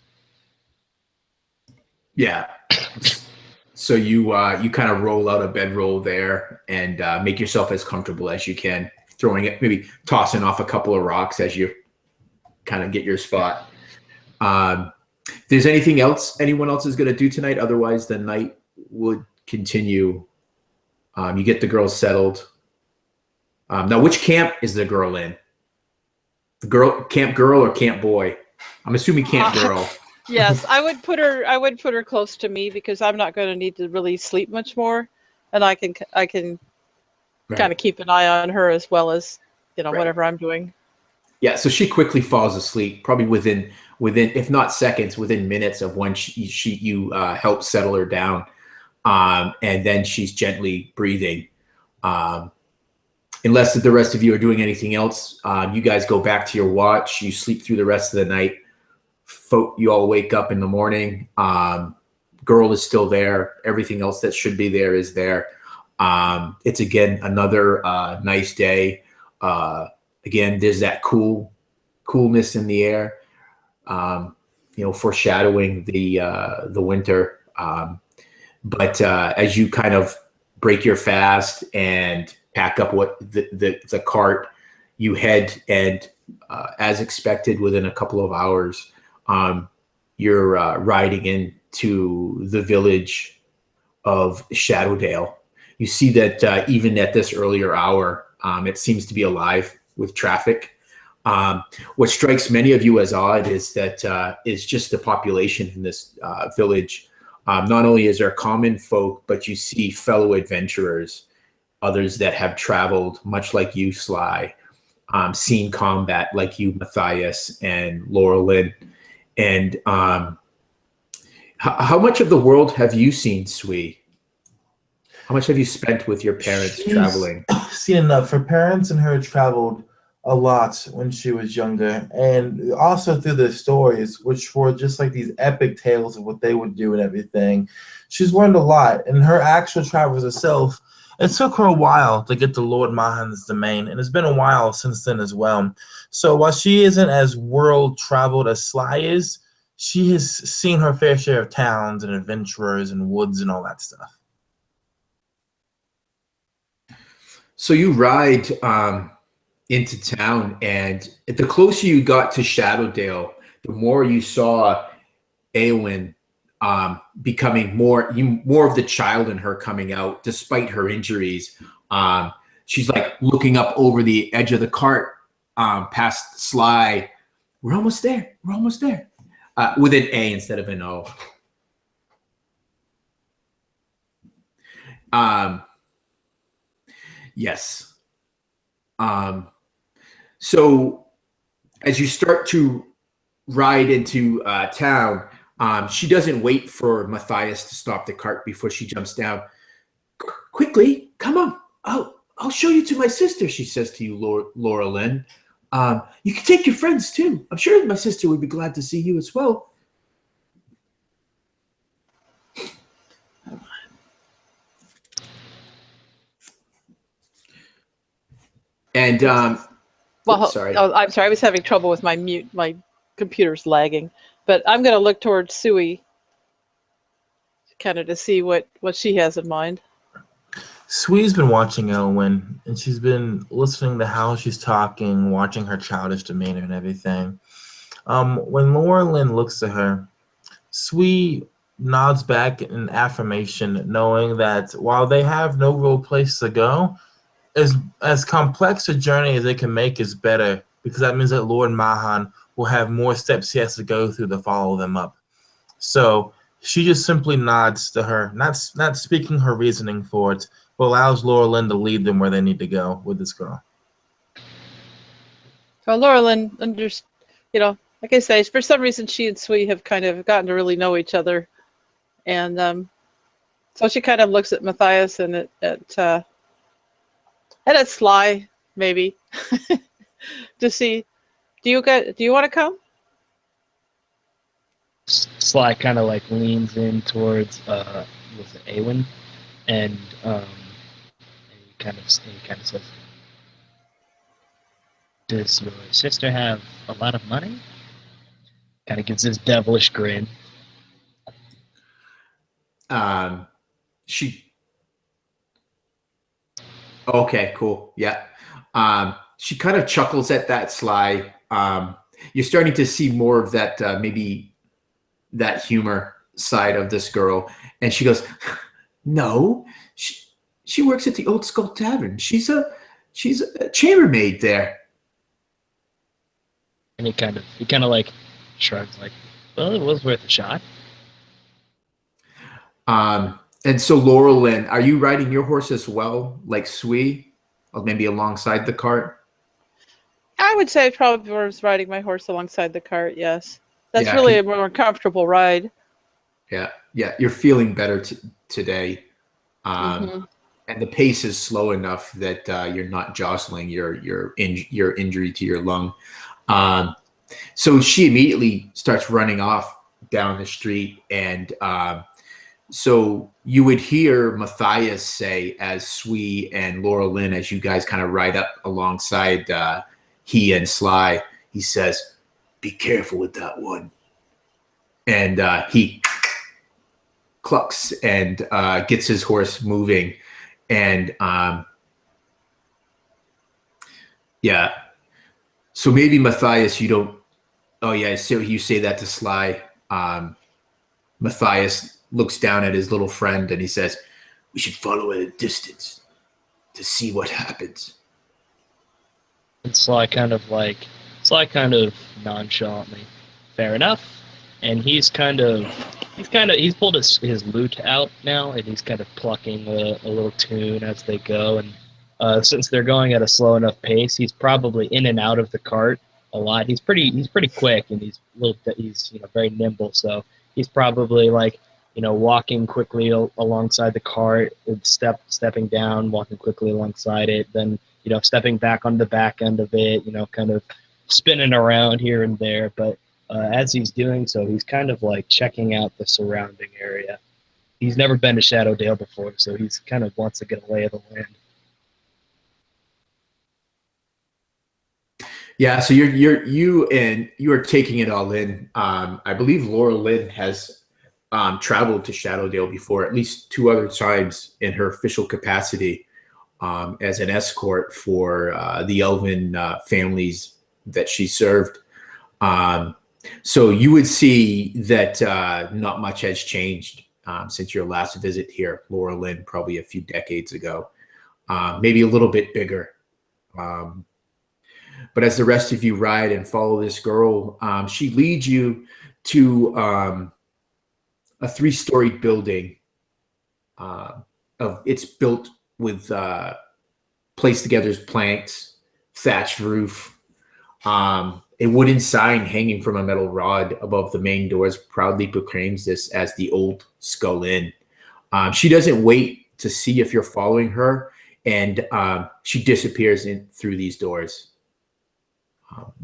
Yeah. So you kind of roll out a bedroll there and make yourself as comfortable as you can, throwing it, maybe tossing off a couple of rocks as you kind of get your spot. If there's anything else anyone else is going to do tonight, otherwise the night would continue. You get the girls settled. Now, which camp is the girl in? Camp girl or camp boy? I'm assuming camp girl. Yes, I would put her close to me because I'm not going to need to really sleep much more, and I can Right. kind of keep an eye on her as well as Right. whatever I'm doing. Yeah, so she quickly falls asleep, probably within if not seconds, within minutes of when you help settle her down, and then she's gently breathing. Unless the rest of you are doing anything else, you guys go back to your watch. You sleep through the rest of the night. You all wake up in the morning. Girl is still there. Everything else that should be there is there. It's again another nice day. Again, there's that coolness in the air, foreshadowing the winter. But as you kind of break your fast and pack up what the cart, you head, and as expected, within a couple of hours, you're riding into the village of Shadowdale. You see that even at this earlier hour, it seems to be alive with traffic. What strikes many of you as odd is that is just the population in this village. Not only is there common folk, but you see fellow adventurers, others that have traveled much like you, Sly, seen combat like you, Matthias and Laura Lynn. And how much of the world have you seen, Sui? How much have you spent with your parents traveling? Seen enough. Her parents and her traveled a lot when she was younger, and also through the stories, which were just like these epic tales of what they would do and everything. She's learned a lot, and her actual travels herself, it took her a while to get to Lord Mahan's domain, and it's been a while since then as well. So while she isn't as world-traveled as Sly is, she has seen her fair share of towns and adventurers and woods and all that stuff. So you ride into town, and the closer you got to Shadowdale, the more you saw Eowyn becoming more of the child in her coming out, despite her injuries. She's like looking up over the edge of the cart, past Sly. We're almost there. We're almost there. With an A instead of an O. Yes. So as you start to ride into town, she doesn't wait for Matthias to stop the cart before she jumps down. Quickly, come on. I'll show you to my sister, she says to you, Laura Lynn. You can take your friends too. I'm sure my sister would be glad to see you as well. And sorry. Oh, I'm sorry. I was having trouble with my mute. My computer's lagging, but I'm going to look towards Sui, kind of to see what she has in mind. Sui's been watching Eowyn, and she's been listening to how she's talking, watching her childish demeanor and everything. When Laura Lynn looks at her, Sui nods back in affirmation, knowing that while they have no real place to go, as complex a journey as they can make is better, because that means that Lord Mahan will have more steps he has to go through to follow them up. So she just simply nods to her, not speaking her reasoning for it, but allows Laura Lynn to lead them where they need to go with this girl. Well, Laura Lynn, like I say, for some reason she and Sui have kind of gotten to really know each other, and so she kind of looks at Matthias and at Sly, maybe, to see, do you want to come? Sly kind of like leans in towards Eowyn, and he he kind of says, "Does your sister have a lot of money?" Kind of gives this devilish grin. She. Okay, cool. Yeah. She kind of chuckles at that, Sly. You're starting to see more of that, maybe that humor side of this girl, and she goes, "No, she works at the Old Skull Tavern. She's a chambermaid there." And he kind of like shrugs, like, "Well, it was worth a shot." And so, Laurel Lynn, are you riding your horse as well, like Sui, or maybe alongside the cart? I would say I probably was riding my horse alongside the cart, yes. That's Yeah, really a more comfortable ride. Yeah, you're feeling better today, Hmm. and the pace is slow enough that you're not jostling your injury to your lung. Um, so she immediately starts running off down the street, and so you would hear Matthias say, as Sui and Laura Lynn, as you guys kind of ride up alongside he and Sly, he says, "Be careful with that one," and he clucks and gets his horse moving, and yeah. So maybe Matthias, you don't. Oh yeah, so you say that to Sly. Matthias looks down at his little friend and he says, "We should follow at a distance to see what happens." And Sly kind of nonchalantly, "Fair enough." And he's pulled his lute out now, and he's kind of plucking a little tune as they go. And since they're going at a slow enough pace, he's probably in and out of the cart a lot. He's pretty quick, and he's very nimble. So he's probably like walking quickly alongside the cart, and stepping down, walking quickly alongside it, then stepping back on the back end of it, kind of spinning around here and there. But as he's doing so, he's kind of like checking out the surrounding area. He's never been to Shadowdale before, so he's kind of wants to get a lay of the land. Yeah, so you are taking it all in. I believe Laura Lynn has traveled to Shadowdale before, at least 2 other times in her official capacity as an escort for the Elven families that she served. So you would see that not much has changed since your last visit here, Laura Lynn, probably a few decades ago, maybe a little bit bigger. But as the rest of you ride and follow this girl, she leads you to a 3-story building. It's built with placed together as planks, thatched roof. A wooden sign hanging from a metal rod above the main doors proudly proclaims this as the Old Skull Inn. She doesn't wait to see if you're following her, and she disappears through these doors.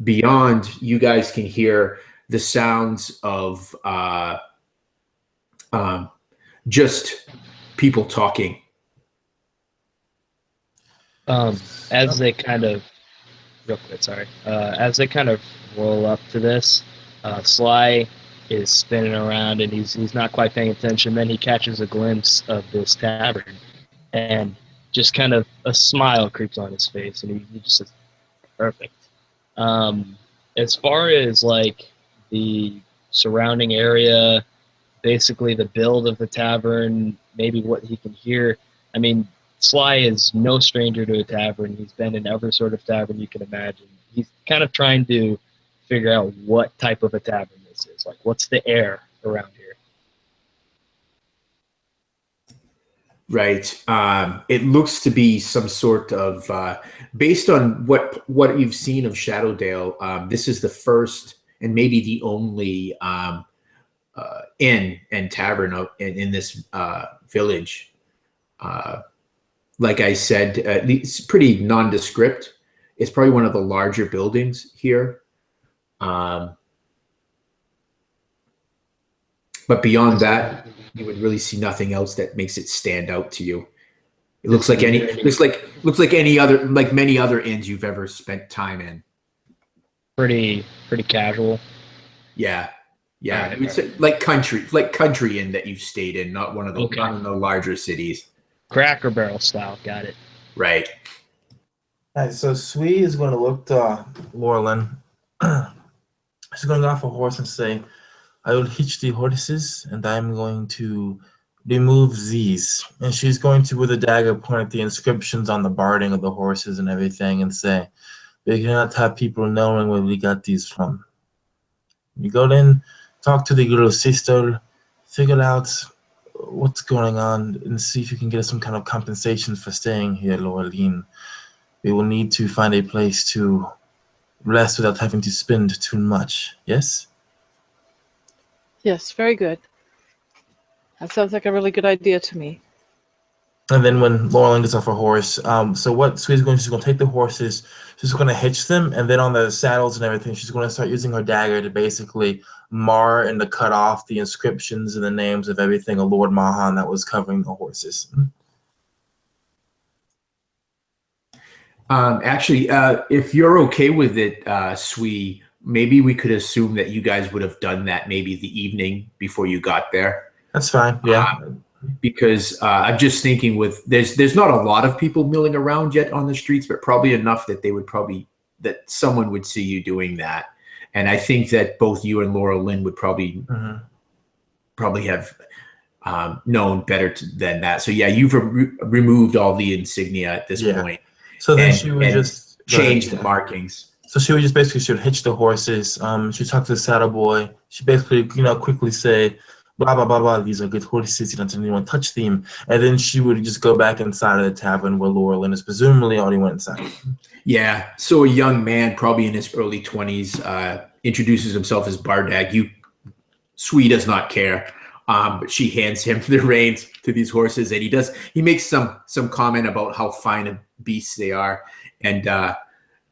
Beyond, you guys can hear the sounds of just people talking. As they kind of real quick, sorry. As they kind of roll up to this, Sly is spinning around and he's not quite paying attention. Then he catches a glimpse of this tavern, and just kind of a smile creeps on his face, and he just says, "Perfect." As far as like the surrounding area, basically the build of the tavern, maybe what he can hear. I mean, Sly is no stranger to a tavern. He's been in every sort of tavern you can imagine. He's kind of trying to figure out what type of a tavern this is. Like, what's the air around here? Right. It looks to be some sort of, based on what you've seen of Shadowdale, this is the first and maybe the only inn and tavern in this village. Like I said, it's pretty nondescript. It's probably one of the larger buildings here. But beyond that, you would really see nothing else that makes it stand out to you. It looks like any other, like many other inns you've ever spent time in. Pretty casual. Yeah. All right. It's like country inn that you've stayed in, not one of the Okay. not in the larger cities. Cracker Barrel style. Got it. Right. All right, so Sui is going to look to Laurelin. She's going to go off a horse and say, I will hitch the horses, and I'm going to remove these. And she's going to, with a dagger, point at the inscriptions on the barding of the horses and everything and say, we cannot have people knowing where we got these from. You go in, talk to the little sister, figure out what's going on, and see if you can get some kind of compensation for staying here, Laureline. We will need to find a place to rest without having to spend too much. Yes? Yes, very good. That sounds like a really good idea to me. And then when Laureline gets off her horse, so what Sweet's going to do, she's going to take the horses, she's going to hitch them, and then on the saddles and everything, she's going to start using her dagger to basically mar and to cut off the inscriptions and the names of everything of Lord Mahan that was covering the horses. Actually, if you're okay with it, Sui, maybe we could assume that you guys would have done that maybe the evening before you got there. That's fine, yeah. Because I'm just thinking there's not a lot of people milling around yet on the streets, but probably enough that that someone would see you doing that. And I think that both you and Laura Lynn would probably have known better than that. So yeah, you've removed all the insignia at this point. So then she would just change the markings. So she would just basically, she would hitch the horses. She'd talk to the saddle boy. She'd basically, quickly say, blah, blah, blah, blah, these are good horses, you don't have anyone touch them. And then she would just go back inside of the tavern where Laura Lynn is presumably already went inside. Yeah, so a young man, probably in his early 20s, introduces himself as Bardag. Sui does not care, but she hands him the reins to these horses, and he makes some comment about how fine of beasts they are, and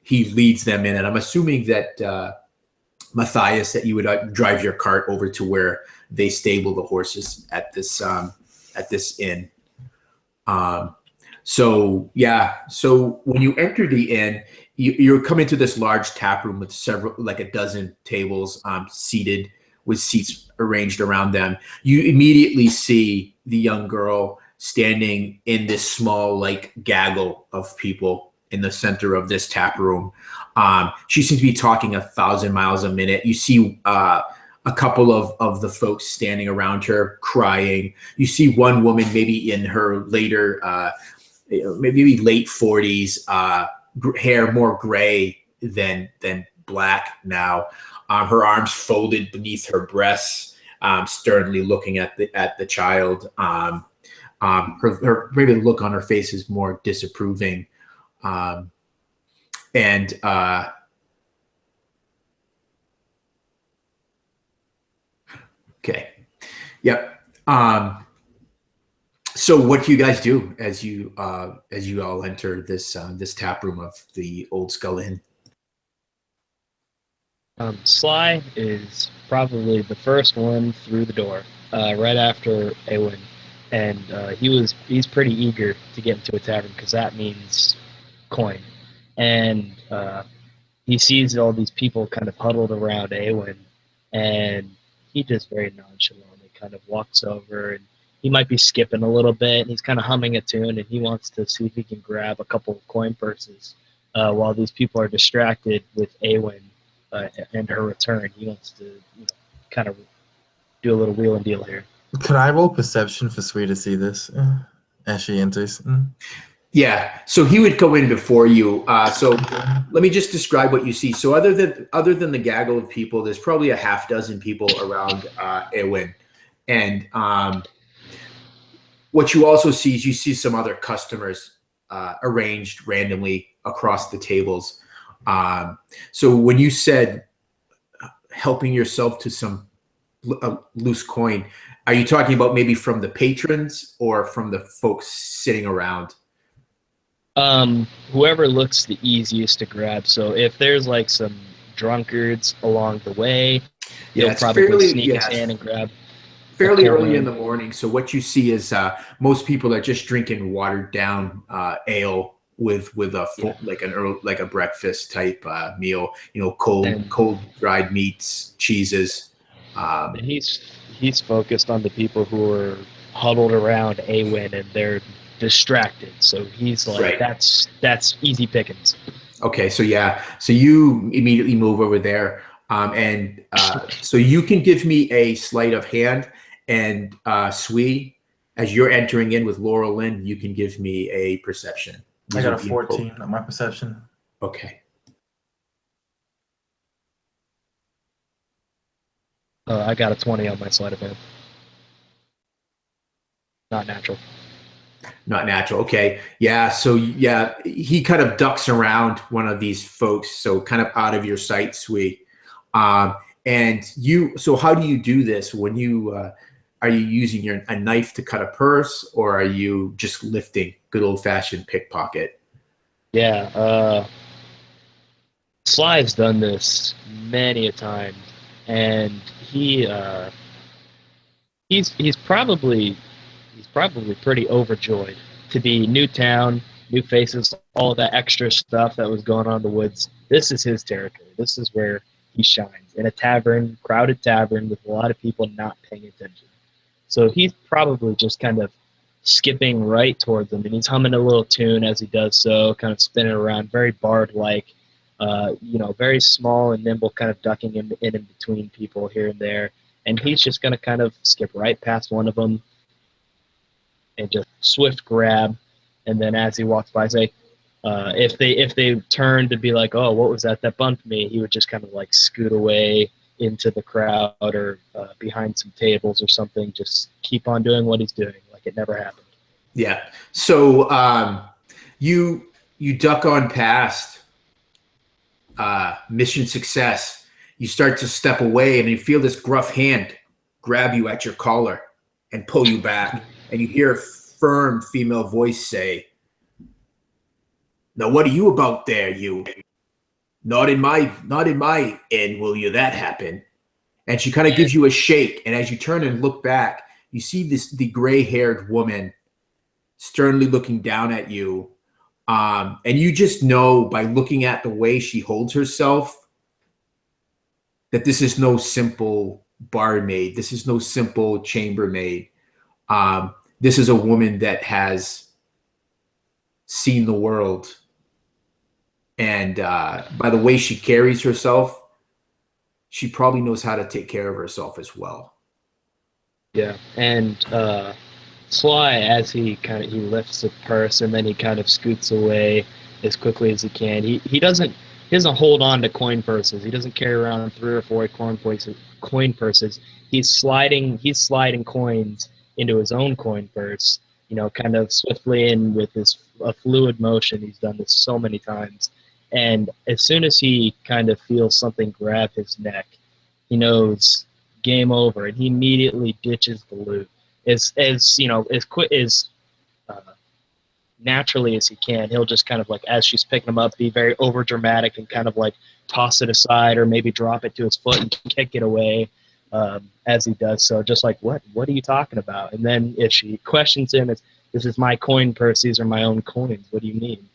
he leads them in. And I'm assuming that Matthias, that you would drive your cart over to where they stable the horses at this inn. So when you enter the inn, you come into this large tap room with like a dozen tables seated with seats arranged around them. You immediately see the young girl standing in this small like gaggle of people in the center of this tap room. She seems to be talking 1,000 miles a minute. You see a couple of the folks standing around her crying. You see one woman maybe in her later, maybe late 40s, hair more gray than black now. Her arms folded beneath her breasts, sternly looking at the child. Her maybe the look on her face is more disapproving. Okay. Yep. So what do you guys do as you all enter this tap room of the Old Skull Inn? Sly is probably the first one through the door, right after Eowyn, and he's pretty eager to get into a tavern because that means coin, and he sees all these people kind of huddled around Eowyn, and he just very nonchalantly kind of walks over, and he might be skipping a little bit, and he's kind of humming a tune, and he wants to see if he can grab a couple of coin purses while these people are distracted with Eowyn and her return. He wants to kind of do a little wheel and deal here. Could I roll perception for Sweet to see this as she enters? Yeah, so he would go in before you. So let me just describe what you see. So other than the gaggle of people, there's probably a half dozen people around Eowyn. And what you also see is you see some other customers arranged randomly across the tables. So when you said helping yourself to some loose coin, are you talking about maybe from the patrons or from the folks sitting around? Whoever looks the easiest to grab. So if there's like some drunkards along the way, he'll probably sneak his hand and grab. fairly early in the morning. So what you see is most people are just drinking watered down ale with a like a breakfast type meal. You know, cold dried meats, cheeses. And he's focused on the people who are huddled around Awen and they're distracted. So he's like, Right. that's easy pickings. Okay, so yeah, so you immediately move over there, and so you can give me a sleight of hand, and Sui, as you're entering in with Laurel Lynn, you can give me a perception. I got a 14 on my perception. Okay. I got a 20 on my sleight of hand. Not natural. Not natural. Okay. Yeah. So yeah, he kind of ducks around one of these folks, so kind of out of your sight, Sui. And you. So how do you do this? When you are you using a knife to cut a purse, or are you just lifting? Good old fashioned pickpocket. Yeah. Sly's done this many a time, and he's probably pretty overjoyed to be new town, new faces, all of that extra stuff that was going on in the woods. This is his territory. This is where he shines, in a tavern, crowded tavern with a lot of people not paying attention. So he's probably just kind of skipping right towards them, and he's humming a little tune as he does so, kind of spinning around, very bard-like, very small and nimble, kind of ducking in between people here and there. And he's just going to kind of skip right past one of them and just swift grab. And then as he walks by, say, if they turn to be like, oh, what was that bumped me? He would just kind of like scoot away into the crowd or behind some tables or something. Just keep on doing what he's doing, like it never happened. Yeah. So you duck on past. Mission success. You start to step away, and you feel this gruff hand grab you at your collar and pull you back, and you hear a firm female voice say, "Now, what are you about there, you? Not in my inn will you that happen." And she kind of gives you a shake, and as you turn and look back, you see the gray-haired woman sternly looking down at you. And you just know by looking at the way she holds herself that this is no simple barmaid. This is no simple chambermaid. This is a woman that has seen the world. And by the way she carries herself, she probably knows how to take care of herself as well. Yeah, and Sly, as he lifts the purse and then he kind of scoots away as quickly as he can. He doesn't hold on to coin purses. He doesn't carry around 3 or 4 coin purses. He's sliding coins into his own coin purse, kind of swiftly and with a fluid motion. He's done this so many times. And as soon as he kind of feels something grab his neck, he knows game over, and he immediately ditches the loot. As quick as naturally as he can. He'll just kind of like, as she's picking him up, be very over dramatic and kind of like toss it aside or maybe drop it to his foot and kick it away as he does so. Just like, what are you talking about? And then if she questions him, it's, this is my coin purse. These are my own coins. What do you mean?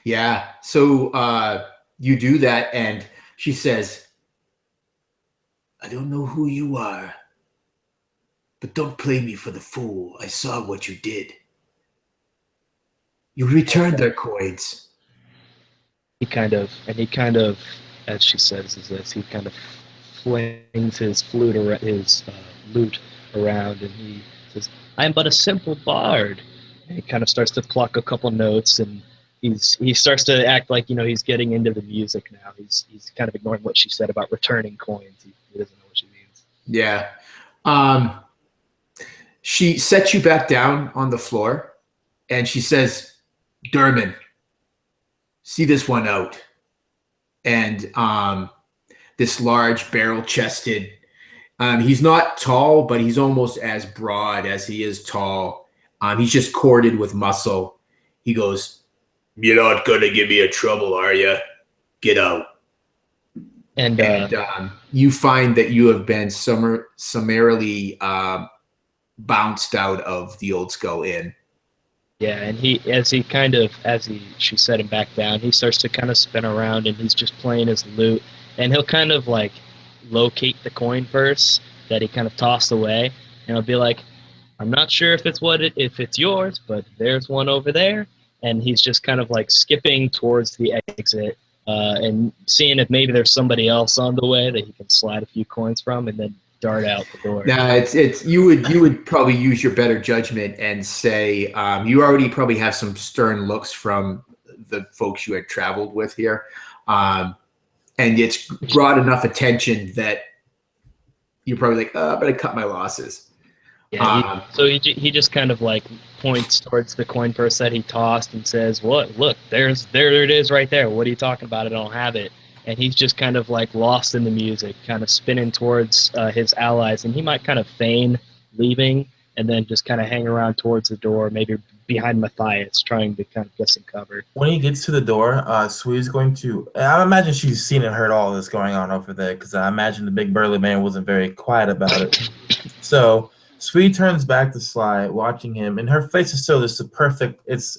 Yeah. So you do that, and she says, "I don't know who you are, but don't play me for the fool. I saw what you did. You returned their coins." He kind of, as she says, is this, he kind of flings his loot around, and he says, "I am but a simple bard." And he kind of starts to pluck a couple notes, and he starts to act like, he's getting into the music now. He's kind of ignoring what she said about returning coins. He doesn't know what she means. Yeah. She sets you back down on the floor, and she says, "Derman, see this one out." And this large, barrel-chested, he's not tall, but he's almost as broad as he is tall. He's just corded with muscle. He goes, "You're not going to give me a trouble, are you? Get out." And you find that you have been summarily bounced out of the Old Skull Inn. yeah, and she set him back down, he starts to kind of spin around and he's just playing his lute, and he'll kind of like locate the coin purse that he kind of tossed away, and he'll be like, I'm not sure if it's yours, but there's one over there. And he's just kind of like skipping towards the exit and seeing if maybe there's somebody else on the way that he can slide a few coins from, and then dart out the door. Now, it's you would probably use your better judgment and say you already probably have some stern looks from the folks you had traveled with here, and it's brought enough attention that you're probably like, I better cut my losses. Yeah, he just kind of like points towards the coin purse that he tossed and says, "What? Look, there it is right there. What are you talking about? I don't have it." And he's just kind of like lost in the music, kind of spinning towards his allies, and he might kind of feign leaving and then just kind of hang around towards the door, maybe behind Matthias, trying to kind of get some cover. When he gets to the door, Sui's going to. I imagine she's seen and heard all this going on over there, because I imagine the big burly man wasn't very quiet about it. So Sui turns back to Sly, watching him, and her face is still just a perfect. It's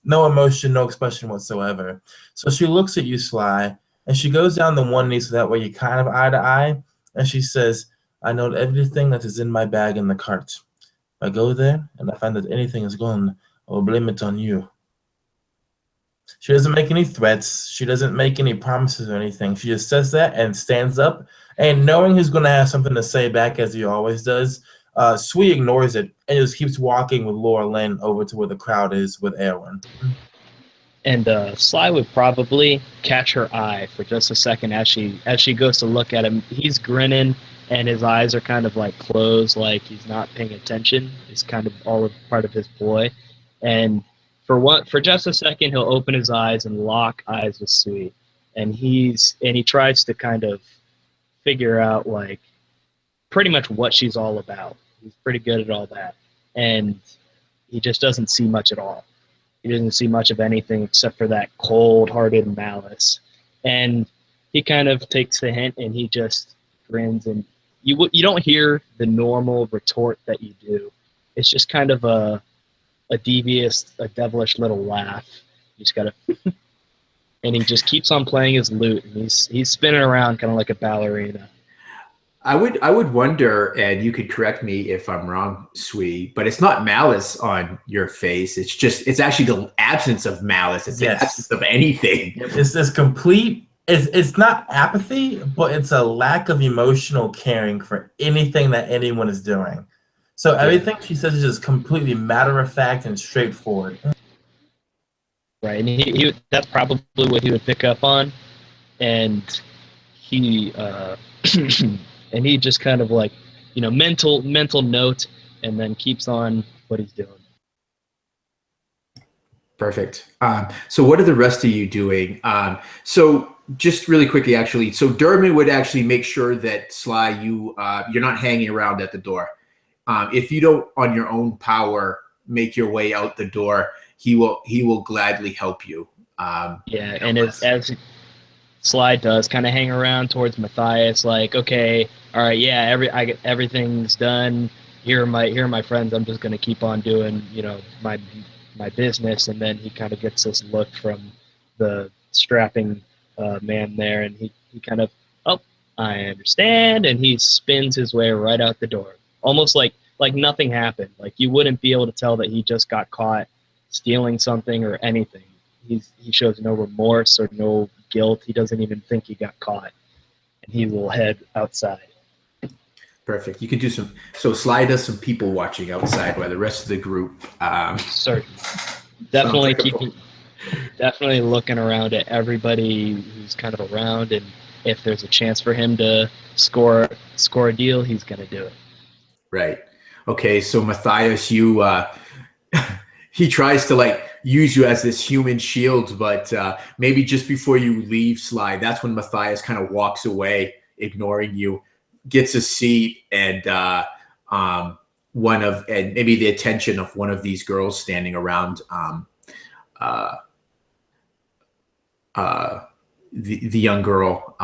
no emotion, no expression whatsoever. So she looks at you, Sly, and she goes down to one knee so that way you kind of eye to eye, and she says, "I know everything that is in my bag in the cart. If I go there and I find that anything is gone, I will blame it on you." She doesn't make any threats. She doesn't make any promises or anything. She just says that and stands up. And knowing he's going to have something to say back, as he always does, Sui ignores it and just keeps walking with Laura Lynn over to where the crowd is with Erwin. And Sly would probably catch her eye for just a second as she goes to look at him. He's grinning, and his eyes are kind of like closed, like he's not paying attention. It's kind of all part of his ploy. And for just a second, he'll open his eyes and lock eyes with Sui, and he tries to kind of figure out like pretty much what she's all about. He's pretty good at all that, and he just doesn't see much at all. He doesn't see much of anything except for that cold-hearted malice, and he kind of takes the hint and he just grins, and you don't hear the normal retort that you do. It's just kind of a devious, a devilish little laugh. You just gotta and he just keeps on playing his lute, and he's spinning around kind of like a ballerina. I would wonder, and you could correct me if I'm wrong, Sui, but it's not malice on your face. It's actually the absence of malice. It's the absence of anything. It's this complete. It's not apathy, but it's a lack of emotional caring for anything that anyone is doing. So everything she says is just completely matter of fact and straightforward. Right, and that's probably what he would pick up on, and he and he just kind of like, mental note, and then keeps on what he's doing. Perfect. So what are the rest of you doing? So just really quickly, actually, so Dermot would actually make sure that Sly, you're not hanging around at the door. If you don't, on your own power, make your way out the door, he will gladly help you. And as Sly does, kind of hang around towards Matthias, like, okay, all right, yeah, everything's done. Here are my friends. I'm just gonna keep on doing, my business. And then he kind of gets this look from the strapping man there, and he kind of, oh, I understand, and he spins his way right out the door, almost like nothing happened. Like you wouldn't be able to tell that he just got caught stealing something or anything. He shows no remorse or no guilt. He doesn't even think he got caught, and he will head outside. Perfect. You can do so Sly does some people watching outside while the rest of the group. Certainly. Definitely looking around at everybody who's kind of around, and if there's a chance for him to score a deal, he's going to do it. Right. Okay. So Matthias, you he tries to use you as this human shield, but maybe just before you leave, Sly, that's when Matthias kind of walks away, ignoring you, gets a seat, and maybe the attention of one of these girls standing around the young girl,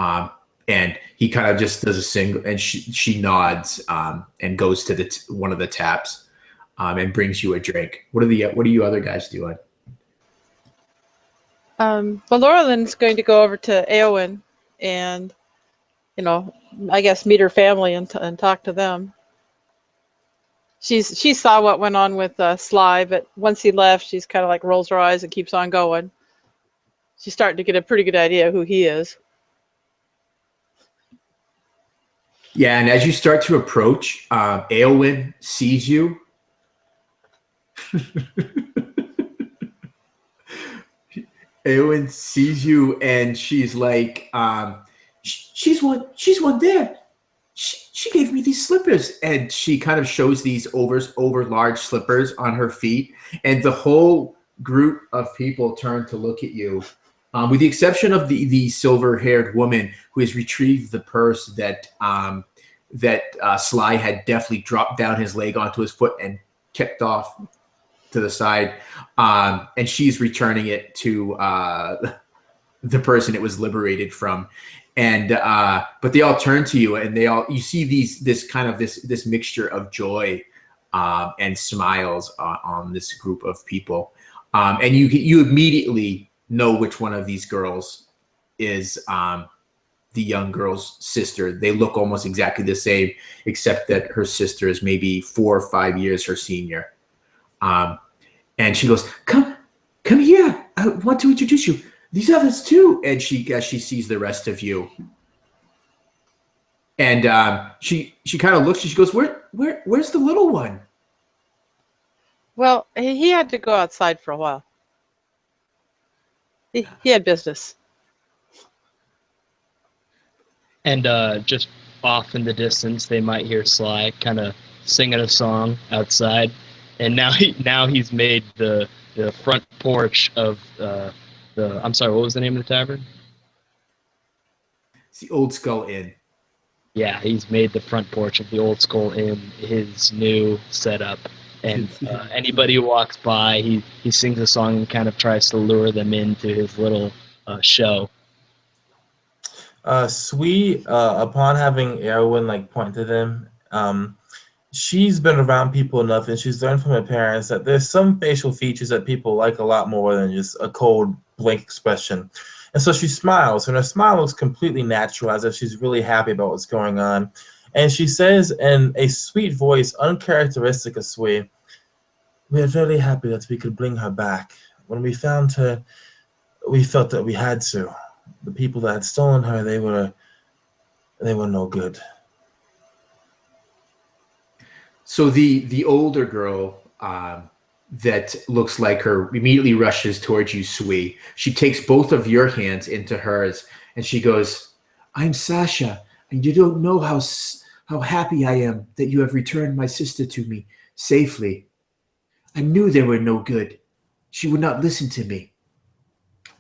and he kind of just does a single, and she nods and goes to one of the taps and brings you a drink. What are you other guys doing? Well, Laura Lynn's going to go over to Eowyn and, I guess meet her family and talk to them. She saw what went on with Sly, but once he left, she's kind of like rolls her eyes and keeps on going. She's starting to get a pretty good idea of who he is. Yeah, and as you start to approach, Eowyn sees you. Eowyn sees you, and she's like, "She's one there. She gave me these slippers," and she kind of shows these over large slippers on her feet, and the whole group of people turn to look at you, with the exception of the silver-haired woman who has retrieved the purse that Sly had definitely dropped down his leg onto his foot and kicked off to the side, and she's returning it to the person it was liberated from. And but they all turn to you, and you see this mixture of joy and smiles on this group of people, and you immediately know which one of these girls is the young girl's sister. They look almost exactly the same, except that her sister is maybe 4 or 5 years her senior. And she goes, come here. I want to introduce you. These others too. And she sees the rest of you. And she kind of looks and she goes, where's the little one? Well, he had to go outside for a while. He had business. And just off in the distance, they might hear Sly kind of singing a song outside. And now he's made the front porch of I'm sorry, what was the name of the tavern? It's the Old Skull Inn. Yeah, he's made the front porch of the Old Skull Inn his new setup. And anybody who walks by, he sings a song and kind of tries to lure them into his little show. Sweet, upon having Eowyn point to them, she's been around people enough, and she's learned from her parents that there's some facial features that people like a lot more than just a cold, blank expression. And so she smiles, and her smile looks completely natural, as if she's really happy about what's going on. And she says in a sweet voice, uncharacteristic of Sweet, "We are very happy that we could bring her back. When we found her, we felt that we had to. The people that had stolen her, they were no good." So the older girl that looks like her immediately rushes towards you, Sui. She takes both of your hands into hers, and she goes, "I'm Sasha, and you don't know how happy I am that you have returned my sister to me safely. I knew they were no good. She would not listen to me."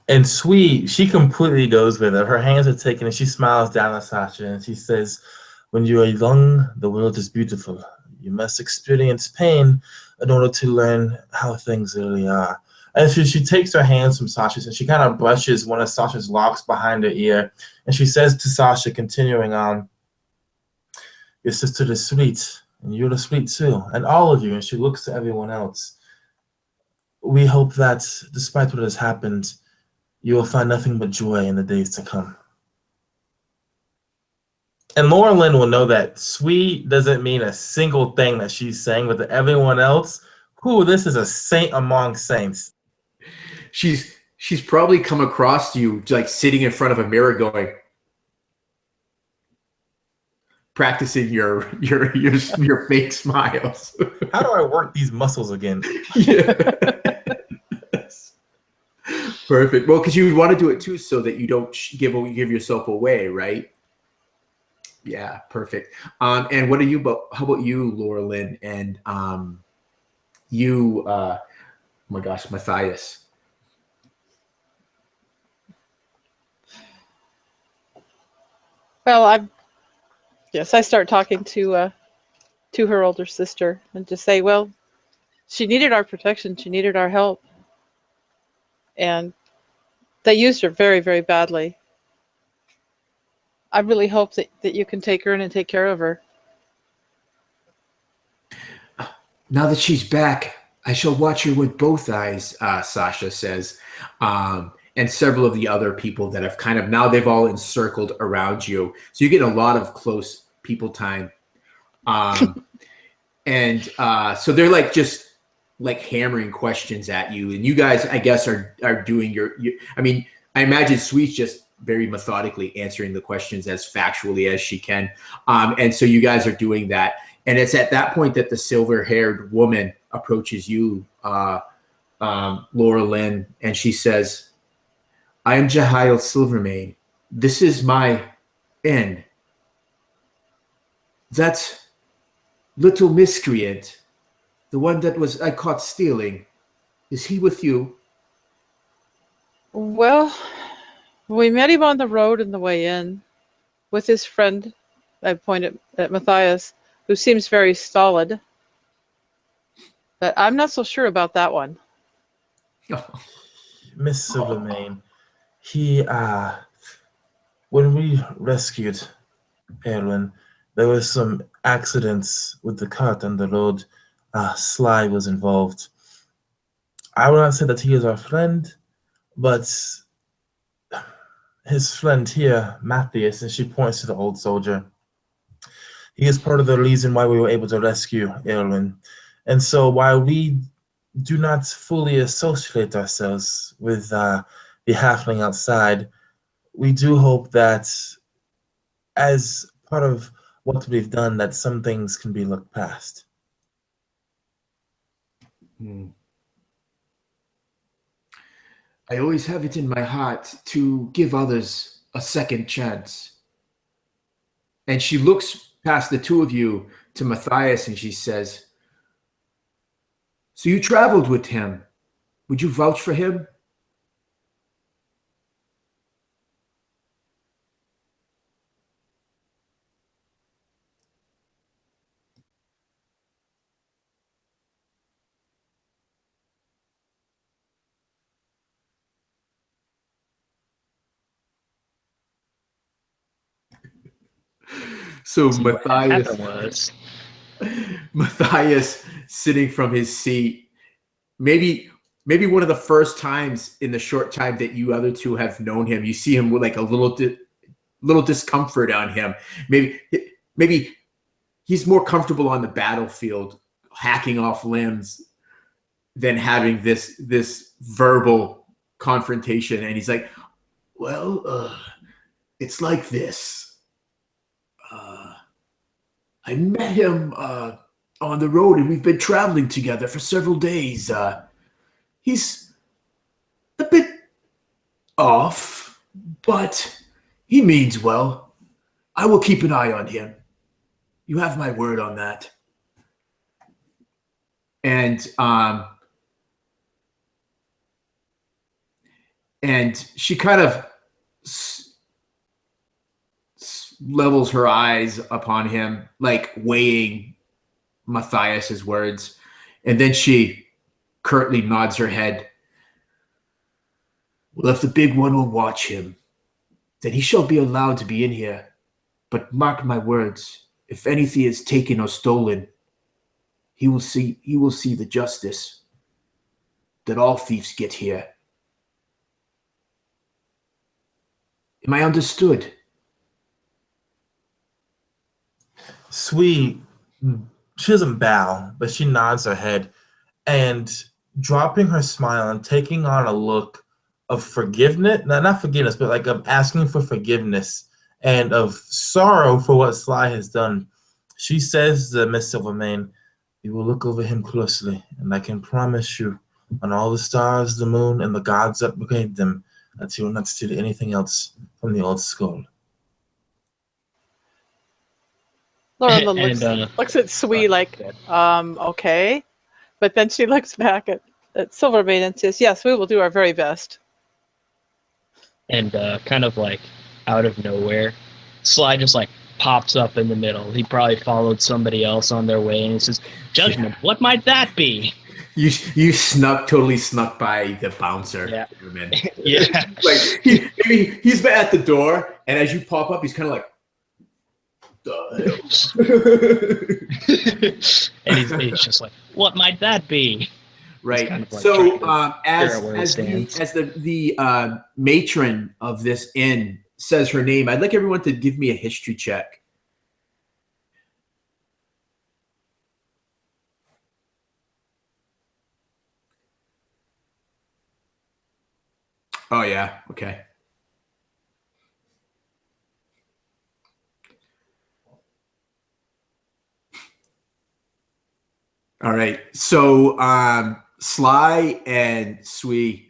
And Sweet, she completely goes with it. Her hands are taken, and she smiles down at Sasha, and she says, "When you are young, the world is beautiful. You must experience pain in order to learn how things really are." And she takes her hands from Sasha's, and she kind of brushes one of Sasha's locks behind her ear, and she says to Sasha, continuing on, "Your sister is sweet, and you're sweet too, and all of you." And she looks to everyone else. "We hope that, despite what has happened, you will find nothing but joy in the days to come." And Laura Lynn will know that sweet doesn't mean a single thing that she's saying, but to everyone else, this is a saint among saints. She's probably come across you like sitting in front of a mirror going, practicing your fake smiles. How do I work these muscles again? Yeah. Perfect. Well, because you would want to do it too, so that you don't give yourself away, right? Yeah, perfect. And what are you? How about you, Laura Lynn, and you? Oh my gosh, Matthias. Well, I start talking to her older sister and just say, well, she needed our protection, she needed our help, and they used her very, very badly. I really hope that you can take her in and take care of her. Now that she's back, I shall watch her with both eyes, Sasha says. And several of the other people that have now they've all encircled around you. So you get a lot of close people time. And so they're like just like hammering questions at you. And you guys, I guess, are doing I mean, I imagine Sweet's just very methodically answering the questions as factually as she can. And so you guys are doing that. And it's at that point that the silver-haired woman approaches you, Laura Lynn, and she says, I am Jehiel Silvermane. This is my inn. That little miscreant, the one that I caught stealing, is he with you? Well, we met him on the road on the way in with his friend. I pointed at Matthias, who seems very stolid. But I'm not so sure about that one. Miss Silvermane, he, when we rescued Erwin, there was some accidents with the cart and the road. Sly was involved. I will not say that he is our friend, but his friend here, Matthias, and she points to the old soldier, he is part of the reason why we were able to rescue Erwin. And so while we do not fully associate ourselves with the halfling outside, we do hope that as part of what we've done, that some things can be looked past. I always have it in my heart to give others a second chance. And she looks past the two of you to Matthias and she says, so you traveled with him. Would you vouch for him? So Matthias sitting from his seat, maybe one of the first times in the short time that you other two have known him, you see him with like a little discomfort on him. Maybe he's more comfortable on the battlefield hacking off limbs than having this verbal confrontation. And he's like, well, it's like this. I met him on the road, and we've been traveling together for several days. He's a bit off, but he means well. I will keep an eye on him. You have my word on that. And she kind of levels her eyes upon him, like weighing Matthias's words, and then she curtly nods her head. Well, if the big one will watch him, then he shall be allowed to be in here. But mark my words, if anything is taken or stolen, he will see the justice that all thieves get here. Am I understood? Sweet, she doesn't bow, but she nods her head, and dropping her smile and taking on a look of forgiveness, no, not forgiveness, but like of asking for forgiveness and of sorrow for what Sly has done, she says to Miss Silvermane, "We will look over him closely, and I can promise you, on all the stars, the moon, and the gods that made them, that he will not steal anything else from the old skull." Laura looks at Sui like, okay. But then she looks back at Silvermane and says, yes, we will do our very best. And kind of like out of nowhere, Sly just like pops up in the middle. He probably followed somebody else on their way, and he says, "Judgment, what might that be?" You totally snuck by the bouncer. Yeah. Yeah. Like he's at the door, And as you pop up, he's kind of like, and he's just like, what might that be? Right. Kind of like So as the matron of this inn says her name, I'd like everyone to give me a history check. Oh yeah. Okay. All right. So Sly and Sui.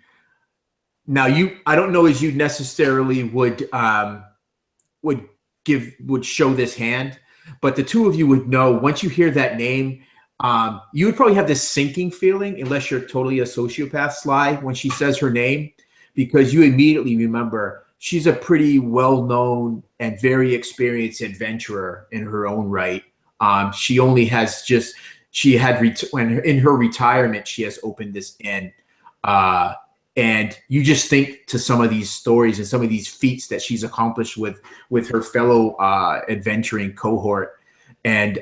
Now I don't know as you necessarily would show this hand, but the two of you would know once you hear that name. You would probably have this sinking feeling, unless you're totally a sociopath, Sly, when she says her name, because you immediately remember she's a pretty well-known and very experienced adventurer in her own right. She only has just when in her retirement she has opened this inn, and you just think to some of these stories and some of these feats that she's accomplished with her fellow adventuring cohort, and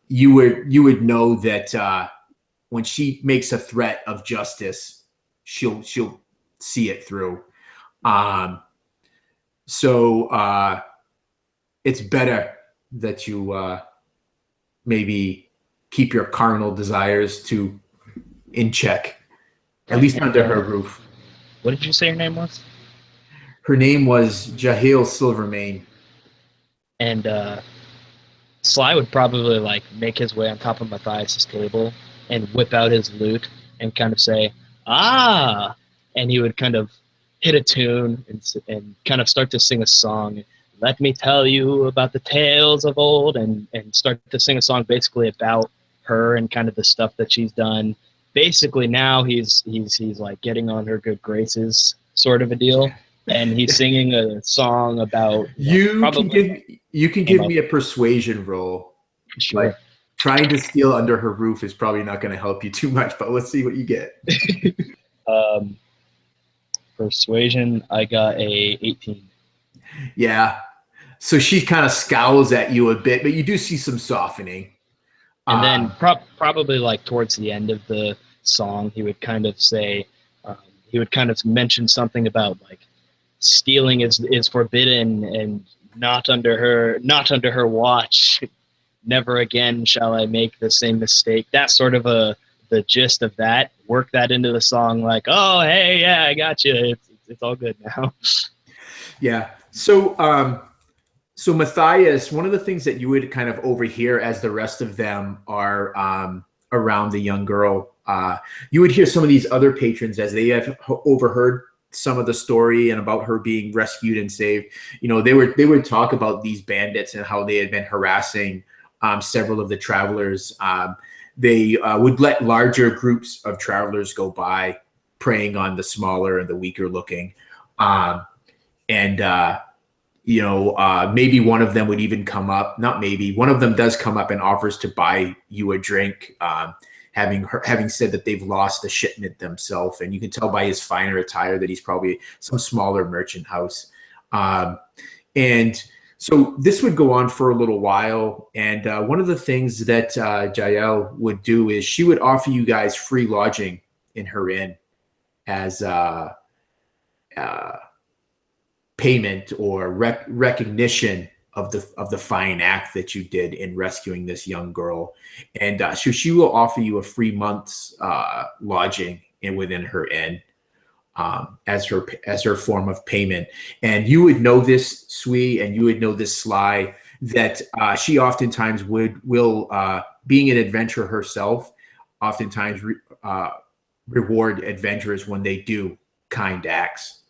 you would know that when she makes a threat of justice, she'll see it through. So it's better that you maybe keep your carnal desires in check, at least under her roof. What did you say her name was? Her name was Jahil Silvermane. And Sly would probably like make his way on top of Matthias's table and whip out his lute and kind of say, "Ah!" And he would kind of hit a tune and kind of start to sing a song. Let me tell you about the tales of old, and start to sing a song basically about her and kind of the stuff that she's done. Basically, now he's like getting on her good graces, sort of a deal, and he's singing a song about you can give me a persuasion roll. Sure. Like, trying to steal under her roof is probably not going to help you too much, but let's see what you get. Persuasion, I got a 18. Yeah. So she kind of scowls at you a bit, but you do see some softening. And then probably like towards the end of the song, he would kind of say, he would kind of mention something about like stealing is forbidden and not under her watch. Never again shall I make the same mistake. That's sort of the gist of that. Work that into the song, like, oh hey, yeah, I got you. It's all good now. Yeah. So Matthias, one of the things that you would kind of overhear as the rest of them are around the young girl, you would hear some of these other patrons as they have overheard some of the story and about her being rescued and saved. You know, they would talk about these bandits and how they had been harassing several of the travelers. They would let larger groups of travelers go by, preying on the smaller and the weaker looking. Maybe one of them would even come up, not maybe, one of them does come up and offers to buy you a drink, having said that they've lost the shipment themselves. And you can tell by his finer attire that he's probably some smaller merchant house. And so this would go on for a little while. And one of the things that Jael would do is she would offer you guys free lodging in her inn as payment or recognition of the fine act that you did in rescuing this young girl. And so she will offer you a free month's lodging within her inn as her form of payment. And you would know this, Sui, and you would know this, Sly, that she oftentimes will being an adventurer herself, oftentimes reward adventurers when they do kind acts.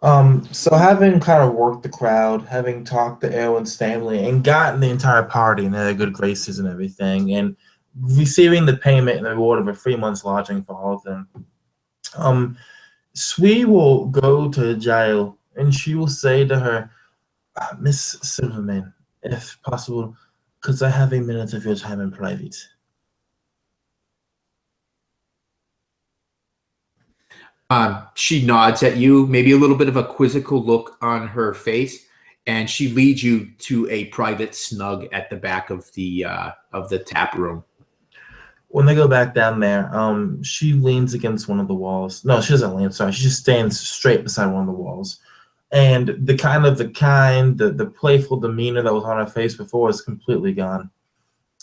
So having kind of worked the crowd, having talked to Erwin's family and gotten the entire party in their good graces and everything, and receiving the payment and the reward of a 3 months lodging for all of them, Sui will go to Jael and she will say to her, Miss Silverman, if possible, could I have a minute of your time in private? She nods at you, maybe a little bit of a quizzical look on her face, and she leads you to a private snug at the back of the tap room. When they go back down there, she leans against one of the walls. No, she doesn't lean. Sorry, she just stands straight beside one of the walls. And the playful demeanor that was on her face before is completely gone.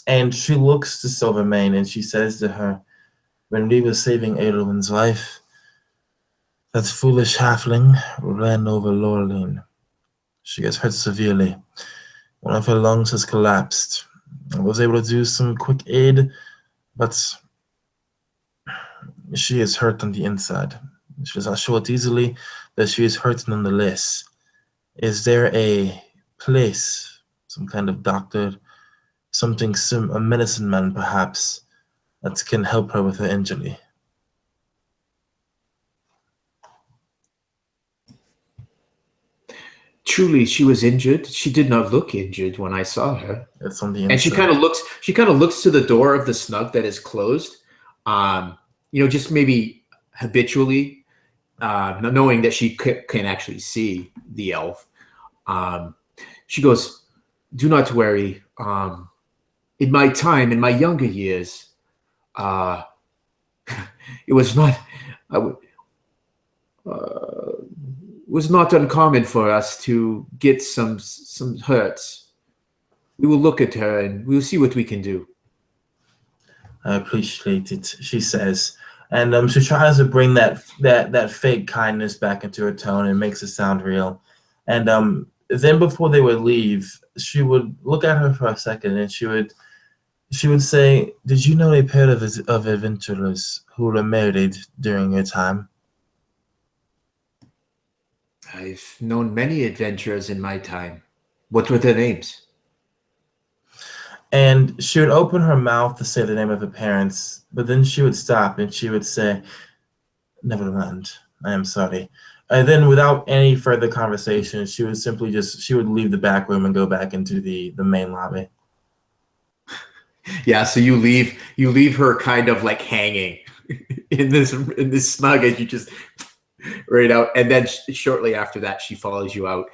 And she looks to Silvermane and she says to her, "When we were saving Edelwyn's life, that foolish halfling ran over Laureline. She gets hurt severely. One of her lungs has collapsed. I was able to do some quick aid, but she is hurt on the inside. She does not show it easily, but she is hurt nonetheless. Is there a place, some kind of doctor, a medicine man perhaps, that can help her with her injury?" Truly, she was injured. She did not look injured when I saw her. It's on the inside. And she kind of looks to the door of the snug that is closed. Just maybe habitually, knowing that she can actually see the elf. She goes, "Do not worry. In my younger years, it was not. Was not uncommon for us to get some hurts. We will look at her and we will see what we can do." "I appreciate it," she says, and she tries to bring that fake kindness back into her tone and makes it sound real. And then before they would leave, she would look at her for a second and she would say, "Did you know a pair of adventurers who were married during your time?" I've known many adventurers in my time. What were their names? And she would open her mouth to say the name of her parents, but then she would stop and she would say, "Never mind, I am sorry." And then without any further conversation, she would simply she would leave the back room and go back into the main lobby. Yeah, so you leave her kind of like hanging in this snug as you just right out, and then shortly after that she follows you out.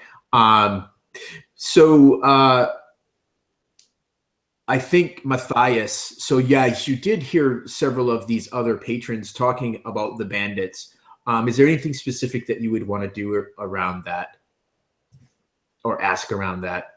I think Matthias, so yeah, you did hear several of these other patrons talking about the bandits. Is there anything specific that you would want to do around that or ask around that?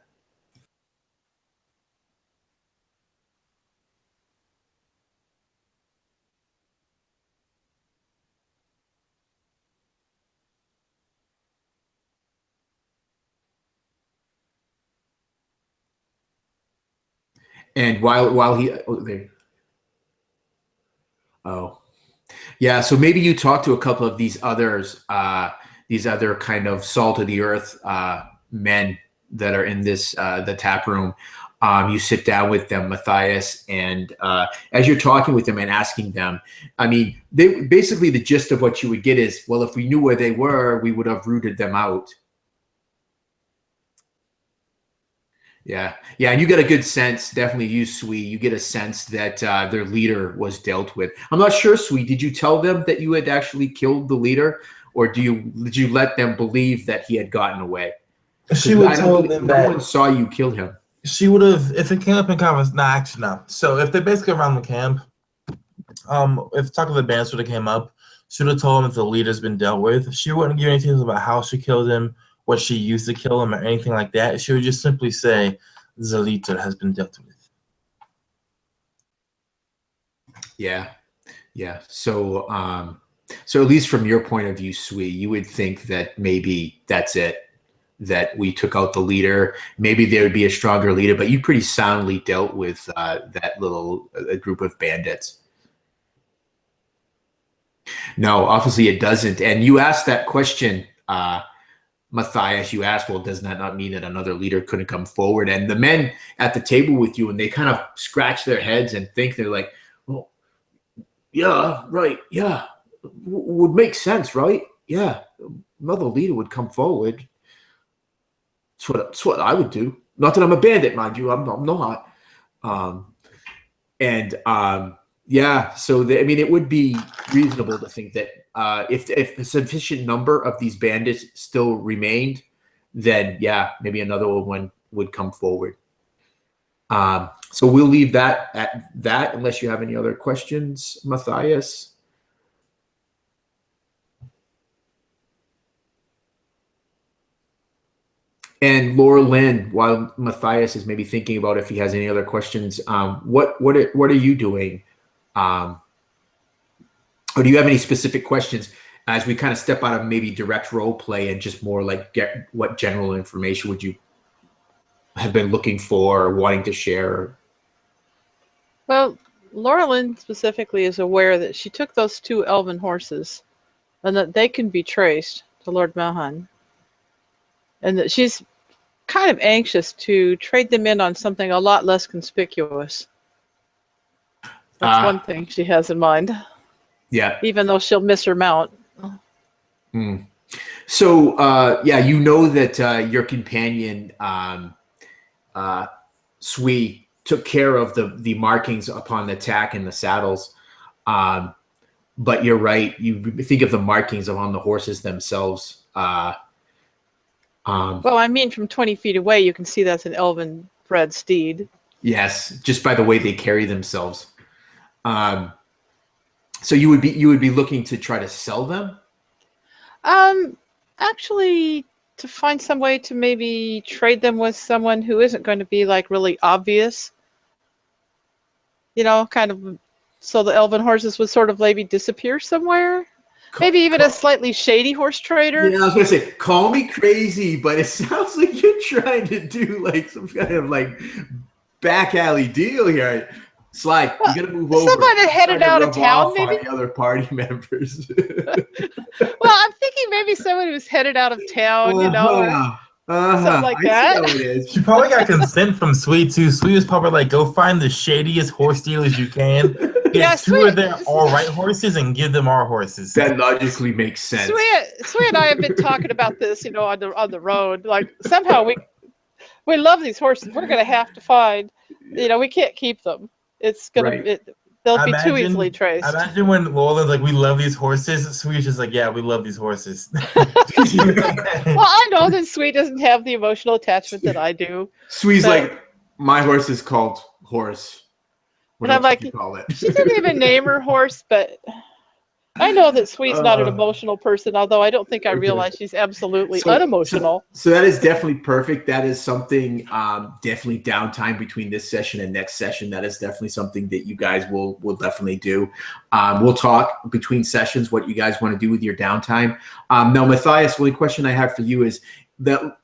And while he yeah, so maybe you talk to a couple of these others, these other kind of salt of the earth men that are in this the tap room. You sit down with them, Matthias, and as you're talking with them and asking them, I mean, they basically the gist of what you would get is, well, if we knew where they were, we would have rooted them out. Yeah, and you get a good sense, definitely you, Sui, you get a sense that their leader was dealt with. I'm not sure, Sui, did you tell them that you had actually killed the leader, or did you let them believe that he had gotten away? She would tell them that no one saw you kill him. She would have, if it came up in conversation, actually, no. So if they're basically around the camp, if talking to the bands would have came up, she would have told him if the leader's been dealt with. She wouldn't give anything about how she killed him, what she used to kill him, or anything like that. She would just simply say, "The leader has been dealt with." Yeah. So, so at least from your point of view, Sui, you would think that maybe that's it, that we took out the leader. Maybe there would be a stronger leader, but you pretty soundly dealt with that little group of bandits. No, obviously it doesn't. And you asked that question, Matthias, you asked, well, does that not mean that another leader couldn't come forward? And the men at the table with you, and they kind of scratch their heads and think, they're like, well, yeah, right, yeah, would make sense, right? Yeah, another leader would come forward. That's what I would do. Not that I'm a bandit, mind you, I'm not. Yeah, so I mean, it would be reasonable to think that if a sufficient number of these bandits still remained, then yeah, maybe another one would come forward. So we'll leave that at that, unless you have any other questions, Matthias. And Laura Lynn, while Matthias is maybe thinking about if he has any other questions, what are you doing? Or do you have any specific questions as we kind of step out of maybe direct role play and just more like get what general information would you have been looking for or wanting to share? Well, Laura Lynn specifically is aware that she took those 2 elven horses and that they can be traced to Lord Mahan. And that she's kind of anxious to trade them in on something a lot less conspicuous. That's one thing she has in mind. Yeah. Even though she'll miss her mount. So, yeah, you know that your companion, Sui, took care of the markings upon the tack and the saddles. But you're right. You think of the markings on the horses themselves. Well, I mean, from 20 feet away, you can see that's an elven bred steed. Yes, just by the way they carry themselves. So you would be looking to try to sell them? Actually, to find some way to maybe trade them with someone who isn't going to be like really obvious. You know, kind of, so the elven horses would sort of maybe disappear somewhere. Maybe even a slightly shady horse trader. Yeah, I was gonna say, call me crazy, but it sounds like you're trying to do like some kind of like back alley deal here. Sly, you gotta move over. Someone headed out of town, maybe. The other party members. Well, I'm thinking maybe someone who's headed out of town, you know, or something like that. I see how it is. She probably got consent from Sweet too. Sweet was probably like, go find the shadiest horse dealers you can. Get 2 of their all right horses and give them our horses. That logically makes sense. Sweet and I have been talking about this, you know, on the road. Like somehow we love these horses. We're gonna have to find, you know, we can't keep them. It's gonna they'll be too easily traced. Imagine when Lola's like, we love these horses. Sweet's just like, yeah, we love these horses. Well, I know that Sweet doesn't have the emotional attachment that I do. Sweet's like, my horse is called Horace. And I'm like, she didn't even name her horse, but I know that Sweet's not an emotional person, although I don't think I realize she's absolutely unemotional. So that is definitely perfect. That is something, definitely downtime between this session and next session. That is definitely something that you guys will definitely do. We'll talk between sessions what you guys want to do with your downtime. Now, Matthias, the only question I have for you is the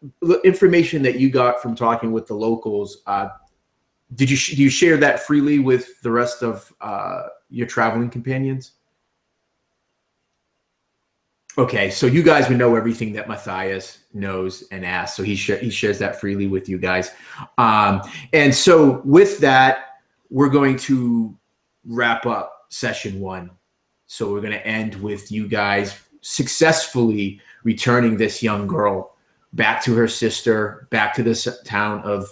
information that you got from talking with the locals. Do you share that freely with the rest of your traveling companions? Okay, so you guys would know everything that Matthias knows and asks, so he shares that freely with you guys. And so with that, we're going to wrap up session 1. So we're going to end with you guys successfully returning this young girl back to her sister, back to this town of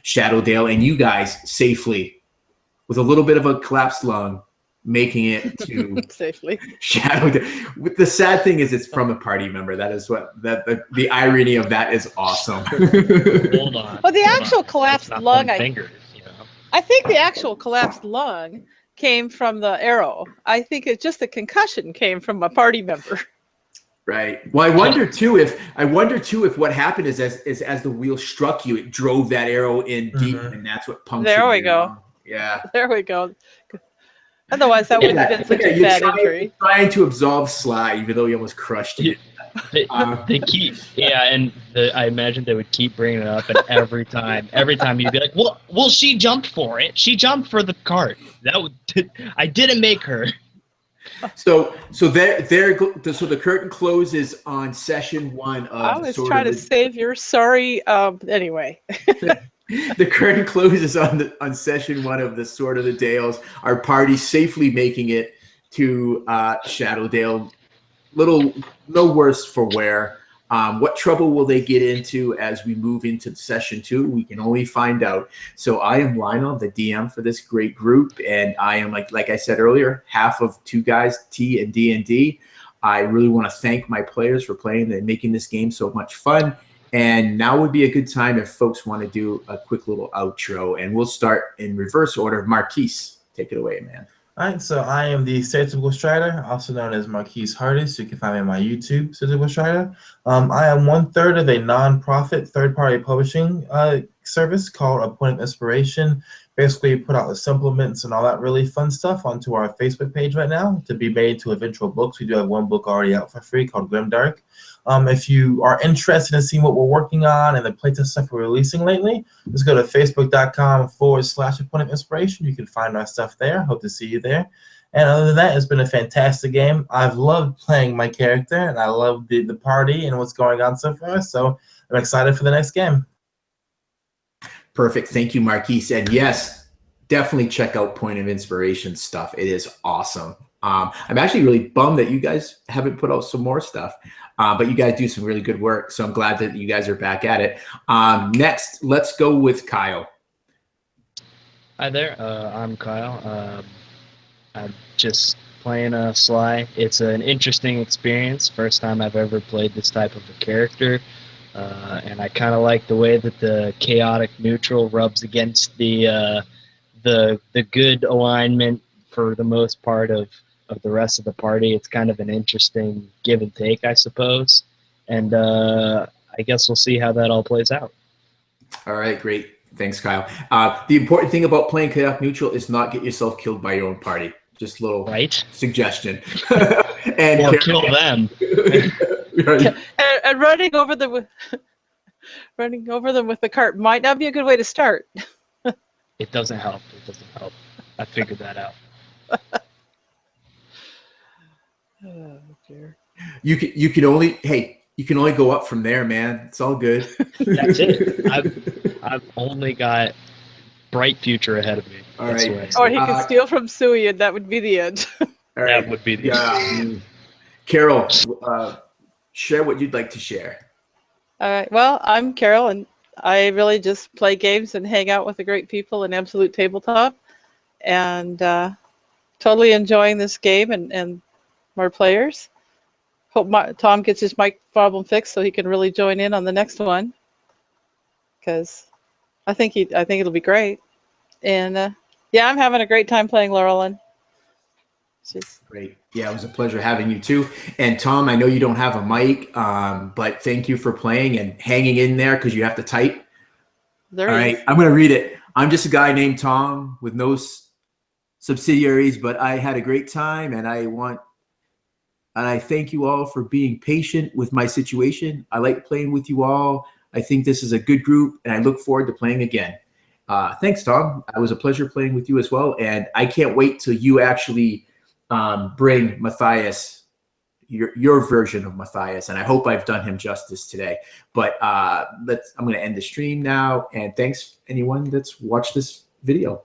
Shadowdale, and you guys safely, with a little bit of a collapsed lung, making it to safely Shadowdale. The sad thing is, it's from a party member. That is what the irony of that is awesome. Hold on. Well, the actual collapsed lung, I think the actual collapsed lung came from the arrow. I think it's just the concussion came from a party member. Right. Well, I wonder too if what happened is as the wheel struck you, it drove that arrow in deep, and that's what punctured. There we go. Yeah. There we go. Otherwise, that wouldn't have been such a bad injury. Trying to absolve Sly, even though he almost crushed it. They keep, and I imagine they would keep bringing it up, and every time you'd be like, well, she jumped for it. She jumped for the cart. I didn't make her. So the curtain closes on session 1 of. I was trying to save your sorry. Anyway. The curtain closes on session 1 of the Sword of the Dales. Our party safely making it to Shadowdale. No worse for wear. What trouble will they get into as we move into session 2? We can only find out. So I am Lionel, the DM for this great group, and I am, like I said earlier, half of Two Guys T and D&D. I really want to thank my players for playing and making this game so much fun. And now would be a good time if folks want to do a quick little outro, and we'll start in reverse order. Marquise, take it away, man. All right, so I am the Stereotypical Strider, also known as Marquise Hardest. You can find me on my YouTube, Stereotypical Strider. I am 1/3 of a non-profit third-party publishing service called A Point of Inspiration. Basically, we put out the supplements and all that really fun stuff onto our Facebook page right now to be made to eventual books. We do have one book already out for free called Grimdark. If you are interested in seeing what we're working on and the playtest stuff we're releasing lately, just go to facebook.com/A Point of Inspiration. You can find our stuff there. Hope to see you there. And other than that, it's been a fantastic game. I've loved playing my character, and I love the party and what's going on so far. So I'm excited for the next game. Perfect. Thank you, Marquise. And yes, definitely check out Point of Inspiration stuff. It is awesome. I'm actually really bummed that you guys haven't put out some more stuff, but you guys do some really good work. So I'm glad that you guys are back at it. Next, let's go with Kyle. Hi there. I'm Kyle. I'm just playing Sly. It's an interesting experience. First time I've ever played this type of a character. And I kind of like the way that the chaotic neutral rubs against the good alignment for the most part of the rest of the party. It's kind of an interesting give and take, I suppose. And I guess we'll see how that all plays out. All right, great. Thanks, Kyle. The important thing about playing chaotic neutral is not get yourself killed by your own party. Just a little suggestion. And or kill them. Right. And running over them with the cart might not be a good way to start. It doesn't help. It doesn't help. I figured that out. Oh dear. You can only go up from there, man. It's all good. That's it. I've only got bright future ahead of me. All That's right. Or he can steal from Sui, and that would be the end. All right. That would be the end. Carol, share what you'd like to share. All right. Well, I'm Carol, and I really just play games and hang out with the great people in Absolute Tabletop, and totally enjoying this game and more players. Hope Tom gets his mic problem fixed so he can really join in on the next one, because I think it'll be great. And yeah, I'm having a great time playing Laurelin. Great. Yeah, it was a pleasure having you too. And Tom, I know you don't have a mic, but thank you for playing and hanging in there because you have to type. All right, I'm going to read it. I'm just a guy named Tom with no subsidiaries, but I had a great time, and I thank you all for being patient with my situation. I like playing with you all. I think this is a good group, and I look forward to playing again. Thanks, Tom. It was a pleasure playing with you as well, and I can't wait till you actually bring Matthias, your version of Matthias, and I hope I've done him justice today. But I'm going to end the stream now, and thanks anyone that's watched this video.